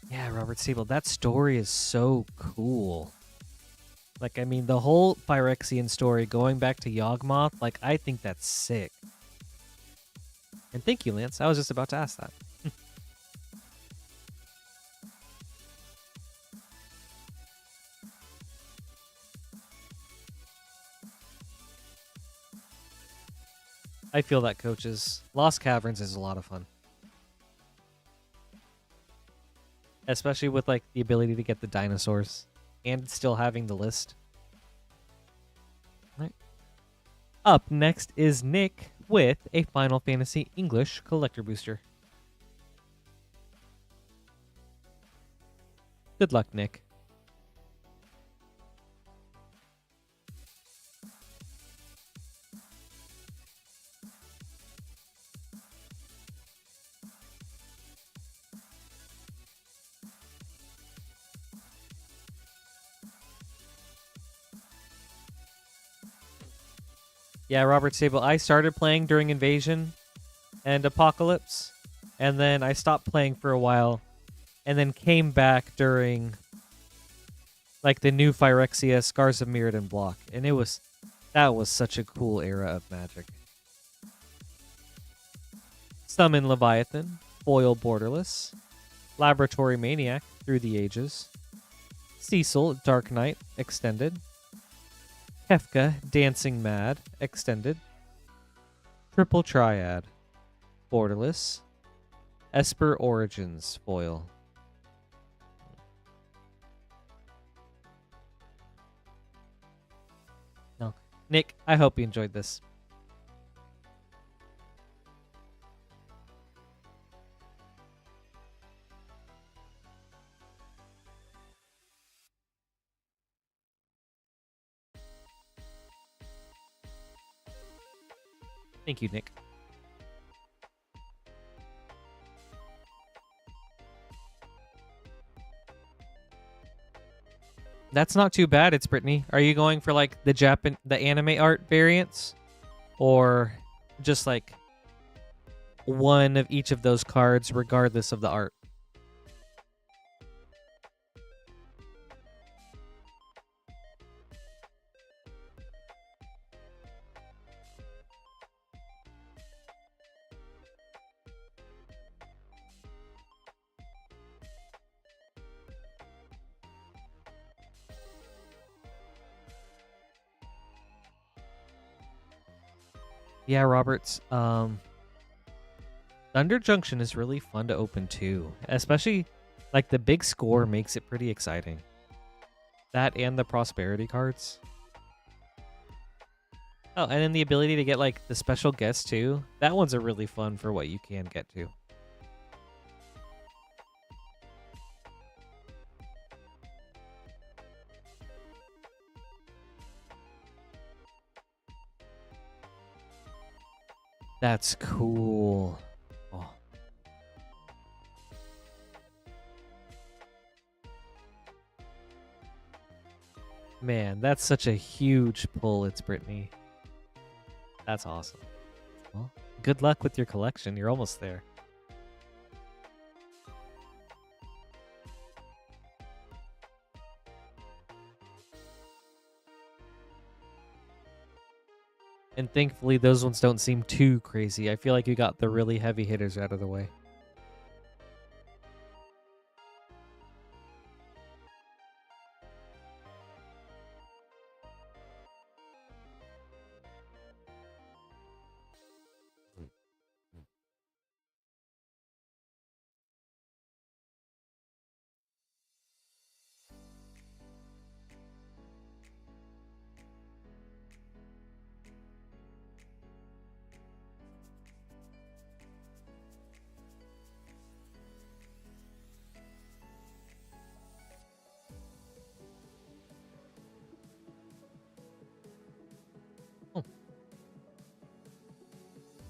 Yeah, Robert Sable, that story is so cool. Like, I mean, the whole Phyrexian story going back to Yawgmoth, like, I think that's sick. And thank you, Lance. I was just about to ask that. I feel that, coaches. Lost Caverns is a lot of fun. Especially with, like, the ability to get the dinosaurs. And still having the list. Right. Up next is Nick with a Final Fantasy English Collector Booster. Good luck, Nick. Yeah, Robert Sable, I started playing during Invasion and Apocalypse, and then I stopped playing for a while, and then came back during, like, the new Phyrexia, Scars of Mirrodin block, and that was such a cool era of Magic. Summon Leviathan, Foil Borderless, Laboratory Maniac, Through the Ages, Cecil, Dark Knight, Extended, Kefka, Dancing Mad, Extended, Triple Triad, Borderless, Esper Origins, Foil. No. Nick, I hope you enjoyed this. Thank you, Nick. That's not too bad. It's Brittany. Are you going for like the anime art variants, or just like one of each of those cards, regardless of the art? Yeah, Roberts. Thunder Junction is really fun to open too, especially like the big score makes it pretty exciting. That and the prosperity cards. Oh, and then the ability to get like the special guests too. That one's a really fun for what you can get to. That's cool. Oh. Man, that's such a huge pull. It's Brittany. That's awesome. Well, good luck with your collection. You're almost there. And thankfully, those ones don't seem too crazy. I feel like you got the really heavy hitters out of the way.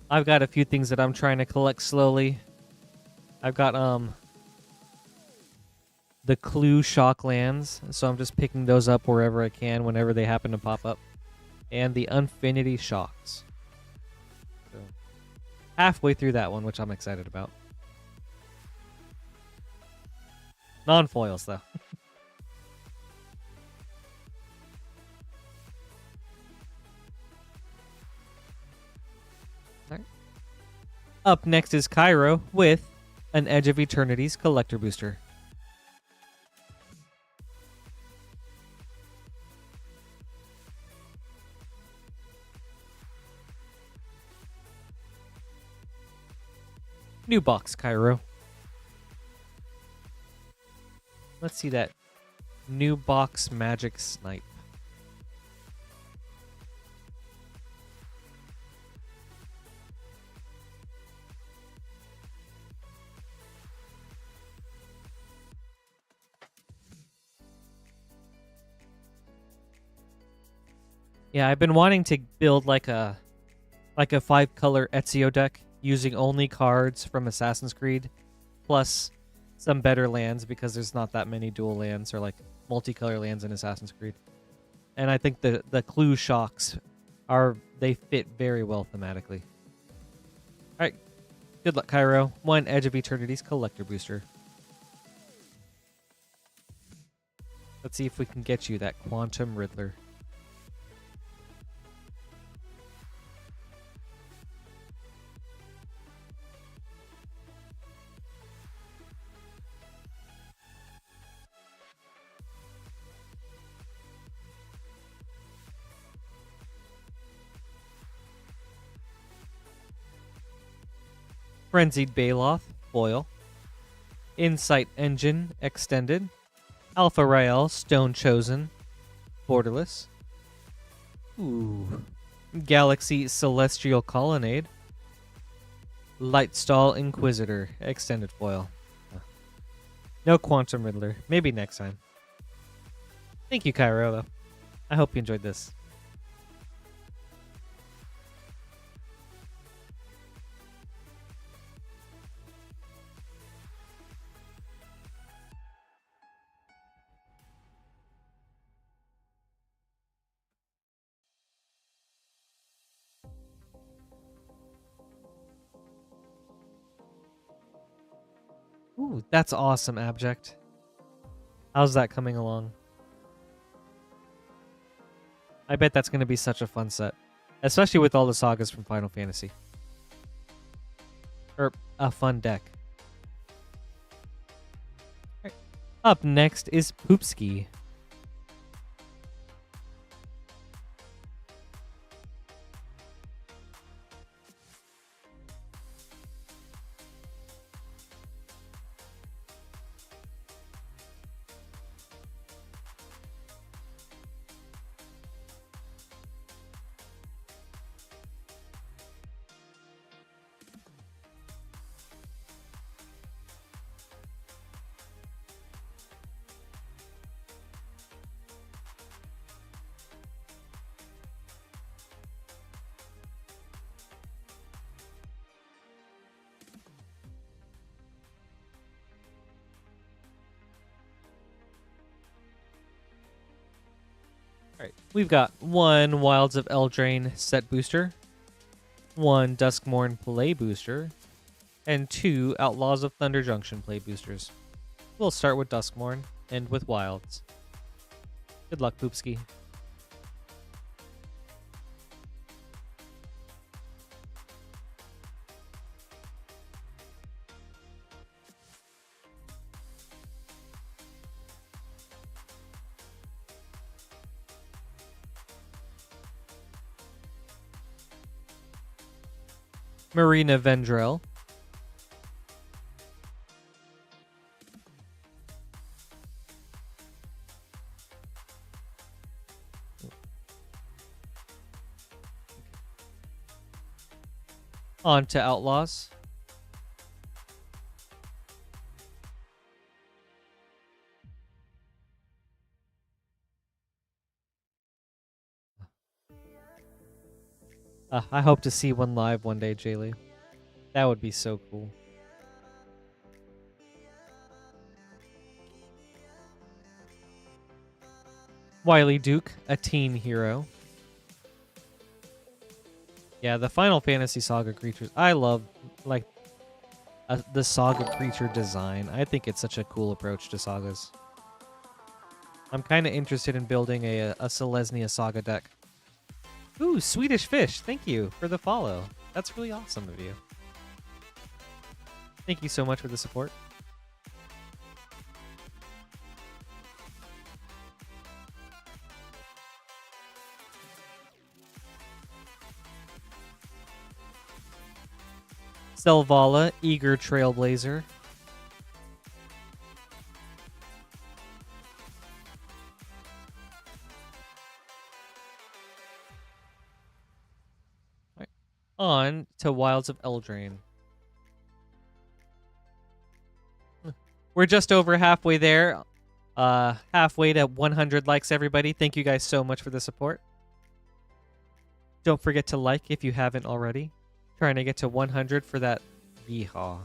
I've got a few things that I'm trying to collect slowly. I've got the Clue Shock lands, so I'm just picking those up wherever I can, whenever they happen to pop up. And the Infinity Shocks. So, halfway through that one, which I'm excited about. Non-foils, though. Right. Up next is Cairo with an Edge of Eternities Collector Booster. New box, Cairo. Let's see that new box Magic Snipe. Yeah, I've been wanting to build like a 5-color Ezio deck using only cards from Assassin's Creed, plus some better lands because there's not that many dual lands or like multicolor lands in Assassin's Creed. And I think the Clue Shocks they fit very well thematically. All right, good luck, Cairo. One Edge of Eternities Collector Booster. Let's see if we can get you that Quantum Riddler. Frenzied Baloth, foil. Insight Engine, extended. Alpha Rael, Stone Chosen, borderless. Ooh. Galaxy Celestial Colonnade. Lightstall Inquisitor, extended foil. No Quantum Riddler. Maybe next time. Thank you, Cairo, though. I hope you enjoyed this. Ooh, that's awesome, Abject. How's that coming along? I bet that's going to be such a fun set. Especially with all the sagas from Final Fantasy. Or a fun deck. Right. Up next is Poopski. Alright, we've got one Wilds of Eldraine set booster, one Dusk Morn play booster, and two Outlaws of Thunder Junction play boosters. We'll start with Dusk Morn, end with Wilds. Good luck, Poopski. Marina Vendrell. On to Outlaws. I hope to see one live one day, Jaylee. That would be so cool. Wily Duke, a teen hero. Yeah, the Final Fantasy Saga creatures. I love, like, the Saga creature design. I think it's such a cool approach to Sagas. I'm kind of interested in building a Selesnya Saga deck. Ooh, Swedish Fish. Thank you for the follow. That's really awesome of you. Thank you so much for the support. Selvala, eager trailblazer. Right. On to Wilds of Eldraine. We're just over halfway there. Halfway to 100 likes, everybody. Thank you guys so much for the support. Don't forget to like if you haven't already. Trying to get to 100 for that yeehaw.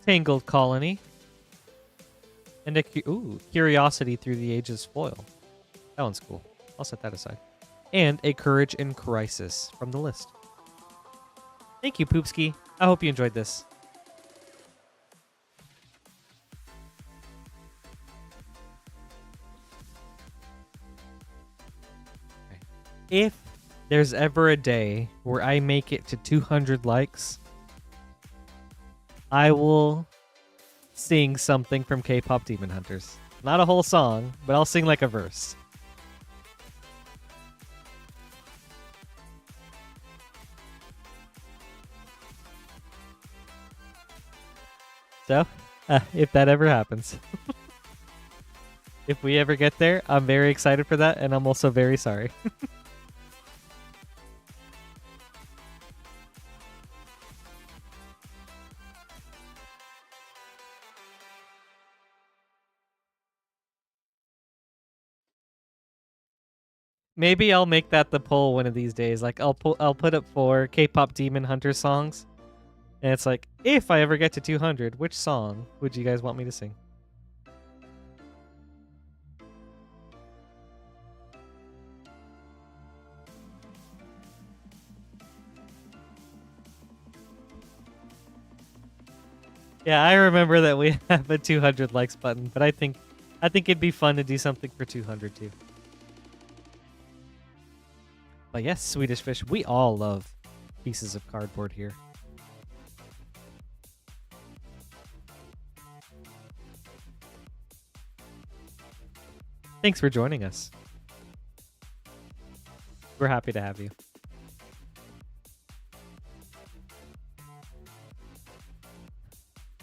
Tangled Colony. And a Curiosity Through the Ages foil. That one's cool. I'll set that aside. And a Courage in Crisis from the list. Thank you, Poopski. I hope you enjoyed this. If there's ever a day where I make it to 200 likes, I will sing something from K-pop Demon Hunters. Not a whole song, but I'll sing like a verse. So, if that ever happens. If we ever get there, I'm very excited for that, and I'm also very sorry. Maybe I'll make that the poll one of these days. Like I'll put up 4 K-pop Demon Hunter songs, and it's like, if I ever get to 200, which song would you guys want me to sing? Yeah, I remember that we have a 200 likes button, but I think it'd be fun to do something for 200 too. But yes, Swedish Fish, we all love pieces of cardboard here. Thanks for joining us. We're happy to have you.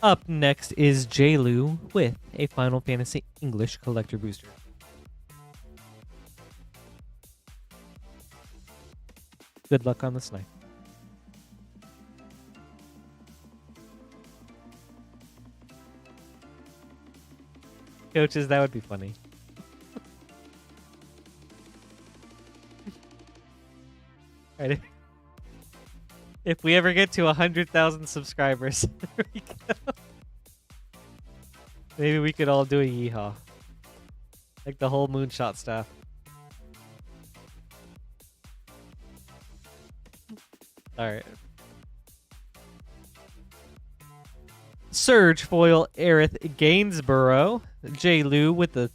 Up next is J-Lu with a Final Fantasy English Collector Booster. Good luck on the snipe. Coaches, that would be funny. Right. If we ever get to 100,000 subscribers, maybe we could all do a yeehaw. Like the whole Moonshot staff. Alright. Surge foil Aerith Gainsborough. J. Lou with the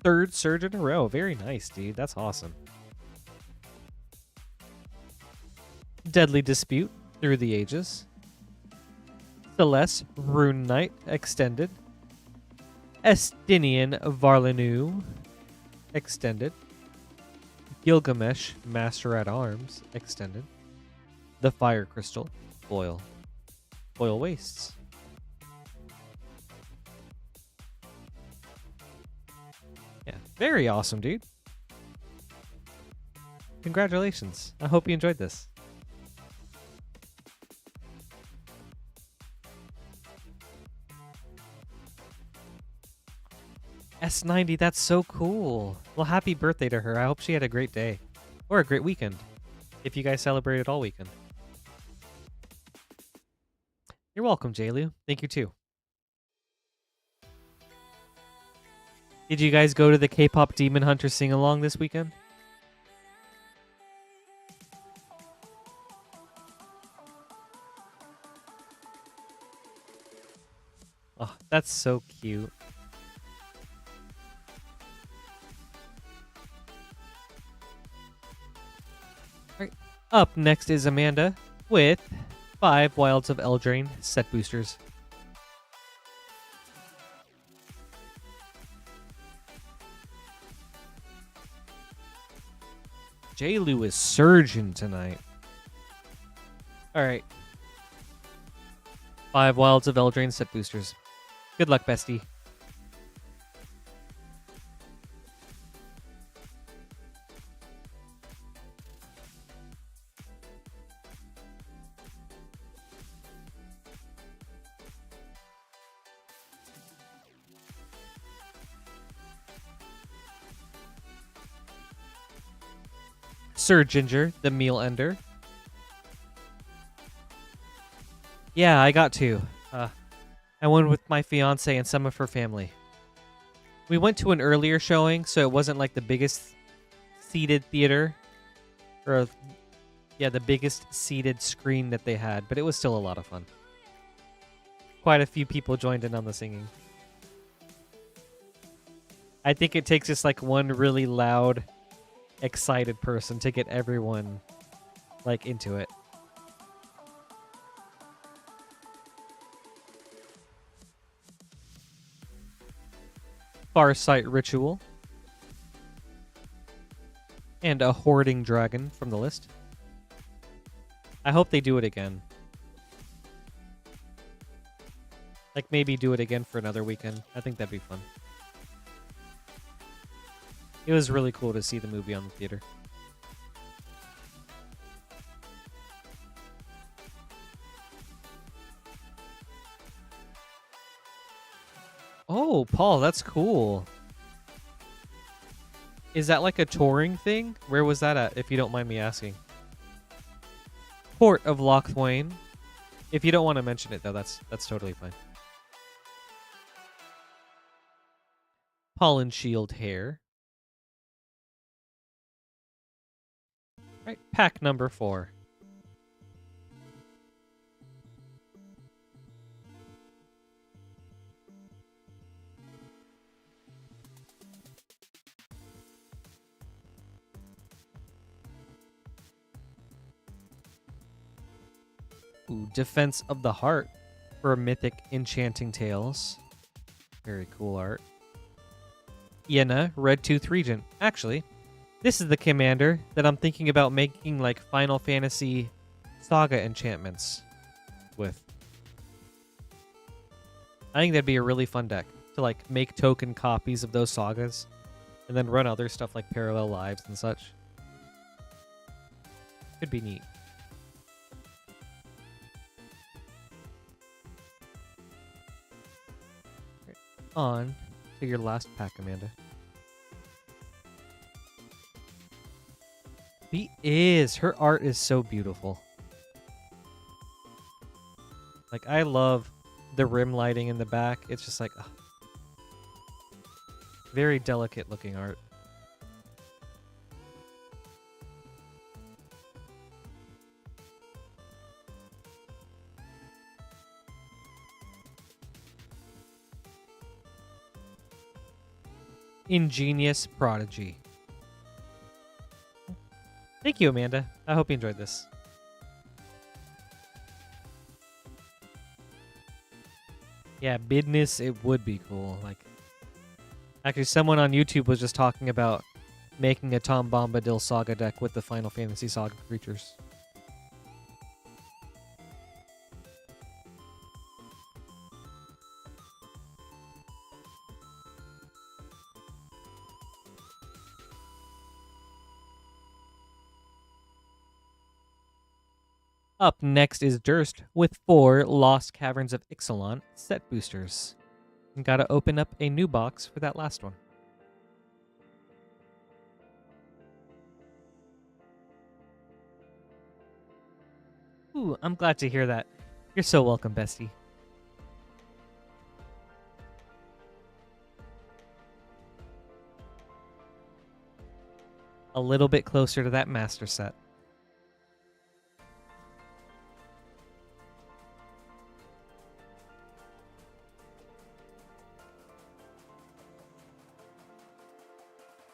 3rd Surge in a row. Very nice, dude. That's awesome. Deadly Dispute Through the Ages. Celeste Rune Knight Extended. Estinian Varlanu Extended. Gilgamesh Master at Arms Extended. The Fire Crystal foil. Foil Wastes. Yeah, very awesome, dude. Congratulations. I hope you enjoyed this. S90, that's so cool. Well, happy birthday to her. I hope she had a great day. Or a great weekend. If you guys celebrated all weekend. You're welcome, Jaylu. Thank you, too. Did you guys go to the K-pop Demon Hunter sing-along this weekend? Oh, that's so cute. All right. Up next is Amanda with 5 Wilds of Eldraine set boosters. J-Lu is surging tonight. All right. 5 Wilds of Eldraine set boosters. Good luck, bestie. Sir Ginger, the meal ender. Yeah, I got 2. I went with my fiance and some of her family. We went to an earlier showing, so it wasn't like the biggest seated theater. Or, yeah, the biggest seated screen that they had, but it was still a lot of fun. Quite a few people joined in on the singing. I think it takes just like one really loud, excited person to get everyone like into it. Farsight Ritual. And a Hoarding Dragon from the list. I hope they do it again. Like maybe do it again for another weekend. I think that'd be fun. It was really cool to see the movie on the theater. Oh, Paul, that's cool. Is that like a touring thing? Where was that at, if you don't mind me asking? Port of Lochthwain. If you don't want to mention it, though, that's totally fine. Pollen Shield Hair. Right, pack number 4. Ooh, Defense of the Heart for Mythic Enchanting Tales. Very cool art. Yenna, Red Tooth Regent. Actually, this is the commander that I'm thinking about making like Final Fantasy Saga enchantments with. I think that'd be a really fun deck to like make token copies of those sagas and then run other stuff like Parallel Lives and such. Could be neat. On to your last pack, Amanda. Her art is so beautiful. Like, I love the rim lighting in the back. It's just like, ugh. Very delicate looking art. Ingenious Prodigy. Thank you, Amanda. I hope you enjoyed this. Yeah, business, it would be cool. Like, actually, someone on YouTube was just talking about making a Tom Bombadil Saga deck with the Final Fantasy Saga creatures. Up next is Durst with 4 Lost Caverns of Ixalan set boosters. Gotta open up a new box for that last one. Ooh, I'm glad to hear that. You're so welcome, bestie. A little bit closer to that master set.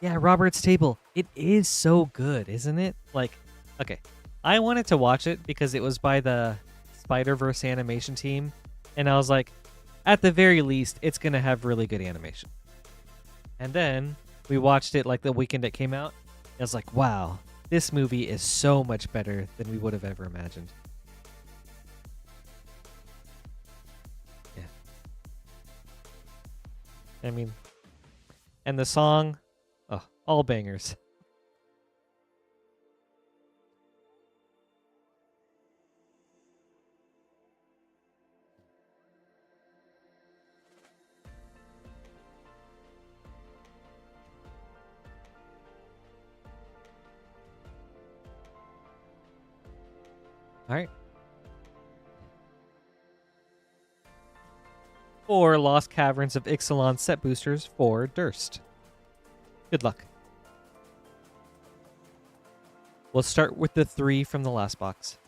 Yeah, Robert's Table. It is so good, isn't it? Like, okay. I wanted to watch it because it was by the Spider-Verse animation team. And I was like, at the very least, it's going to have really good animation. And then we watched it like the weekend it came out. I was like, wow, this movie is so much better than we would have ever imagined. Yeah. I mean, and the song, oh, all bangers. All right. 4 Lost Caverns of Ixalan set boosters for Durst. Good luck. We'll start with the 3 from the last box.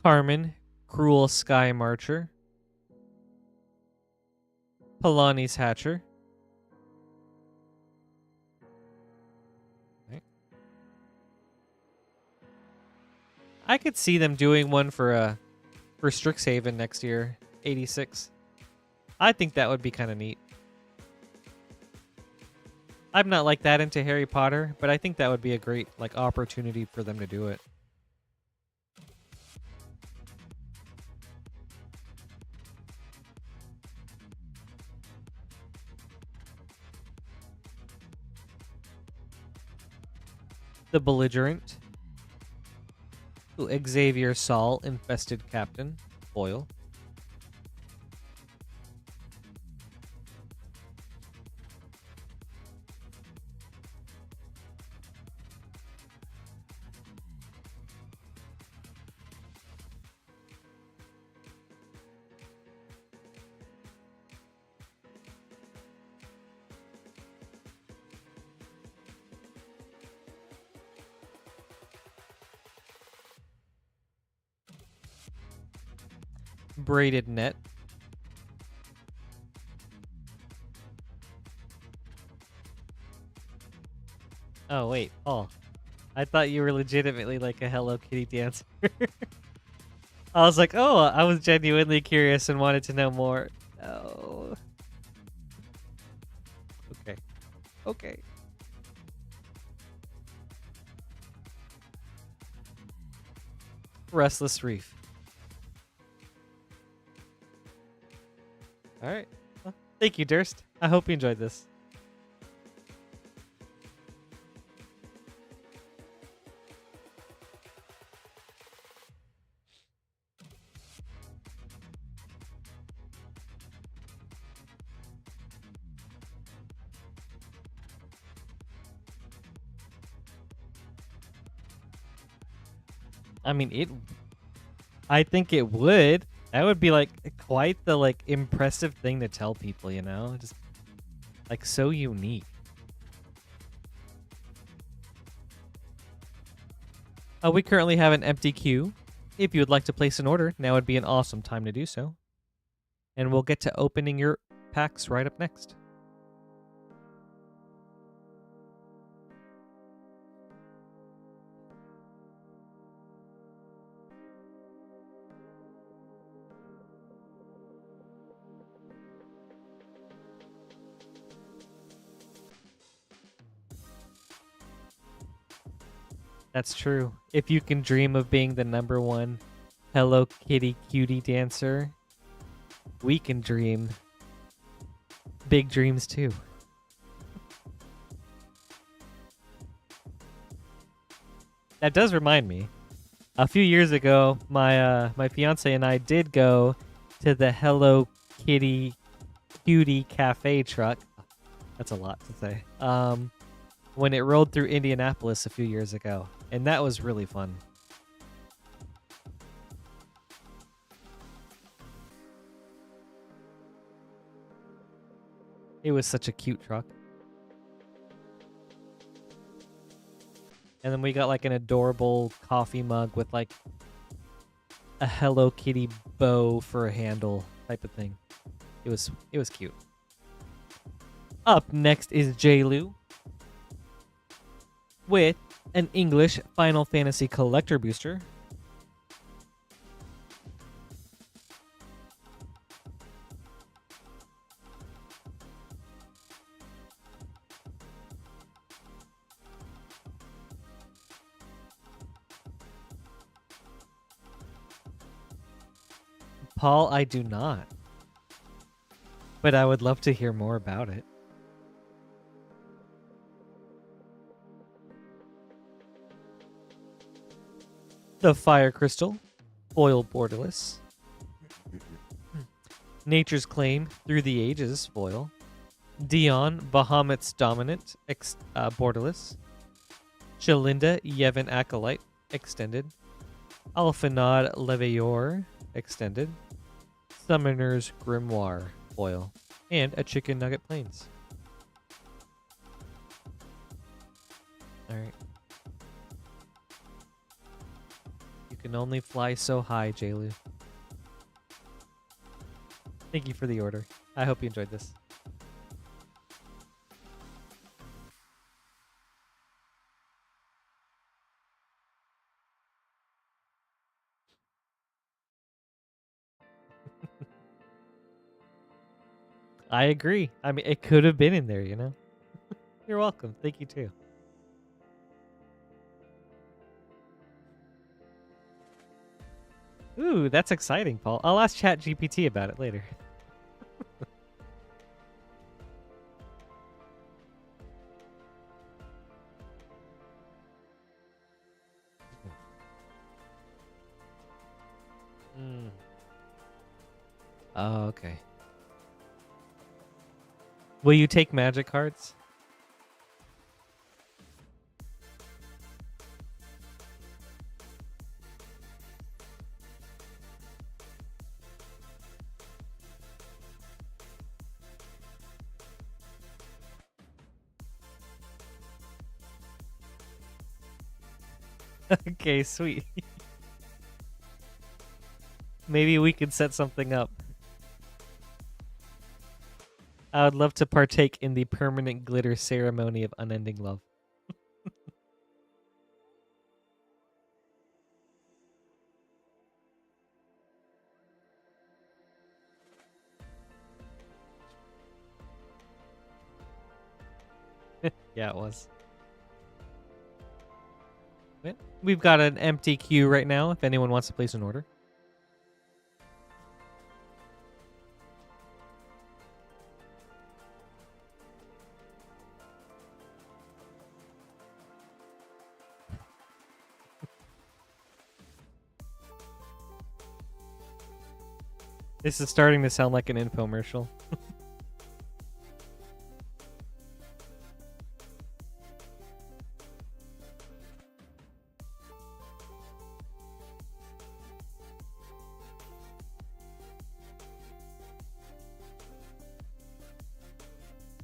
Carmen, Cruel Sky Marcher. Polani's Hatcher. Right. I could see them doing one for Strixhaven next year, 86. I think that would be kind of neat. I'm not like that into Harry Potter, but I think that would be a great like opportunity for them to do it. The Belligerent. Xavier Sol, Infested Captain, foil. Braided Net. Oh, wait, Paul. I thought you were legitimately like a Hello Kitty dancer. I was like, oh, I was genuinely curious and wanted to know more. Oh. Okay. Okay. Restless Reef. All right. Well, thank you, Durst. I hope you enjoyed this. I mean, I think it would. That would be like quite the like impressive thing to tell people, you know? Just like so unique. We currently have an empty queue. If you would like to place an order, now would be an awesome time to do so. And we'll get to opening your packs right up next. That's true. If you can dream of being the #1 Hello Kitty cutie dancer, we can dream big dreams too. That does remind me. A few years ago, my fiance and I did go to the Hello Kitty cutie cafe truck. That's a lot to say. When it rolled through Indianapolis a few years ago, and that was really fun. It was such a cute truck. And then we got like an adorable coffee mug with like a Hello Kitty bow for a handle type of thing. It was cute. Up next is J-Lu with an English Final Fantasy Collector Booster. Paul, I do not. But I would love to hear more about it. The Fire Crystal, foil borderless. Nature's Claim, Through the Ages, foil. Dion, Bahamut's Dominant, borderless. Shalinda, Yevon Acolyte, extended. Alphanod, Leveyor, extended. Summoner's Grimoire, foil. And a Chicken Nugget Plains. Alright. You can only fly so high, J-Lu. Thank you for the order. I hope you enjoyed this. I agree. I mean, it could have been in there, you know? You're welcome. Thank you, too. Ooh, that's exciting, Paul. I'll ask ChatGPT about it later. Oh, okay. Will you take magic cards? Okay, sweet. Maybe we could set something up. I would love to partake in the permanent glitter ceremony of unending love. Yeah, it was. We've got an empty queue right now if anyone wants to place an order. This is starting to sound like an infomercial.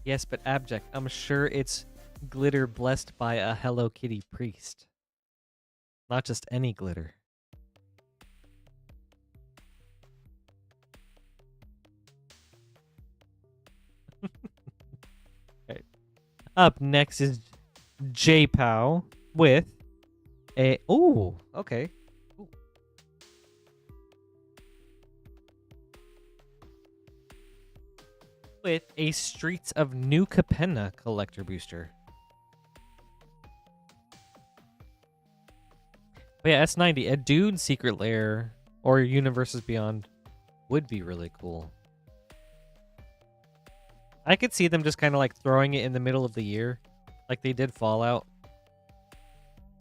Yes, but abject. I'm sure it's glitter blessed by a Hello Kitty priest. Not just any glitter. Okay. Up next is J-Pow with a... Ooh, okay. Ooh. With a Streets of New Capenna collector booster. But yeah, S90, a Dune Secret Lair or Universes Beyond would be really cool. I could see them just kind of like throwing it in the middle of the year, like they did Fallout.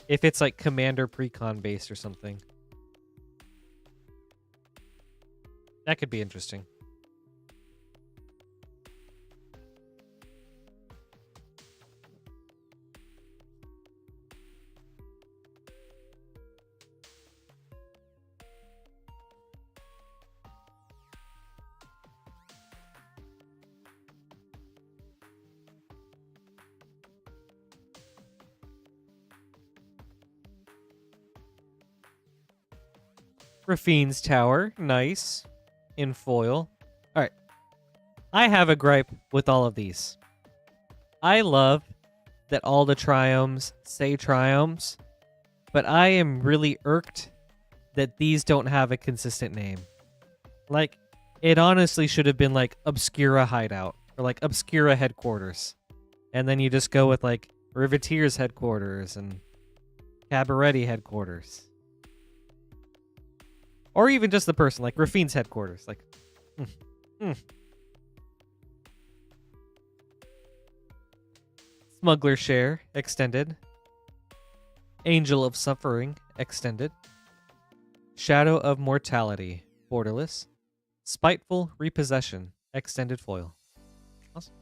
If it's like Commander Precon based or something. That could be interesting. Rafine's Tower, nice. In foil. Alright. I have a gripe with all of these. I love that all the triomes say triomes, but I am really irked that these don't have a consistent name. Like, it honestly should have been like Obscura Hideout or like Obscura Headquarters. And then you just go with like Riveteer's Headquarters and Cabaretti Headquarters. Or even just the person, like Rafine's Headquarters. Like, Smuggler Share, extended. Angel of Suffering, extended. Shadow of Mortality, borderless. Spiteful Repossession, extended foil. Awesome.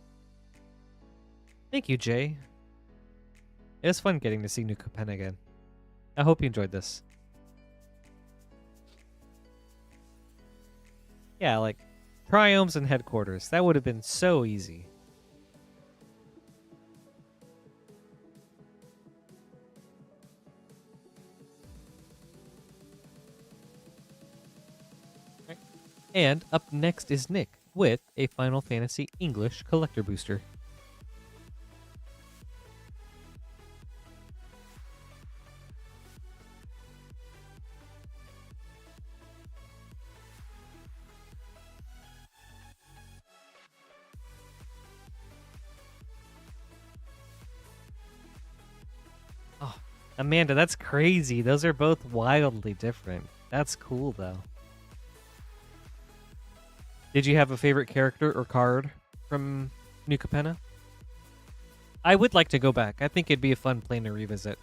Thank you, Jay. It was fun getting to see New Capenna again. I hope you enjoyed this. Yeah, like, triomes and headquarters. That would have been so easy. Right. And up next is Nick with a Final Fantasy English Collector Booster. Amanda, that's crazy. Those are both wildly different. That's cool, though. Did you have a favorite character or card from New Capenna? I would like to go back. I think it'd be a fun plane to revisit,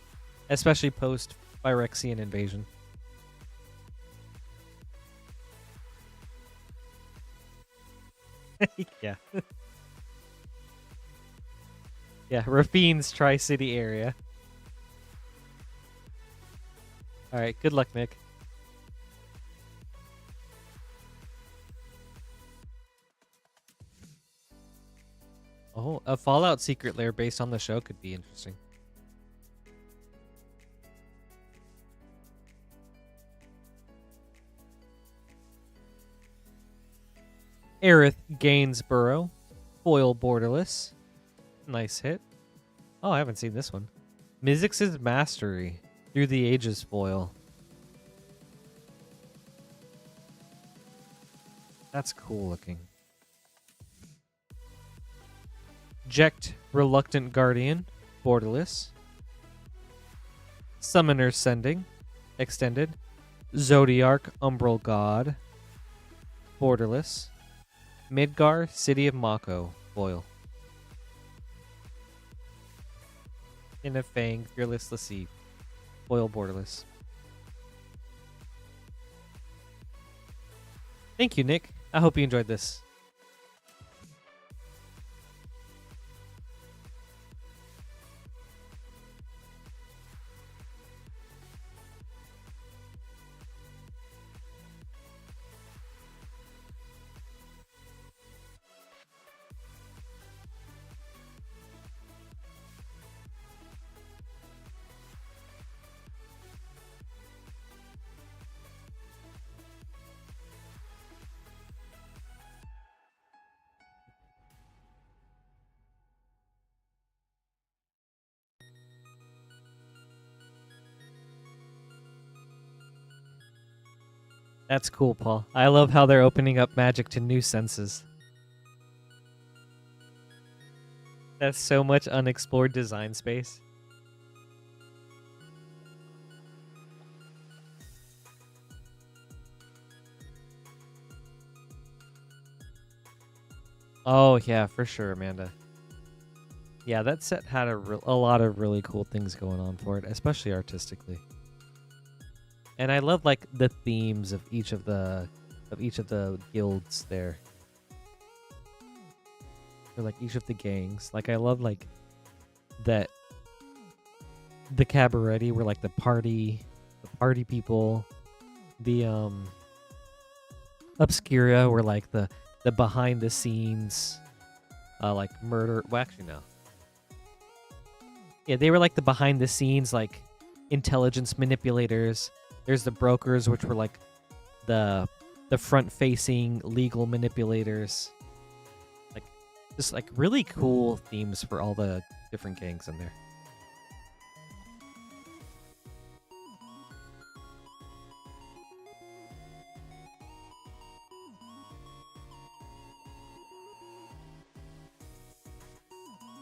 especially post Phyrexian invasion. Yeah. Yeah, Rafine's Tri-City area. Alright, good luck, Nick. Oh, a Fallout secret lair based on the show could be interesting. Aerith Gainsborough, foil borderless. Nice hit. Oh, I haven't seen this one. Mizzix's Mastery, Through the Ages foil. That's cool looking. Jekt Reluctant Guardian, borderless. Summoner's Sending, extended. Zodiarch Umbral God, borderless. Midgar City of Mako, foil. In a Fang Fearless Lassie, foil borderless. Thank you, Nick. I hope you enjoyed this. That's cool, Paul. I love how they're opening up Magic to new senses. That's so much unexplored design space. Oh yeah, for sure, Amanda. Yeah, that set had a lot of really cool things going on for it, especially artistically. And I love like the themes of each of the guilds there. Or like each of the gangs. Like I love like that the cabaret were like the party people. The Obscura were like the behind the scenes like murder. Well, actually no. Yeah, they were like the behind the scenes like intelligence manipulators. There's the brokers, which were like the front facing legal manipulators. Like just like really cool themes for all the different gangs in there.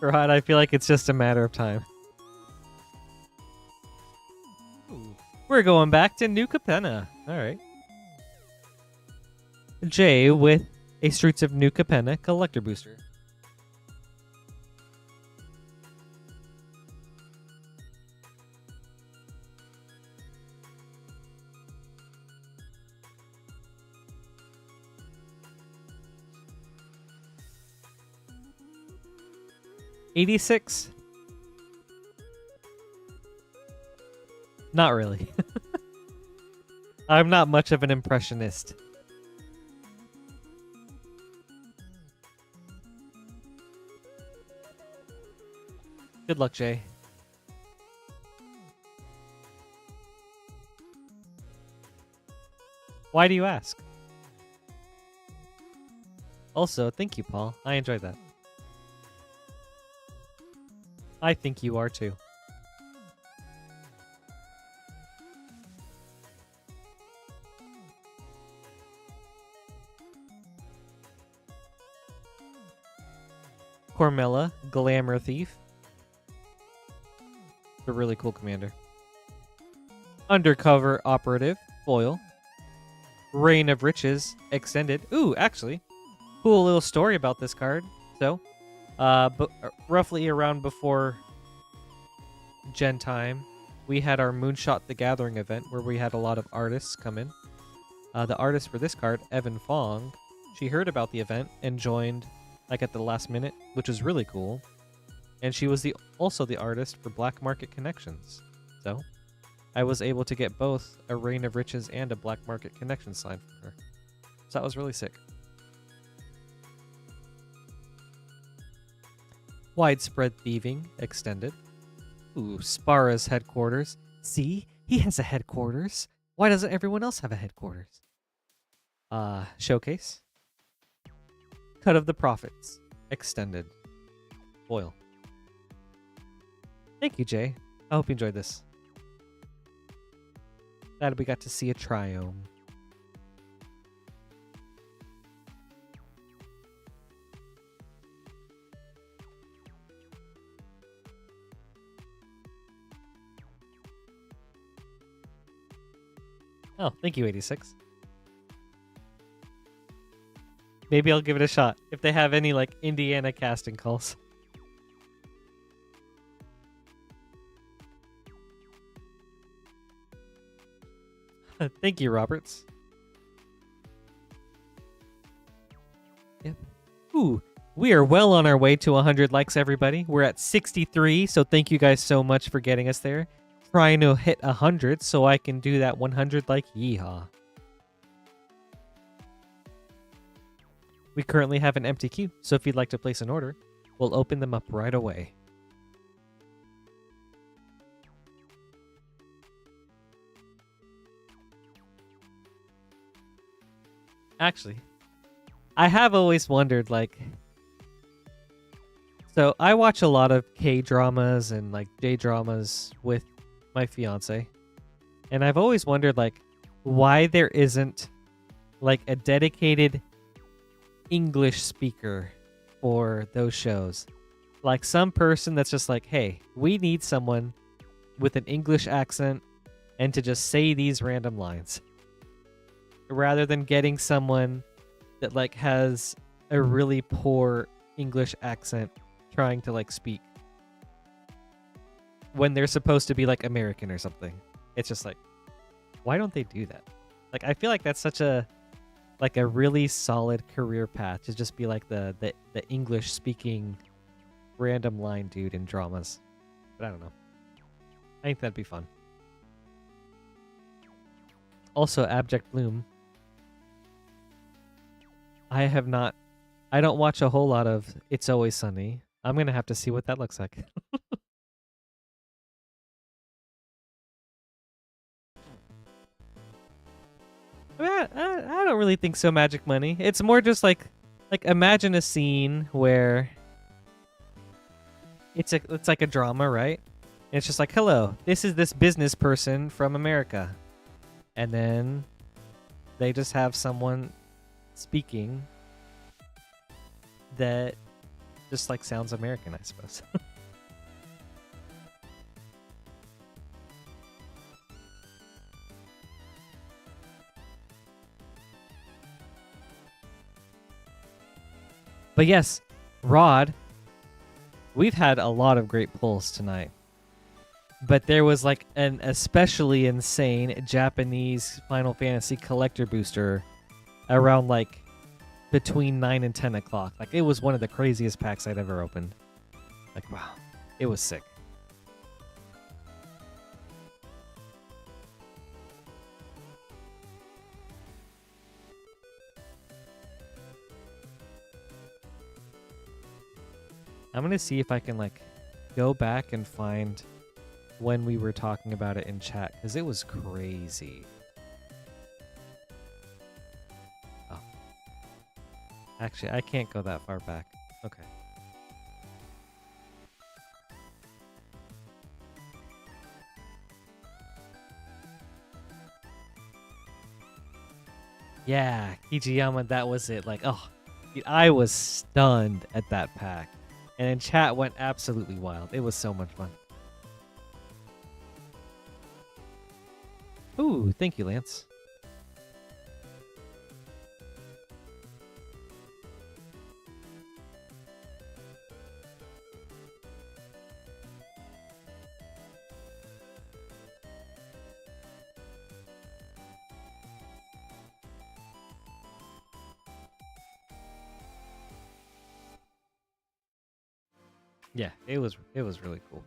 Right, I feel like it's just a matter of time. Ooh. We're going back to New Capenna. All right. Jay with a Streets of New Capenna collector booster. $86. Not really. I'm not much of an impressionist. Good luck, Jay. Why do you ask? Also, thank you, Paul. I enjoyed that. I think you are too. Cormella, Glamour Thief. A really cool commander. Undercover Operative, foil. Reign of Riches, extended. Ooh, actually, cool little story about this card. So, but roughly around before Gen time, we had our Moonshot the Gathering event where we had a lot of artists come in. The artist for this card, Evan Fong, she heard about the event and joined like at the last minute, which is really cool. And she was also the artist for Black Market Connections. So I was able to get both a Reign of Riches and a Black Market Connection signed from her. So that was really sick. Widespread Thieving, extended. Ooh, Spara's headquarters. See? He has a headquarters. Why doesn't everyone else have a headquarters? Showcase. Cut of the Prophets, extended. Foil. Thank you, Jay. I hope you enjoyed this. Glad we got to see a triome. Oh, thank you, 86. Maybe I'll give it a shot if they have any like Indiana casting calls. Thank you, Roberts. Yep. Ooh, we are well on our way to 100 likes, everybody. We're at 63, so thank you guys so much for getting us there. Trying to hit 100 so I can do that 100 like yeehaw. We currently have an empty queue, so if you'd like to place an order, we'll open them up right away. Actually, I have always wondered, like... So, I watch a lot of K-dramas and, like, J-dramas with my fiance. And I've always wondered, like, why there isn't, like, a dedicated English speaker for those shows. Like, some person that's just like, hey, we need someone with an English accent and to just say these random lines. Rather than getting someone that, like, has a really poor English accent trying to like speak when they're supposed to be like American or something. It's just like, why don't they do that? Like, I feel like that's such a really solid career path to just be like the English speaking random line dude in dramas. But I don't know. I think that'd be fun. Also, Abject Bloom. I don't watch a whole lot of It's Always Sunny. I'm going to have to see what that looks like. I don't really think so, Magic Money. It's more just like imagine a scene where it's like a drama, right? And it's just like, hello, this is this business person from America. And then they just have someone speaking that just like sounds American, I suppose. But yes, Rod, we've had a lot of great pulls tonight. But there was like an especially insane Japanese Final Fantasy collector booster around like between 9 and 10 o'clock. Like, it was one of the craziest packs I'd ever opened. Like, wow, it was sick. I'm going to see if I can like go back and find when we were talking about it in chat, because it was crazy. Oh. Actually, I can't go that far back. Okay. Yeah, Kijiyama, that was it. Like, oh, dude, I was stunned at that pack. And then chat went absolutely wild. It was so much fun. Ooh, thank you, Lance. Yeah, it was really cool.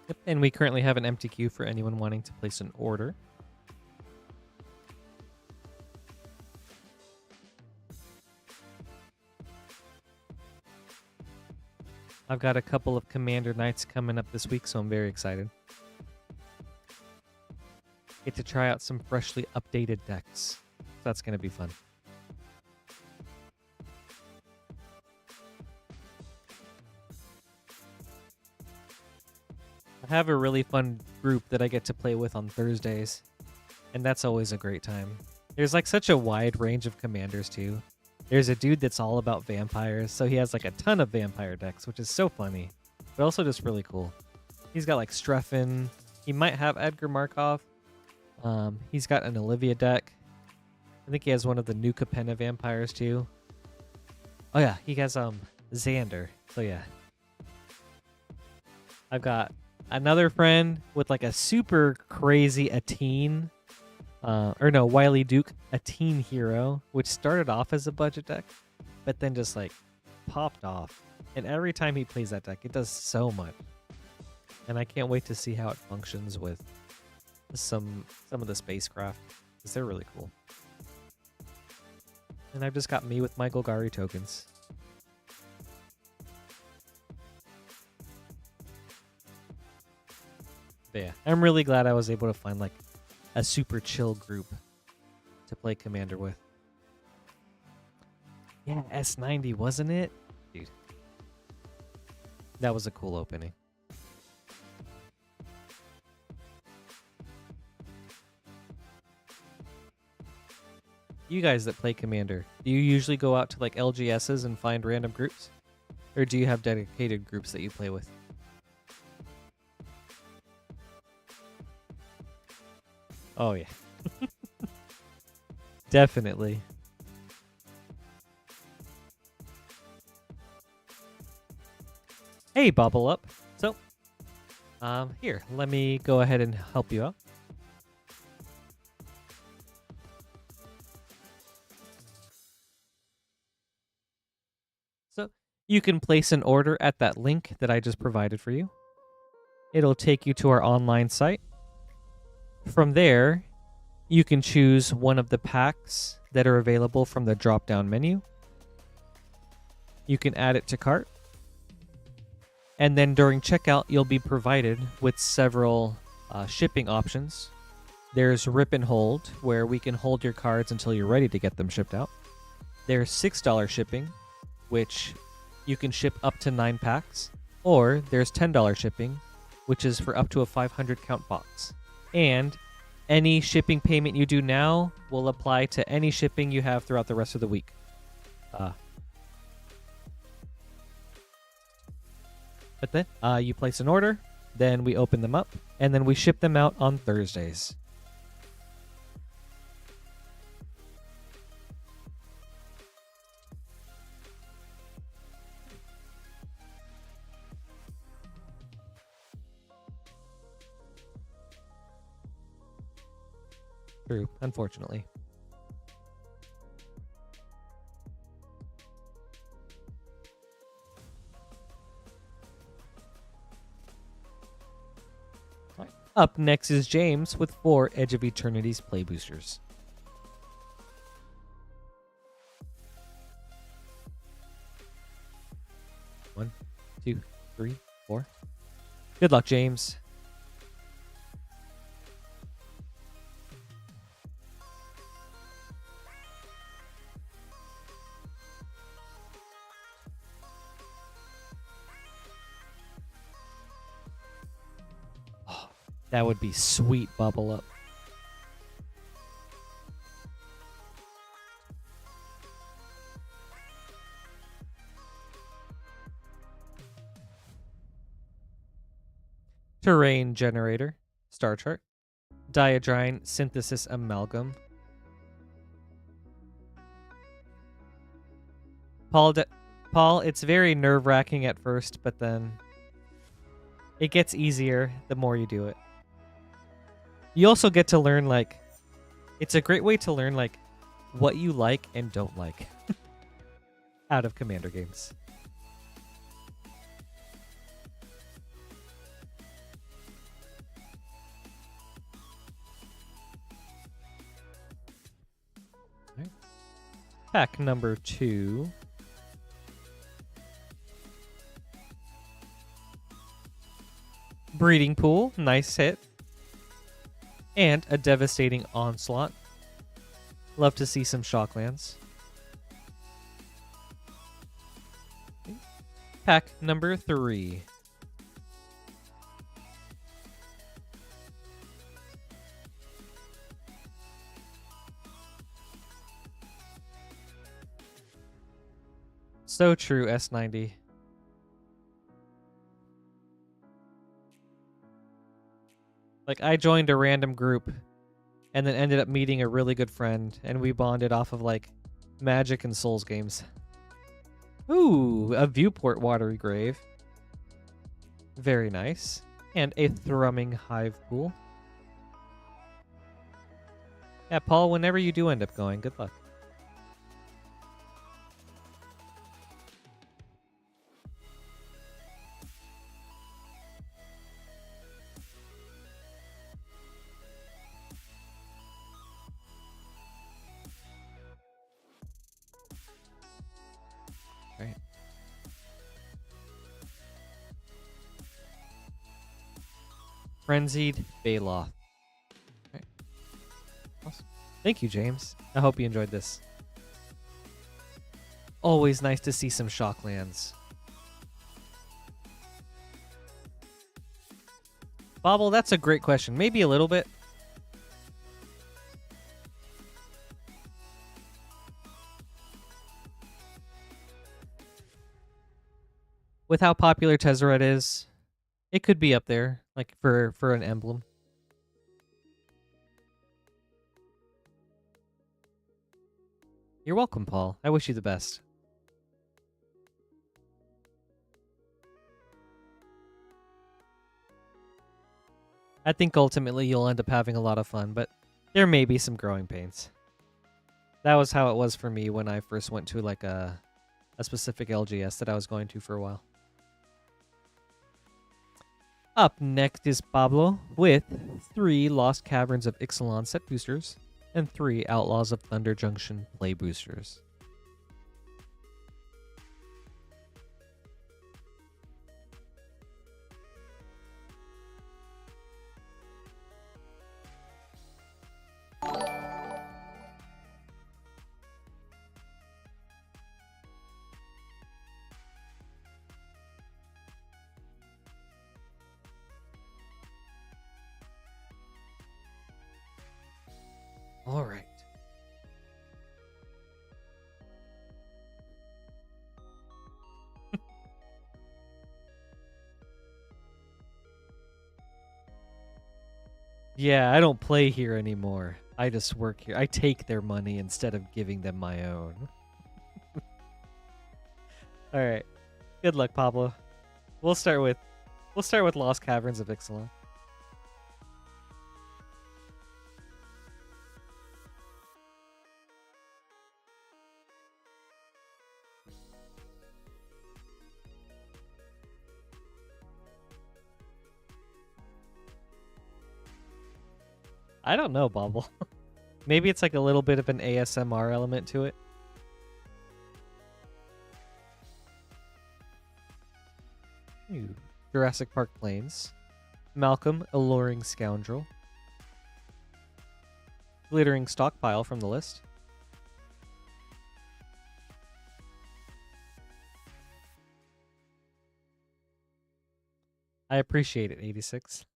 Yep, and we currently have an empty queue for anyone wanting to place an order. I've got a couple of Commander nights coming up this week, so I'm very excited. Get to try out some freshly updated decks. So that's going to be fun. I have a really fun group that I get to play with on Thursdays, and that's always a great time. There's like such a wide range of commanders too. There's a dude that's all about vampires, so he has like a ton of vampire decks, which is so funny, but also just really cool. He's got like Streffen. He might have Edgar Markov. He's got an Olivia deck. I think he has one of the new Capenna vampires too. Oh yeah, he has Xander. So yeah. I've got another friend with like a super crazy Atene. Wily Duke, Atene hero, which started off as a budget deck, but then just like popped off. And every time he plays that deck, it does so much. And I can't wait to see how it functions with some of the spacecraft, because they're really cool. And I've just got me with my Golgari tokens. But yeah, I'm really glad I was able to find like a super chill group to play Commander with. Yeah, S90, wasn't it? Dude. That was a cool opening. You guys that play Commander, do you usually go out to like LGSs and find random groups? Or do you have dedicated groups that you play with? Oh, yeah. Definitely. Hey, Bubble Up. So, here, let me go ahead and help you out. So, you can place an order at that link that I just provided for you. It'll take you to our online site. From there, you can choose one of the packs that are available from the drop-down menu. You can add it to cart. And then during checkout, you'll be provided with several shipping options. There's Rip and Hold, where we can hold your cards until you're ready to get them shipped out. There's $6 shipping, which you can ship up to 9 packs. Or there's $10 shipping, which is for up to a 500 count box. And any shipping payment you do now will apply to any shipping you have throughout the rest of the week. But then you place an order, then we open them up, and then we ship them out on Thursdays. True, unfortunately. Up next is James with 4 Edge of Eternities play boosters. One, 2, 3, 4. Good luck, James. That would be sweet, Bubble Up. Terrain Generator, Star Chart, Diadrine Synthesis Amalgam. Paul, it's very nerve-wracking at first, but then it gets easier the more you do it. You also get to learn, like, it's a great way to learn, like, what you like and don't like out of Commander games. All right. Pack number 2. Breeding Pool, nice hit. And a Devastating Onslaught. Love to see some Shocklands. Pack number 3. So true, S90. Like, I joined a random group and then ended up meeting a really good friend, and we bonded off of, like, Magic and Souls games. Ooh, a Viewport Watery Grave. Very nice. And a Thrumming Hive Pool. Yeah, Paul, whenever you do end up going, good luck. Right. Frenzied Baloth. Right. Awesome. Thank you, James. I hope you enjoyed this. Always nice to see some Shocklands. Bobble, that's a great question. Maybe a little bit. With how popular Tezzeret is, it could be up there, like for an emblem. You're welcome, Paul. I wish you the best. I think ultimately you'll end up having a lot of fun, but there may be some growing pains. That was how it was for me when I first went to like a specific LGS that I was going to for a while. Up next is Pablo with 3 Lost Caverns of Ixalan set boosters and 3 Outlaws of Thunder Junction play boosters. All right. Yeah, I don't play here anymore. I just work here. I take their money instead of giving them my own. All right. Good luck, Pablo. We'll start with Lost Caverns of Ixalan. I don't know, Bobble. Maybe it's like a little bit of an ASMR element to it. Ooh. Jurassic Park Plains. Malcolm, Alluring Scoundrel. Glittering Stockpile from the list. I appreciate it, 86.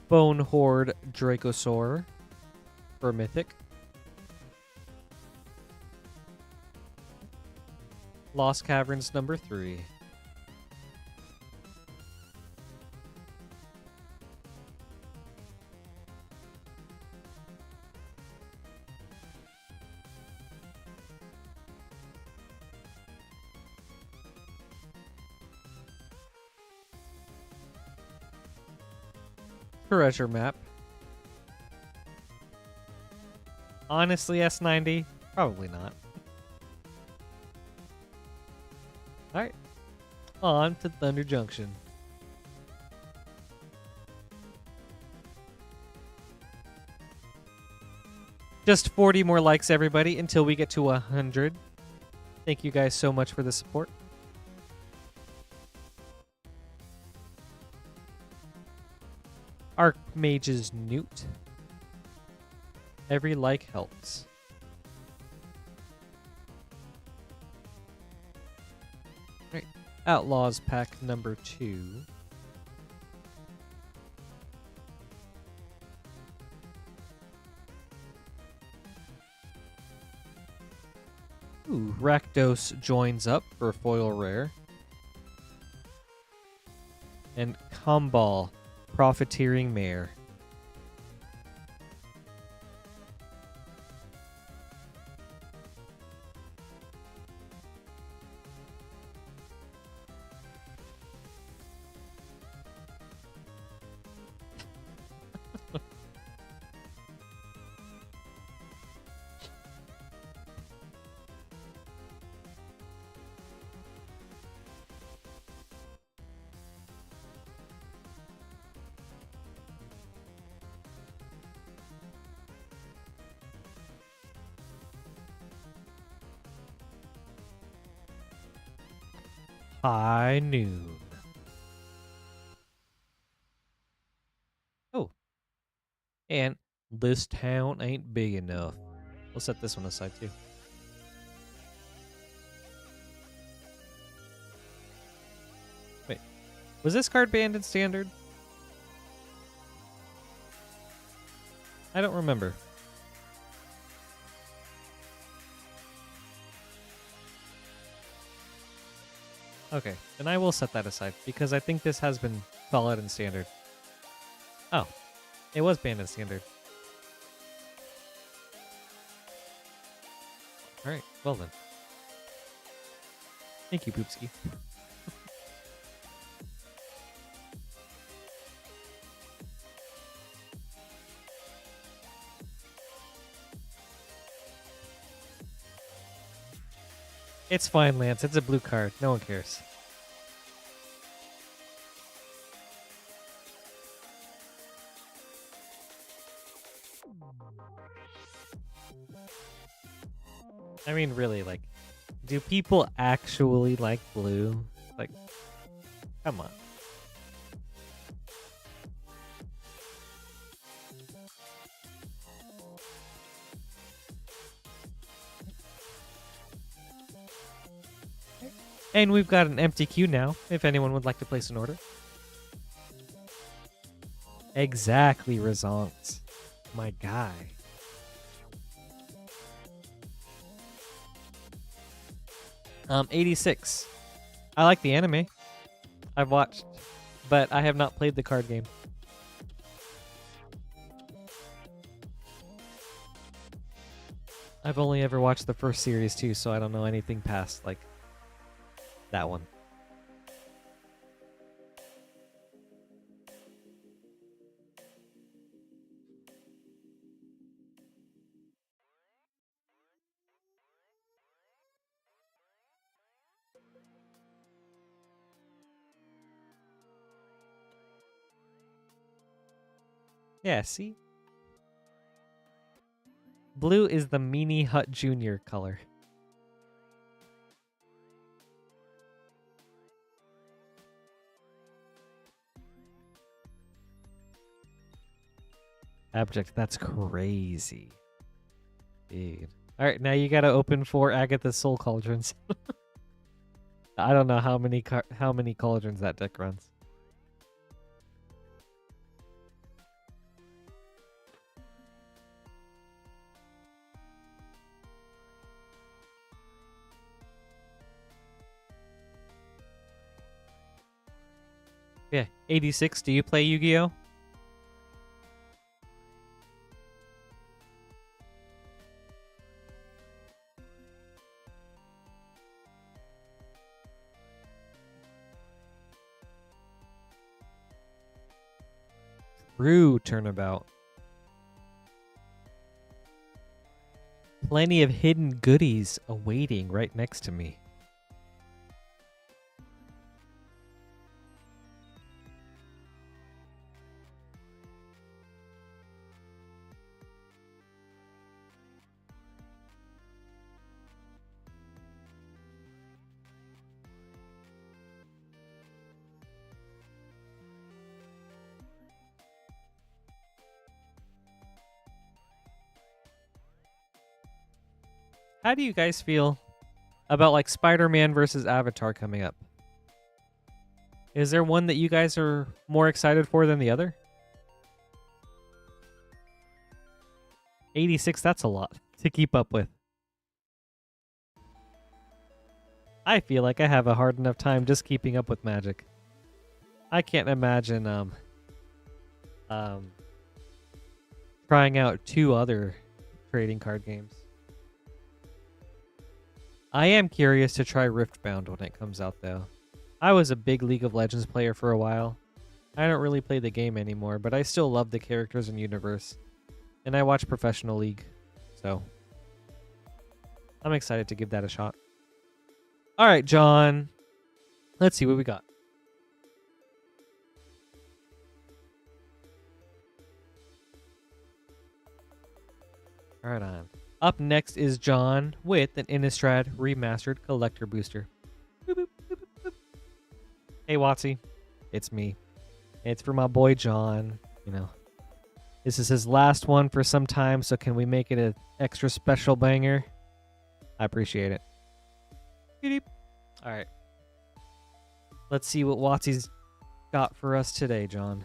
Bone Horde Dracosaur for Mythic. Lost Caverns number 3. Treasure map. Honestly, S90? Probably not. Alright. On to Thunder Junction. Just 40 more likes, everybody, until we get to 100. Thank you guys so much for the support. Archmage's Newt. Every like helps. Right. Outlaws pack number 2. Ooh, Rakdos joins up for foil rare. And Comball, Profiteering Mare. High noon. Oh. And this town ain't big enough. We'll set this one aside too. Wait. Was this card banned in Standard? I don't remember. Okay, then I will set that aside because I think this has been solid in standard. Oh, it was banned in standard. All right, well then. Thank you, Poopski. It's fine, Lance. It's a blue card. No one cares. I mean, really, like, do people actually like blue? Like, come on. And we've got an empty queue now, if anyone would like to place an order. Exactly, Razonks. My guy. $86. I like the anime. I've watched, but I have not played the card game. I've only ever watched the first series too, so I don't know anything past, like, that one. Yeah, see? Blue is the Meanie Hut Jr. color. Abject, that's crazy. Dude. Alright, now you gotta open 4 Agatha's Soul Cauldrons. I don't know how many cauldrons that deck runs. Yeah, 86. Do you play Yu-Gi-Oh? True turnabout. Plenty of hidden goodies awaiting right next to me. How do you guys feel about like Spider-Man versus Avatar coming up? Is there one that you guys are more excited for than the other? 86, that's a lot to keep up with. I feel like I have a hard enough time just keeping up with Magic. I can't imagine trying out 2 other trading card games. I am curious to try Riftbound when it comes out, though. I was a big League of Legends player for a while. I don't really play the game anymore, but I still love the characters and universe. And I watch Professional League, so I'm excited to give that a shot. All right, John. Let's see what we got. All right, on. Up next is John with an Innistrad Remastered Collector Booster. Boop, boop, boop, boop. Hey, Watsy. It's me. It's for my boy John. You know, this is his last one for some time, so can we make it an extra special banger? I appreciate it. All right. Let's see what Watsy's got for us today, John.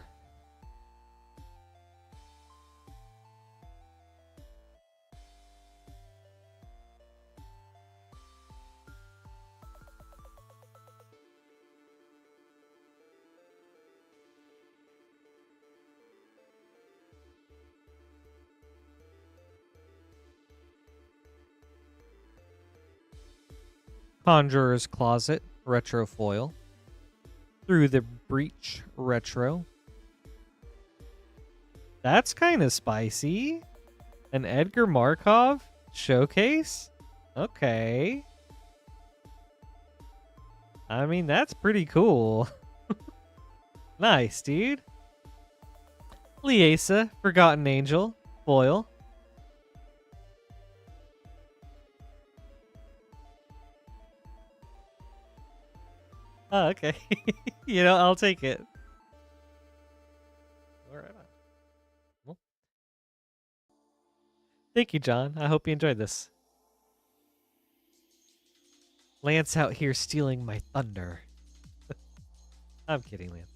Conjurer's Closet retro foil. Through the Breach retro. That's kind of spicy. An Edgar Markov showcase? Okay. I mean, that's pretty cool. Nice, dude. Liesa, Forgotten Angel, foil. Oh, okay. You know, I'll take it. All right. Well, thank you, John. I hope you enjoyed this. Lance out here stealing my thunder. I'm kidding, Lance.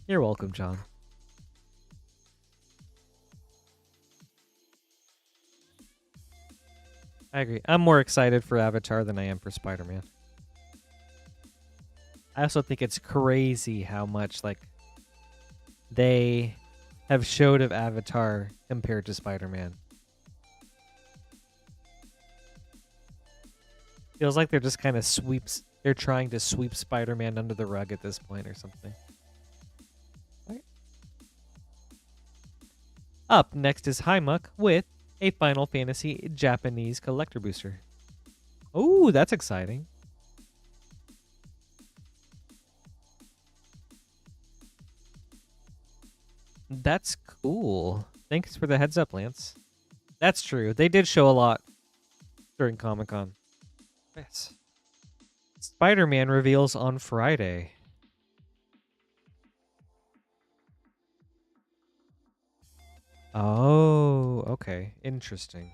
You're welcome, John. I agree. I'm more excited for Avatar than I am for Spider-Man. I also think it's crazy how much like they have showed of Avatar compared to Spider-Man. Feels like they're just kind of they're trying to sweep Spider-Man under the rug at this point or something. Right. Up next is Hymuck with a Final Fantasy Japanese collector booster. Oh, that's exciting. That's cool. Thanks for the heads up, Lance. That's true. They did show a lot during Comic-Con. Yes. Spider-Man reveals on Friday. Oh, okay. Interesting.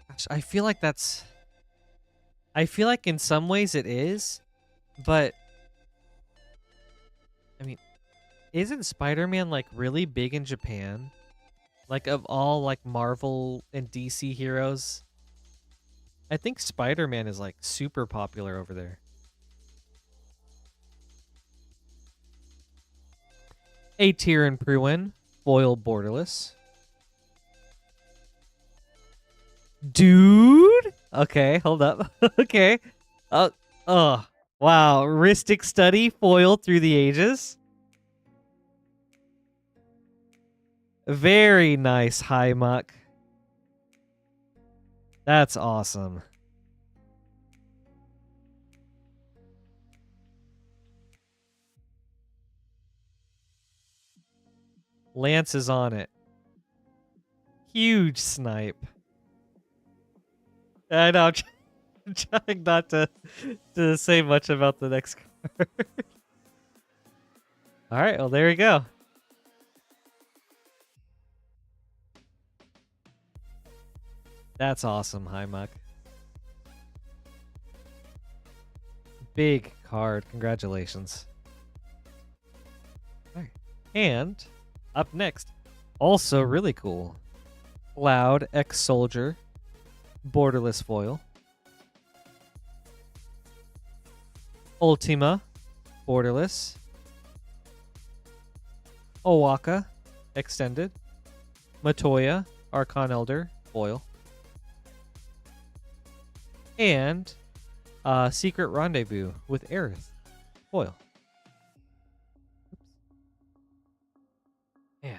Gosh, I feel like that's... I feel like in some ways it is, but... I mean, isn't Spider-Man, like, really big in Japan? Like, of all, like, Marvel and DC heroes, I think Spider-Man is, like, super popular over there. A tier in Pruin, foil borderless. Dude? Okay, hold up. Okay. Oh, wow. Ristic Study, foil through the ages. Very nice, Hymuck. That's awesome. Lance is on it. Huge snipe. I know, I'm trying not to say much about the next card. All right, well, there we go. That's awesome, Hymuck. Big card. Congratulations. All right. And up next, also really cool, Cloud Ex-Soldier, borderless foil. Ultima, borderless. Owaka, extended. Matoya, Archon Elder, foil. And Secret Rendezvous with Aerith, foil. Oops. Yeah.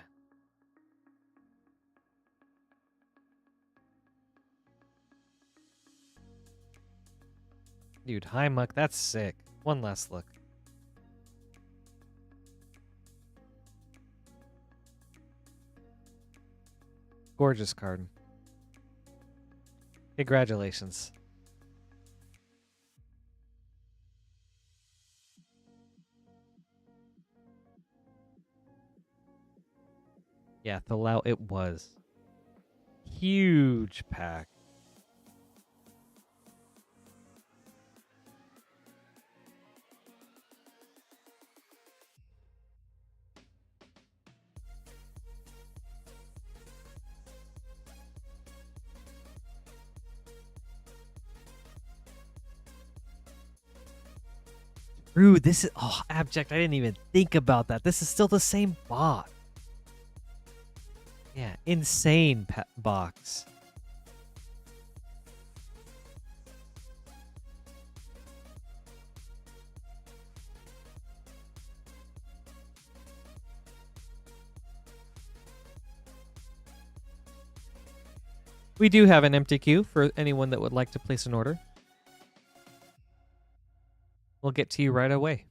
Dude, Hymuck, that's sick. One last look. Gorgeous card. Congratulations. Yeah, Thalau, it was. Huge pack. True. This is abject. I didn't even think about that. This is still the same bot. Yeah, insane box. We do have an empty queue for anyone that would like to place an order. We'll get to you right away.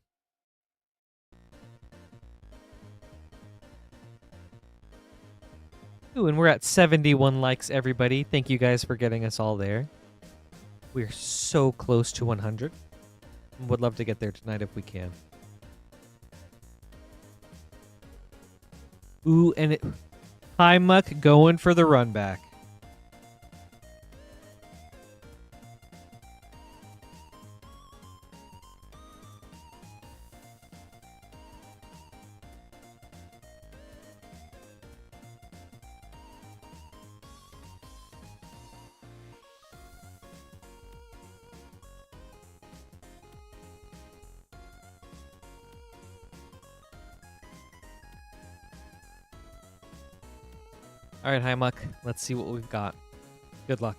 Ooh, and we're at 71 likes, everybody. Thank you guys for getting us all there. We're so close to 100. Would love to get there tonight if we can. Ooh, and High Muck going for the run back. All right, High Muck. Let's see what we've got. Good luck.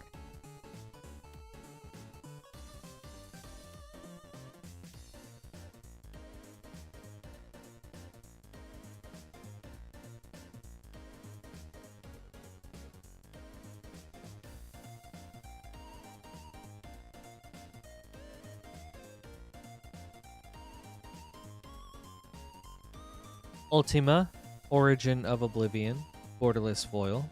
Ultima, Origin of Oblivion, borderless foil.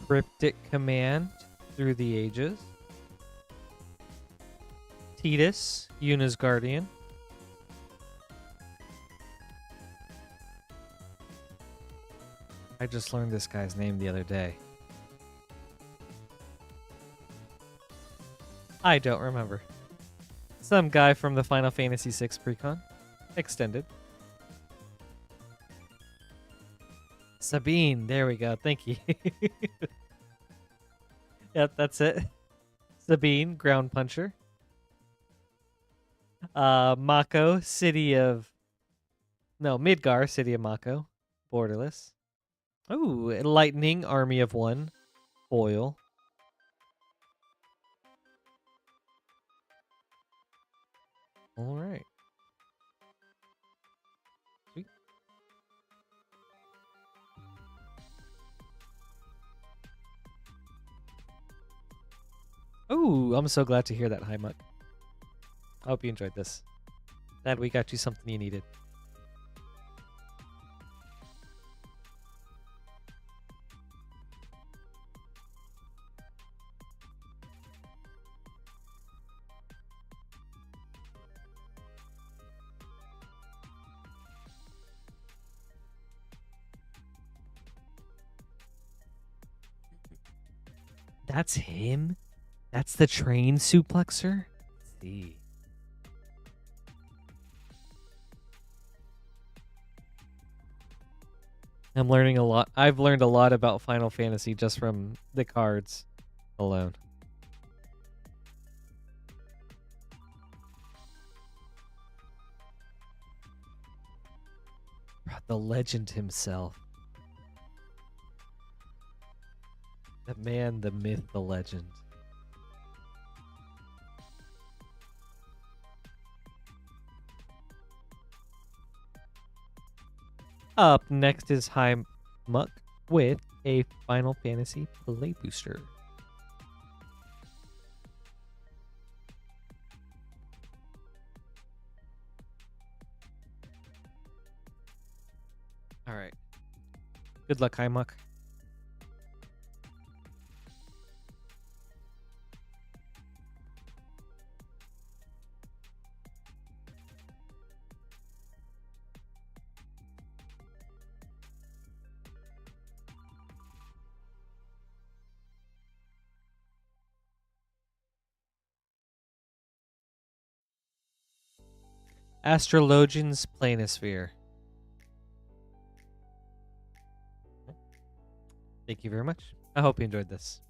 Cryptic Command, Through the Ages. Tidus, Yuna's Guardian. I just learned this guy's name the other day. I don't remember. Some guy from the Final Fantasy VI Precon. Extended. Sabine, there we go. Thank you. Yep, that's it. Sabine, Ground Puncher. Mako, Midgar, City of Mako. Borderless. Ooh, Lightning, Army of One. Foil. All right. Sweet. Ooh, I'm so glad to hear that, High Muck. I hope you enjoyed this. Glad we got you something you needed. That's him? That's the train suplexer? Let's see. I'm learning a lot. I've learned a lot about Final Fantasy just from the cards alone. The legend himself. The man, the myth, the legend. Up next is High Muck with a Final Fantasy Play Booster. All right. Good luck, High Muck. Astrologian's Planisphere. Thank you very much. I hope you enjoyed this.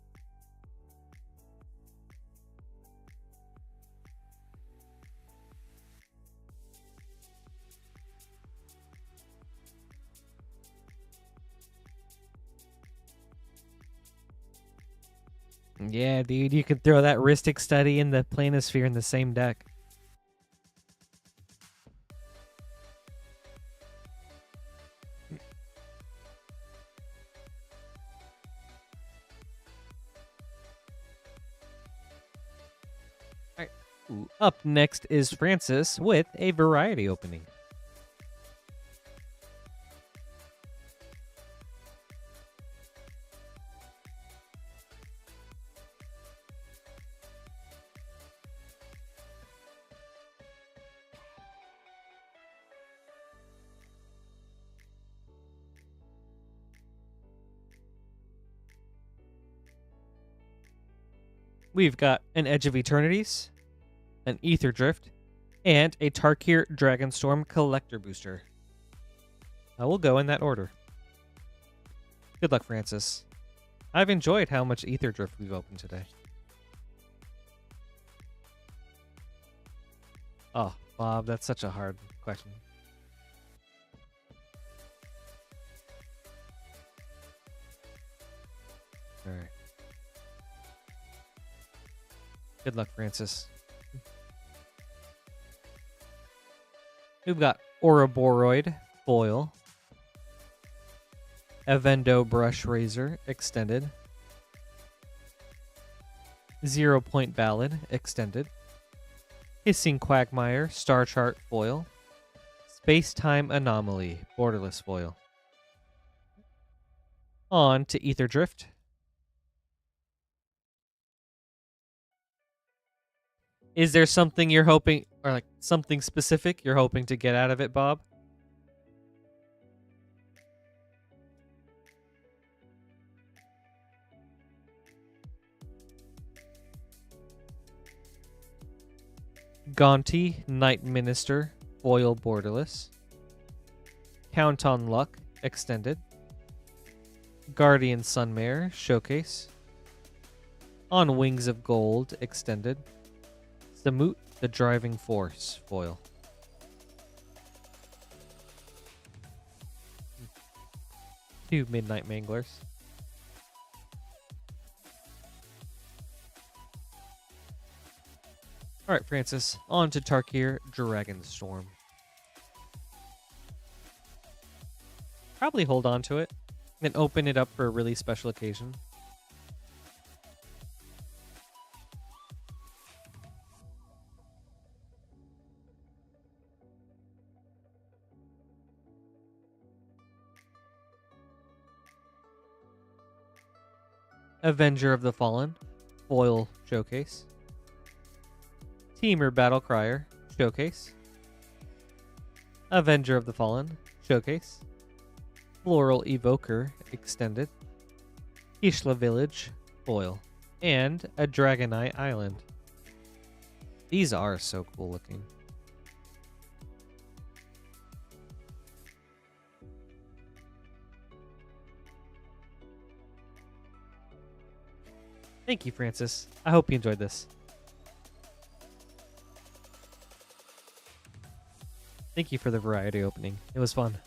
Yeah, dude, you could throw that Rhystic Study and the Planisphere in the same deck. Alright. Up next is Francis with a variety opening. We've got an Edge of Eternities, an Ether Drift, and a Tarkir Dragonstorm Collector Booster. I will go in that order. Good luck, Francis. I've enjoyed how much Ether Drift we've opened today. Oh, Bob, that's such a hard question. All right. Good luck, Francis. We've got Ouroboros foil, Evendo Brush Razor extended, 0 Point Ballad extended, Hissing Quagmire Star Chart foil, Space-Time Anomaly borderless foil. On to Ether Drift. Is there something you're hoping, or like something specific you're hoping to get out of it, Bob? Gonti Night Minister foil borderless, Count on Luck extended, Guardian Sunmare showcase, On Wings of Gold extended, Samut the Driving Force foil. Two Midnight Manglers. Alright, Francis, on to Tarkir Dragonstorm. Probably hold on to it, and open it up for a really special occasion. Avenger of the Fallen foil showcase, Teamer Battlecrier showcase, Avenger of the Fallen showcase, Floral Evoker extended, Ishla Village foil, and a Dragonite Island. These are so cool looking. Thank you, Francis. I hope you enjoyed this. Thank you for the variety opening. It was fun.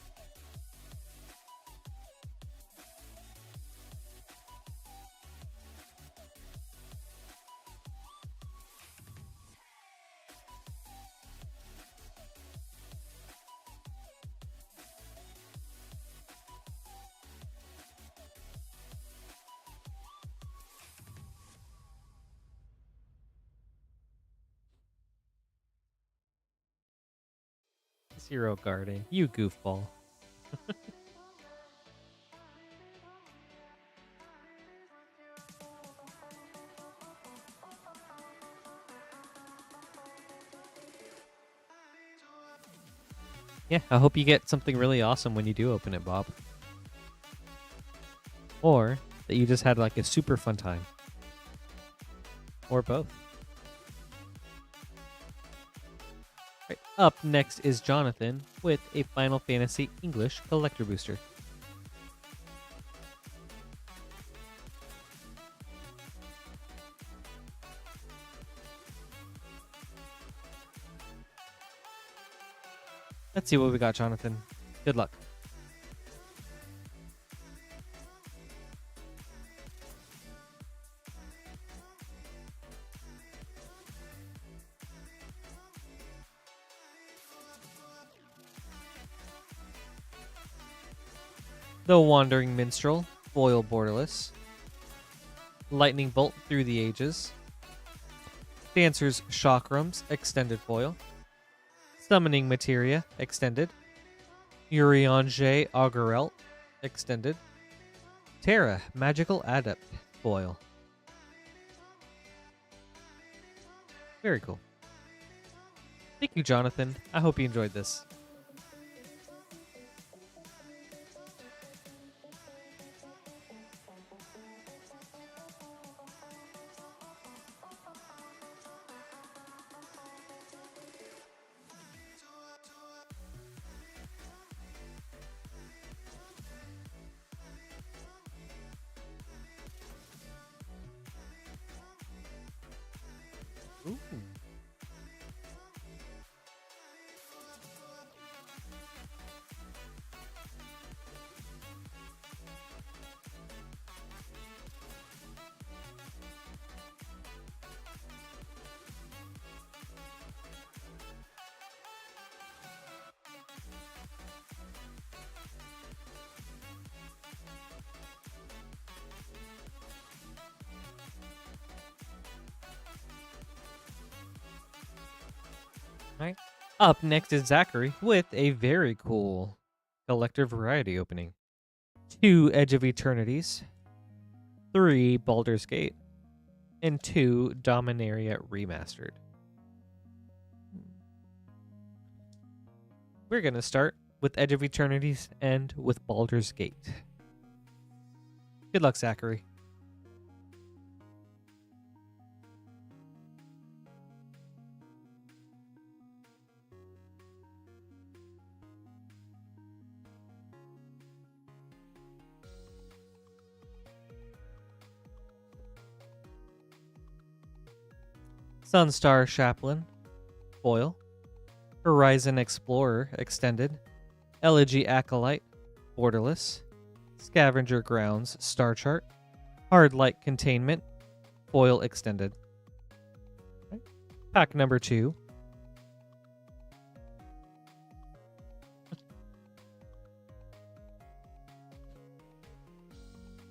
Zero guarding. You goofball. Yeah, I hope you get something really awesome when you do open it, Bob. Or that you just had like a super fun time. Or both. Right, up next is Jonathan with a Final Fantasy English Collector Booster. Let's see what we got, Jonathan. Good luck. The Wandering Minstrel, foil borderless. Lightning Bolt Through the Ages. Dancer's Chakrams, extended foil. Summoning Materia, extended. Urianger Augurelte, extended. Terra, Magical Adept, foil. Very cool. Thank you, Jonathan. I hope you enjoyed this. Ooh. Right. Up next is Zachary with a very cool collector variety opening. 2 Edge of Eternities, 3 Baldur's Gate, and 2 Dominaria Remastered. We're going to start with Edge of Eternities and with Baldur's Gate. Good luck, Zachary. Sunstar Chaplain, foil. Horizon Explorer, extended. Elegy Acolyte, borderless. Scavenger Grounds, Star Chart. Hard Light Containment, foil extended. Okay. Pack number 2.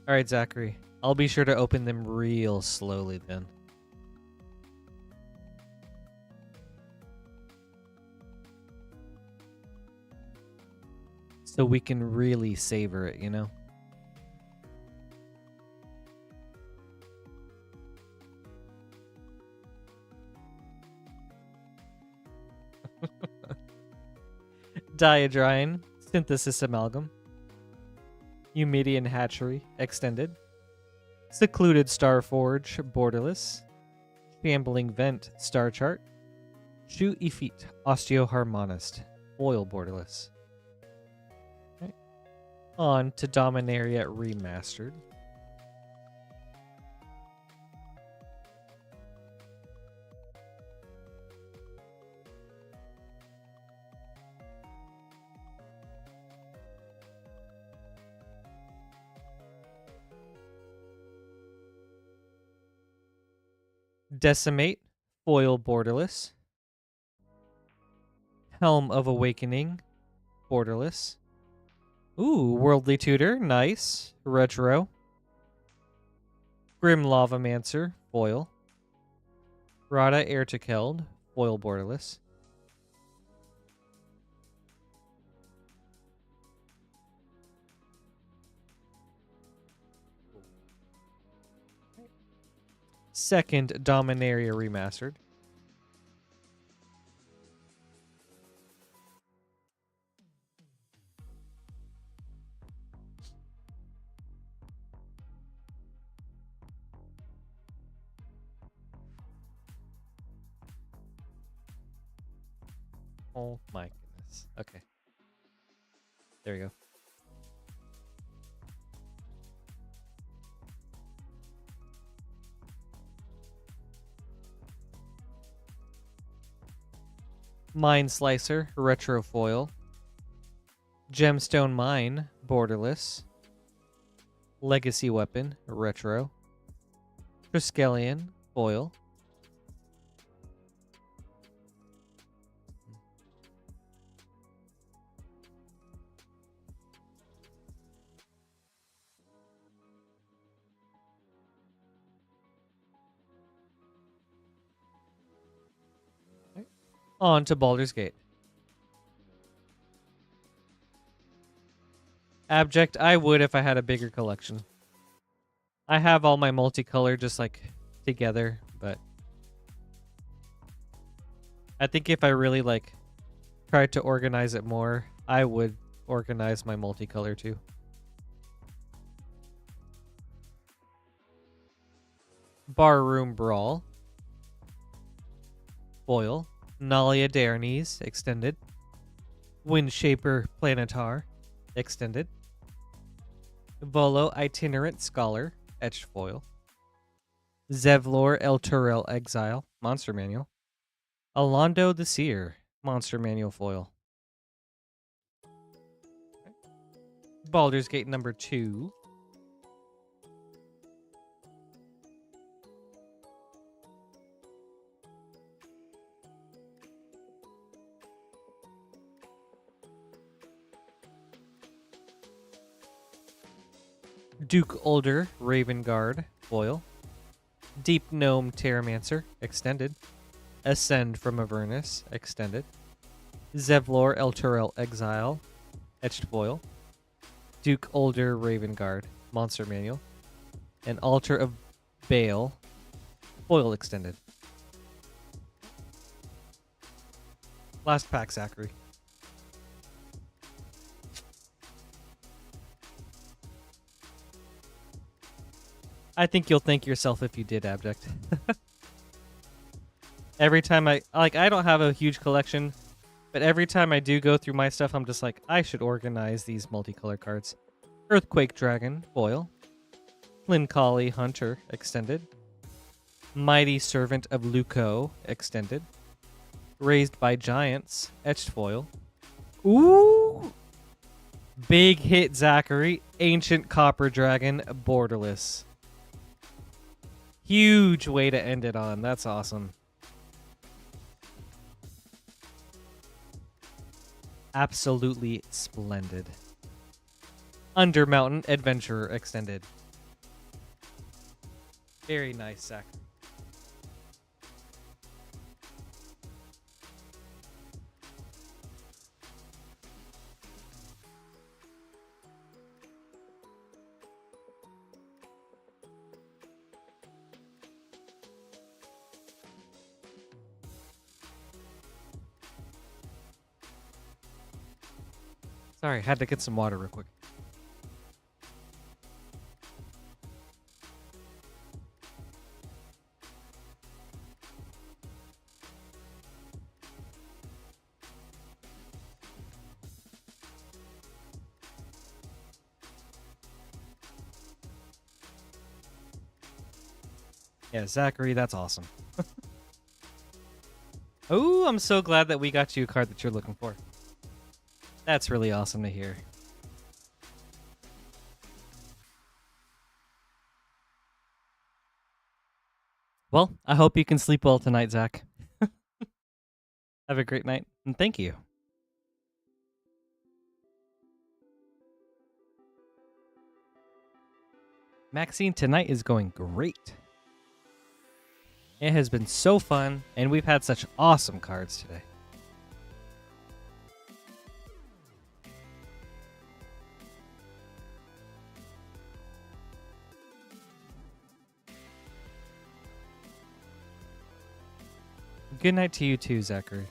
Alright, Zachary. I'll be sure to open them real slowly then. So we can really savor it, you know? Diadrine, Synthesis Amalgam. Eumidian Hatchery, extended. Secluded Starforge, borderless. Shambling Vent, Star Chart. Shu Effete, Osteoharmonist, foil borderless. Okay. On to Dominaria Remastered. Decimate, foil borderless. Helm of Awakening, borderless. Ooh, Worldly Tutor, nice. Retro. Grim Lavamancer, foil. Rada Ertekeld, foil borderless. Second Dominaria Remastered. Oh my goodness. Okay. There we go. Mind Slicer, retro foil. Gemstone Mine, borderless. Legacy Weapon, retro. Triskelion, foil. On to Baldur's Gate. Abject, I would if I had a bigger collection. I have all my multicolor just like together, but I think if I really like tried to organize it more, I would organize my multicolor too. Barroom Brawl. Foil. Nalia Eternities, extended. Windshaper Planetar, extended. Volo Itinerant Scholar, etched foil. Zevlor El Turel Exile, monster manual. Alondo the Seer, monster manual foil. Baldur's Gate number 2. Duke Older Raven Guard, foil. Deep Gnome Terramancer, extended. Ascend from Avernus, extended. Zevlor El Turel Exile, etched foil. Duke Older Raven Guard, monster manual. And Altar of Baal, foil extended. Last pack, Zachary. I think you'll thank yourself if you did, Abject. Every time I don't have a huge collection, but every time I do go through my stuff, I'm just like, I should organize these multicolor cards. Earthquake Dragon, foil. Flinkali Hunter, extended. Mighty Servant of Luco, extended. Raised by Giants, etched foil. Ooh! Big hit, Zachary. Ancient Copper Dragon, borderless. Huge way to end it on. That's awesome. Absolutely splendid. Undermountain Adventurer extended. Very nice, Zach. Sorry, had to get some water real quick. Yeah, Zachary, that's awesome. Oh, I'm so glad that we got you a card that you're looking for. That's really awesome to hear. Well, I hope you can sleep well tonight, Zach. Have a great night, and thank you. Maxine, tonight is going great. It has been so fun, and we've had such awesome cards today. Good night to you too, Zachary.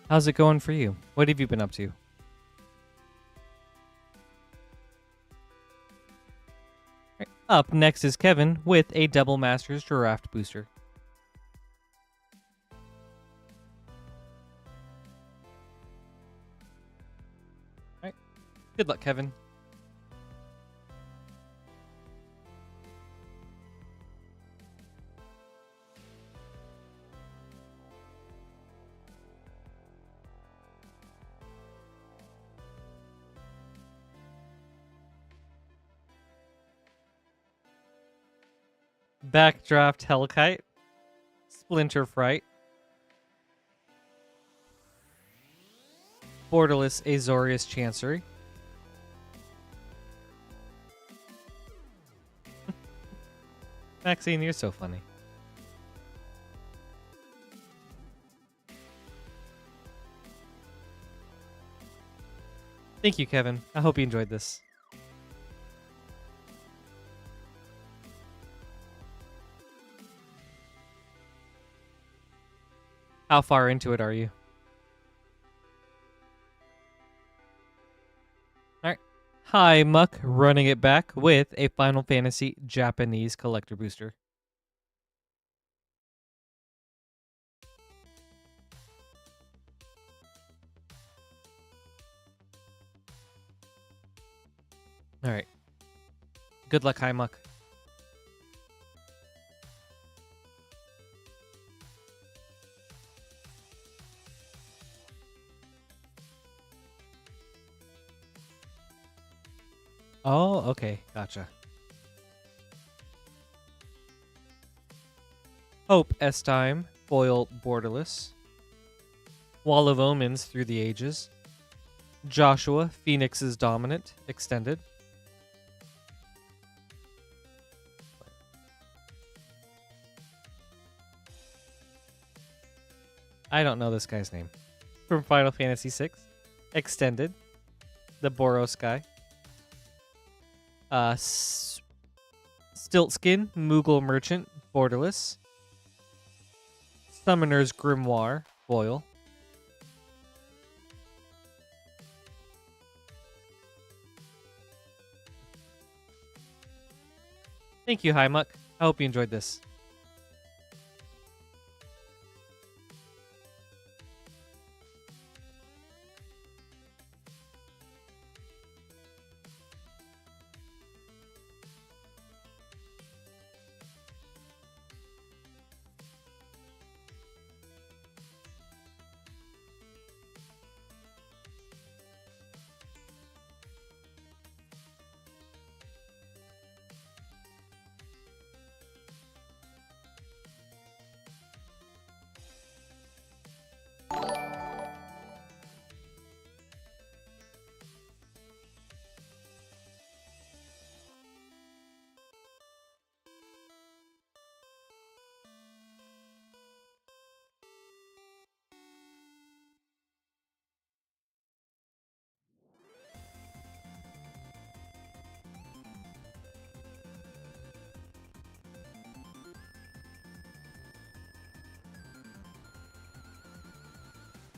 How's it going for you? What have you been up to? Right. Up next is Kevin with a Double Masters Draft Booster. All right. Good luck, Kevin. Backdraft Hellkite, Splinter Fright, Borderless Azorius Chancery, Maxine, you're so funny. Thank you, Kevin. I hope you enjoyed this. How far into it are you? Alright. Hi, Muck, running it back with a Final Fantasy Japanese collector booster. Alright. Good luck, Hi, Muck. Oh, okay. Gotcha. Hope S-Time, foil borderless. Wall of Omens through the ages. Joshua, Phoenix's dominant, extended. I don't know this guy's name. From Final Fantasy VI, extended. The Boros guy. Stiltskin, Moogle Merchant, borderless. Summoner's Grimoire, foil. Thank you, Hi Muck. I hope you enjoyed this.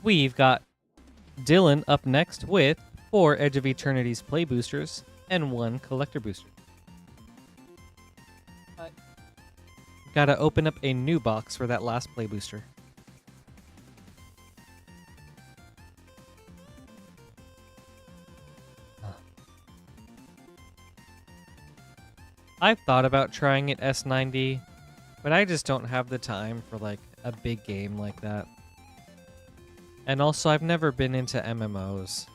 We've got Dylan up next with 4 Edge of Eternities play boosters and 1 collector booster. Gotta open up a new box for that last play booster. I've thought about trying it S90, but I just don't have the time for like a big game like that. And also, I've never been into MMOs.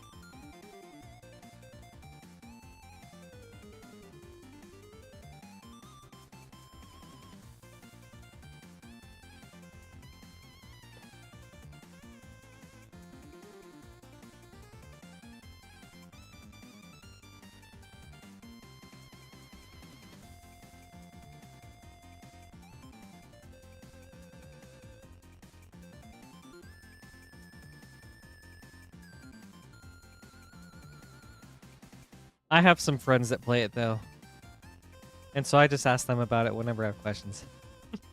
I have some friends that play it, though. And so I just ask them about it whenever I have questions.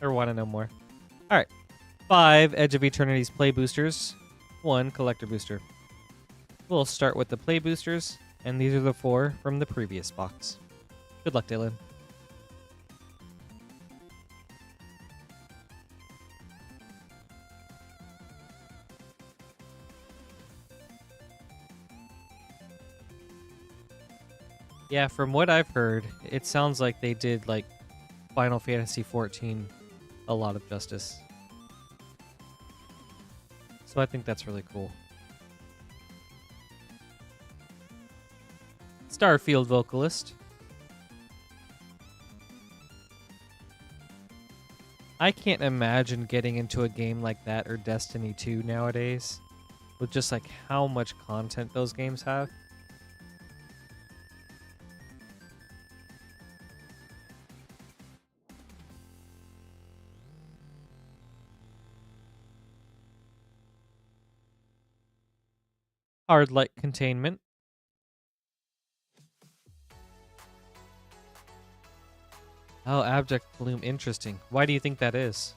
Or want to know more. Alright. 5 Edge of Eternities play boosters. 1 collector booster. We'll start with the play boosters. And these are the 4 from the previous box. Good luck, Dylan. Yeah, from what I've heard, it sounds like they did, like, Final Fantasy XIV a lot of justice. So I think that's really cool. Starfield Vocalist. I can't imagine getting into a game like that or Destiny 2 nowadays, with just, like, how much content those games have. Hard light containment. Oh, abject bloom. Interesting. Why do you think that is?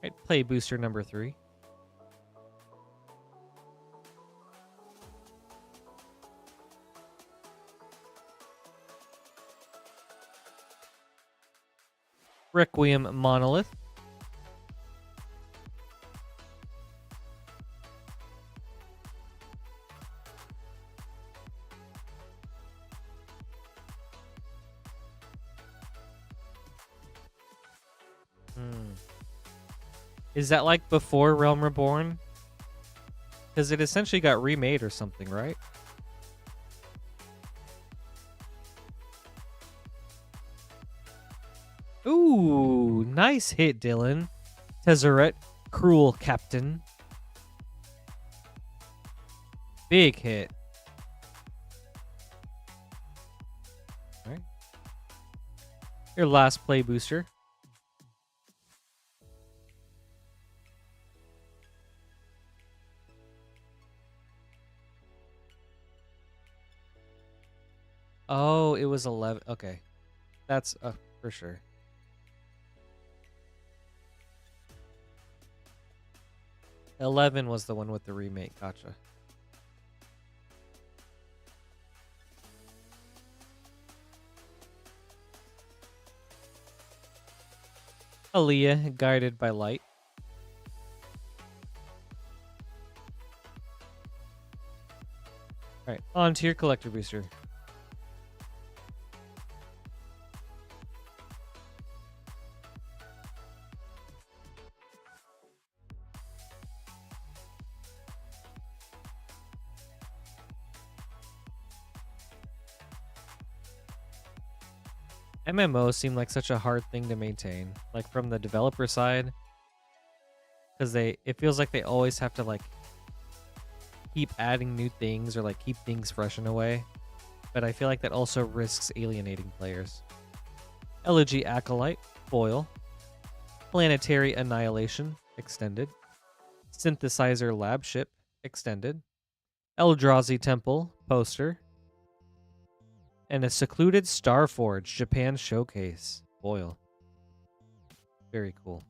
Right, play booster number 3. Requiem Monolith. Is that like before Realm Reborn? Because it essentially got remade or something, right? Ooh, nice hit, Dylan. Tezzeret, Cruel Captain. Big hit. All right. Your last play booster. Oh, it was 11. Okay. That's for sure. $11 was the one with the remake. Gotcha. Aaliyah, Guided by Light. All right, on to your collector booster. MMOs seem like such a hard thing to maintain, like from the developer side, because it feels like they always have to like keep adding new things or like keep things fresh in a way, but I feel like that also risks alienating players. Elegy Acolyte, foil. Planetary Annihilation, extended. Synthesizer Lab Ship, extended. Eldrazi Temple, poster. And a Secluded Starforge, Japan Showcase, foil. Very cool.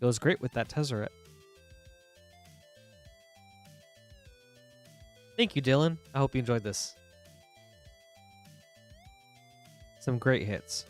Goes great with that Tezzeret. Thank you, Dylan. I hope you enjoyed this. Some great hits.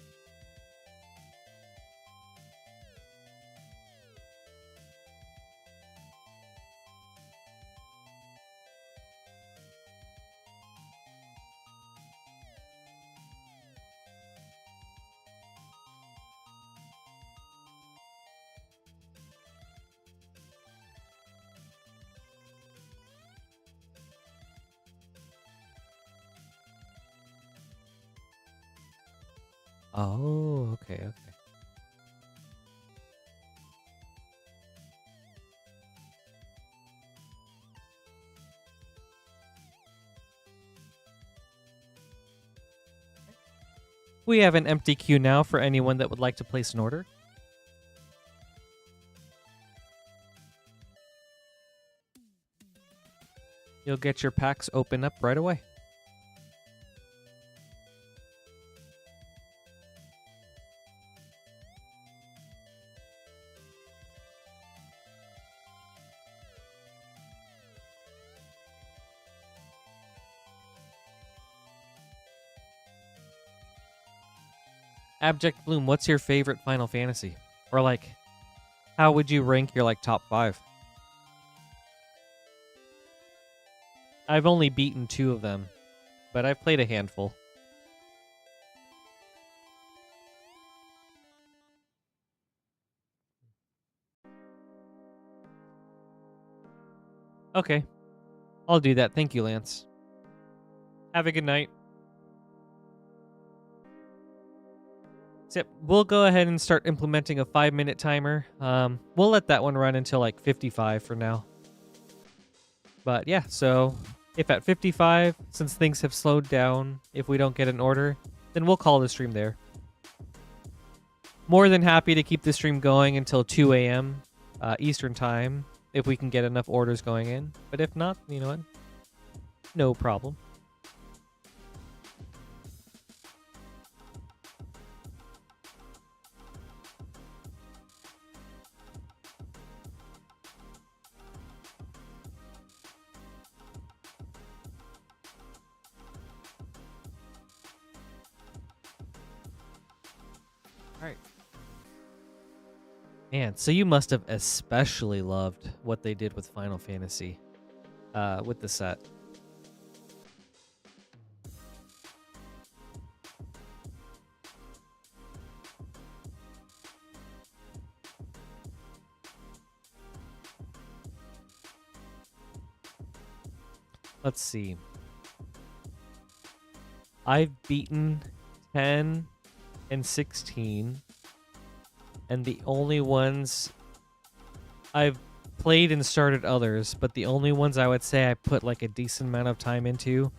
Oh, okay. We have an empty queue now for anyone that would like to place an order. You'll get your packs open up right away. Abject Bloom, what's your favorite Final Fantasy? Or like, how would you rank your like top 5? I've only beaten 2 of them, but I've played a handful. Okay, I'll do that. Thank you, Lance. Have a good night. So we'll go ahead and start implementing a 5-minute timer. We'll let that one run until like 55 for now. But yeah, so if at 55, since things have slowed down, if we don't get an order, then we'll call the stream there. More than happy to keep the stream going until 2 a.m. Eastern time if we can get enough orders going in. But if not, you know what? No problem. All right. Man, so you must have especially loved what they did with Final Fantasy, with the set. Let's see. I've beaten 10 and 16, and the only ones I've played and started others, but the only ones I would say I put like a decent amount of time into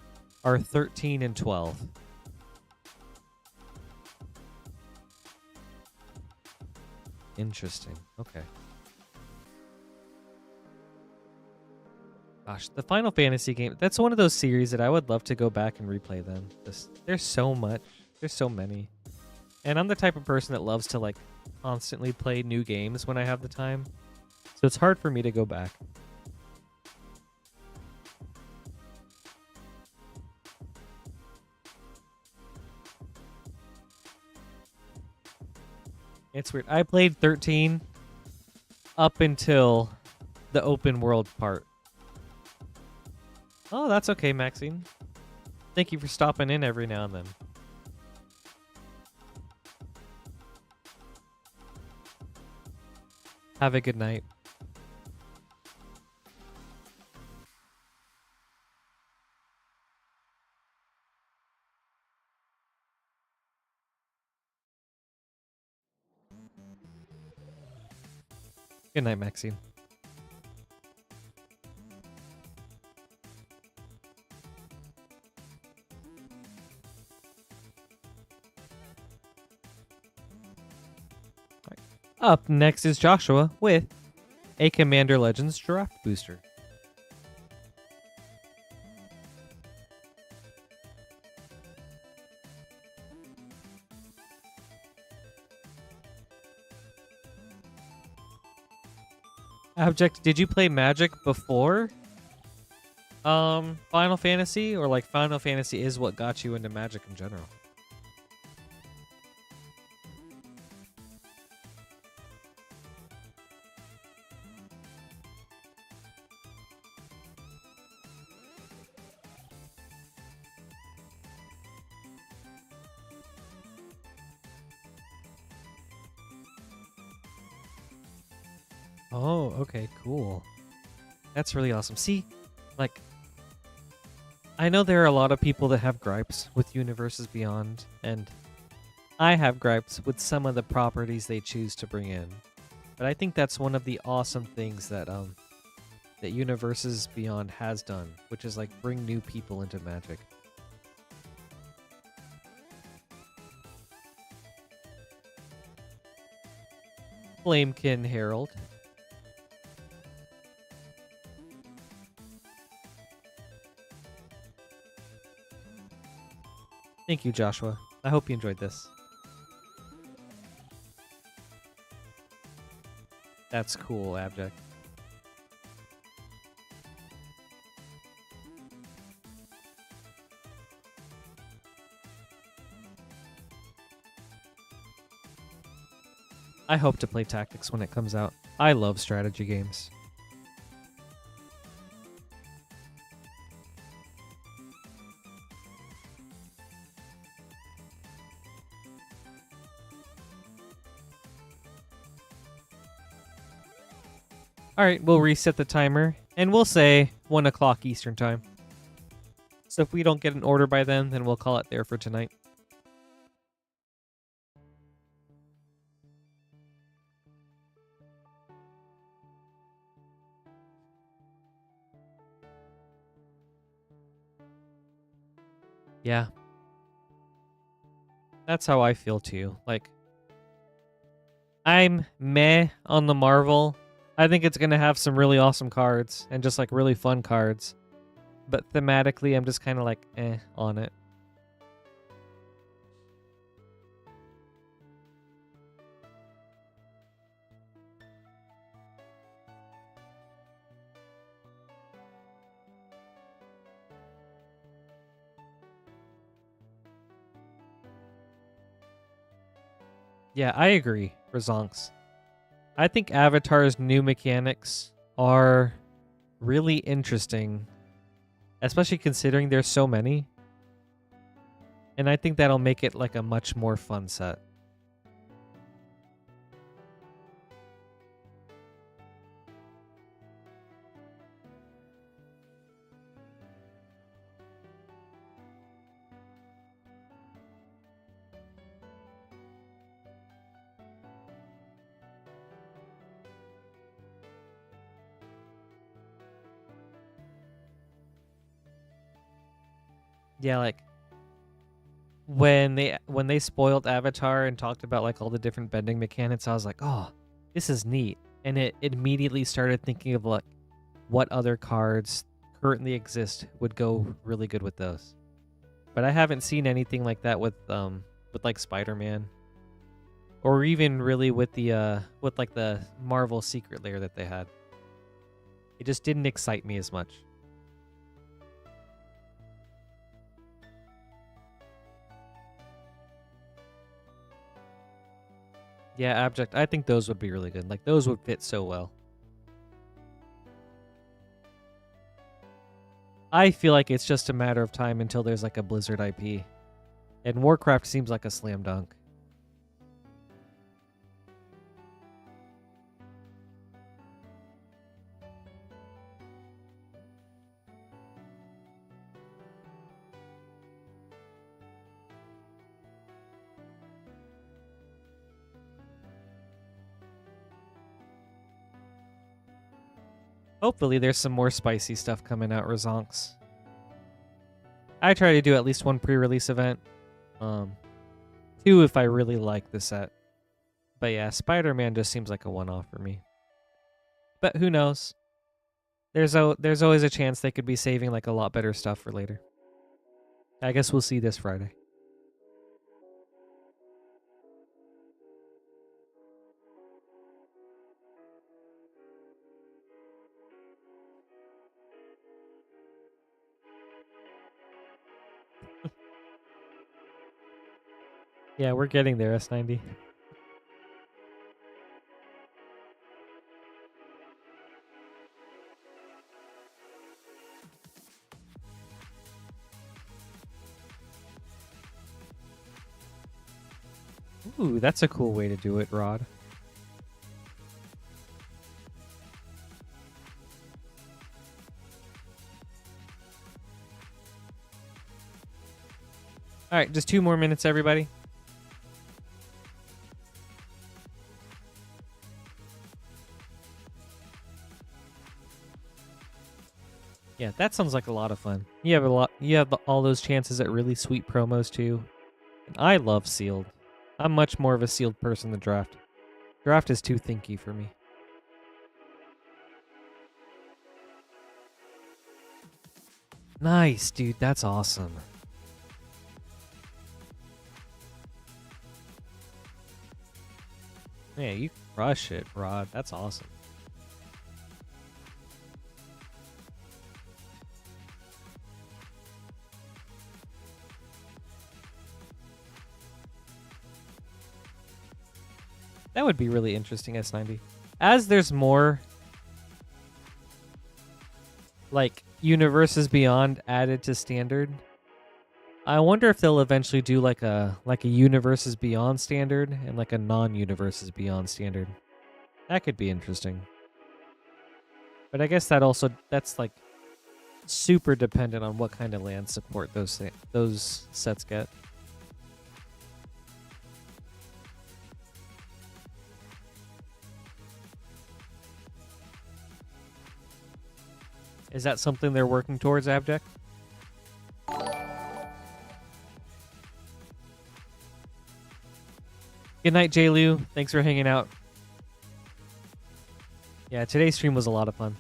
are 13 and 12. Interesting. Okay. Gosh, the Final Fantasy game, that's one of those series that I would love to go back and replay them. There's so much. There's so many. And I'm the type of person that loves to like constantly play new games when I have the time. So it's hard for me to go back. It's weird. I played 13 up until the open world part. Oh, that's okay, Maxine. Thank you for stopping in every now and then. Have a good night. Good night, Maxine. Up next is Joshua with a Commander Legends Draft Booster. Abject, did you play Magic before Final Fantasy, or like Final Fantasy is what got you into Magic in general? Oh, okay, cool. That's really awesome. See, like, I know there are a lot of people that have gripes with Universes Beyond, and I have gripes with some of the properties they choose to bring in. But I think that's one of the awesome things that that Universes Beyond has done, which is like bring new people into Magic. Flamekin Herald. Thank you, Joshua. I hope you enjoyed this. That's cool, Abject. I hope to play Tactics when it comes out. I love strategy games. Alright, we'll reset the timer, and we'll say 1 o'clock Eastern time. So if we don't get an order by then we'll call it there for tonight. Yeah. That's how I feel too. Like, I'm meh on the Marvel. I think it's going to have some really awesome cards and just like really fun cards. But thematically, I'm just kind of like on it. Yeah, I agree, Razonks. I think Avatar's new mechanics are really interesting, especially considering there's so many. And I think that'll make it like a much more fun set. Yeah, like when they spoiled Avatar and talked about like all the different bending mechanics, I was like, "Oh, this is neat." And it immediately started thinking of like what other cards currently exist would go really good with those. But I haven't seen anything like that with like Spider-Man or even really with like the Marvel Secret Lair that they had. It just didn't excite me as much. Yeah, Abject. I think those would be really good. Like, those would fit so well. I feel like it's just a matter of time until there's like a Blizzard IP. And Warcraft seems like a slam dunk. Hopefully there's some more spicy stuff coming out, Razonks. I try to do at least one pre-release event. Two if I really like the set. But yeah, Spider-Man just seems like a one-off for me. But who knows? There's always a chance they could be saving like a lot better stuff for later. I guess we'll see this Friday. Yeah, we're getting there, S90. Ooh, that's a cool way to do it, Rod. All right, just 2 more minutes, everybody. Yeah, that sounds like a lot of fun. You have all those chances at really sweet promos too. And I love sealed. I'm much more of a sealed person than draft. Draft is too thinky for me. Nice, dude. That's awesome. Yeah, you crush it, Rod. That's awesome. That would be really interesting, S90. As there's more like universes beyond added to standard, I wonder if they'll eventually do like a universes beyond standard and like a non-universes beyond standard. That could be interesting. But I guess that's like super dependent on what kind of land support those sets get. Is that something they're working towards, Abject? Good night, JLu. Thanks for hanging out. Yeah, today's stream was a lot of fun.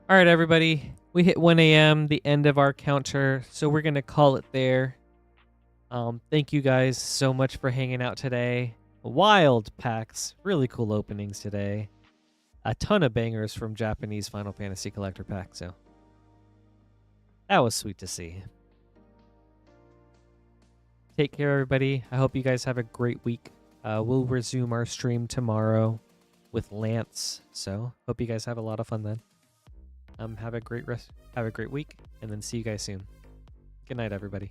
All right, everybody. We hit 1 a.m., the end of our counter, so we're going to call it there. Thank you guys so much for hanging out today. Wild packs. Really cool openings today. A ton of bangers from Japanese Final Fantasy Collector Pack, so that was sweet to see. Take care, everybody. I hope you guys have a great week. We'll resume our stream tomorrow with Lance, so hope you guys have a lot of fun then. Have a great week, and then see you guys soon. Good night, everybody.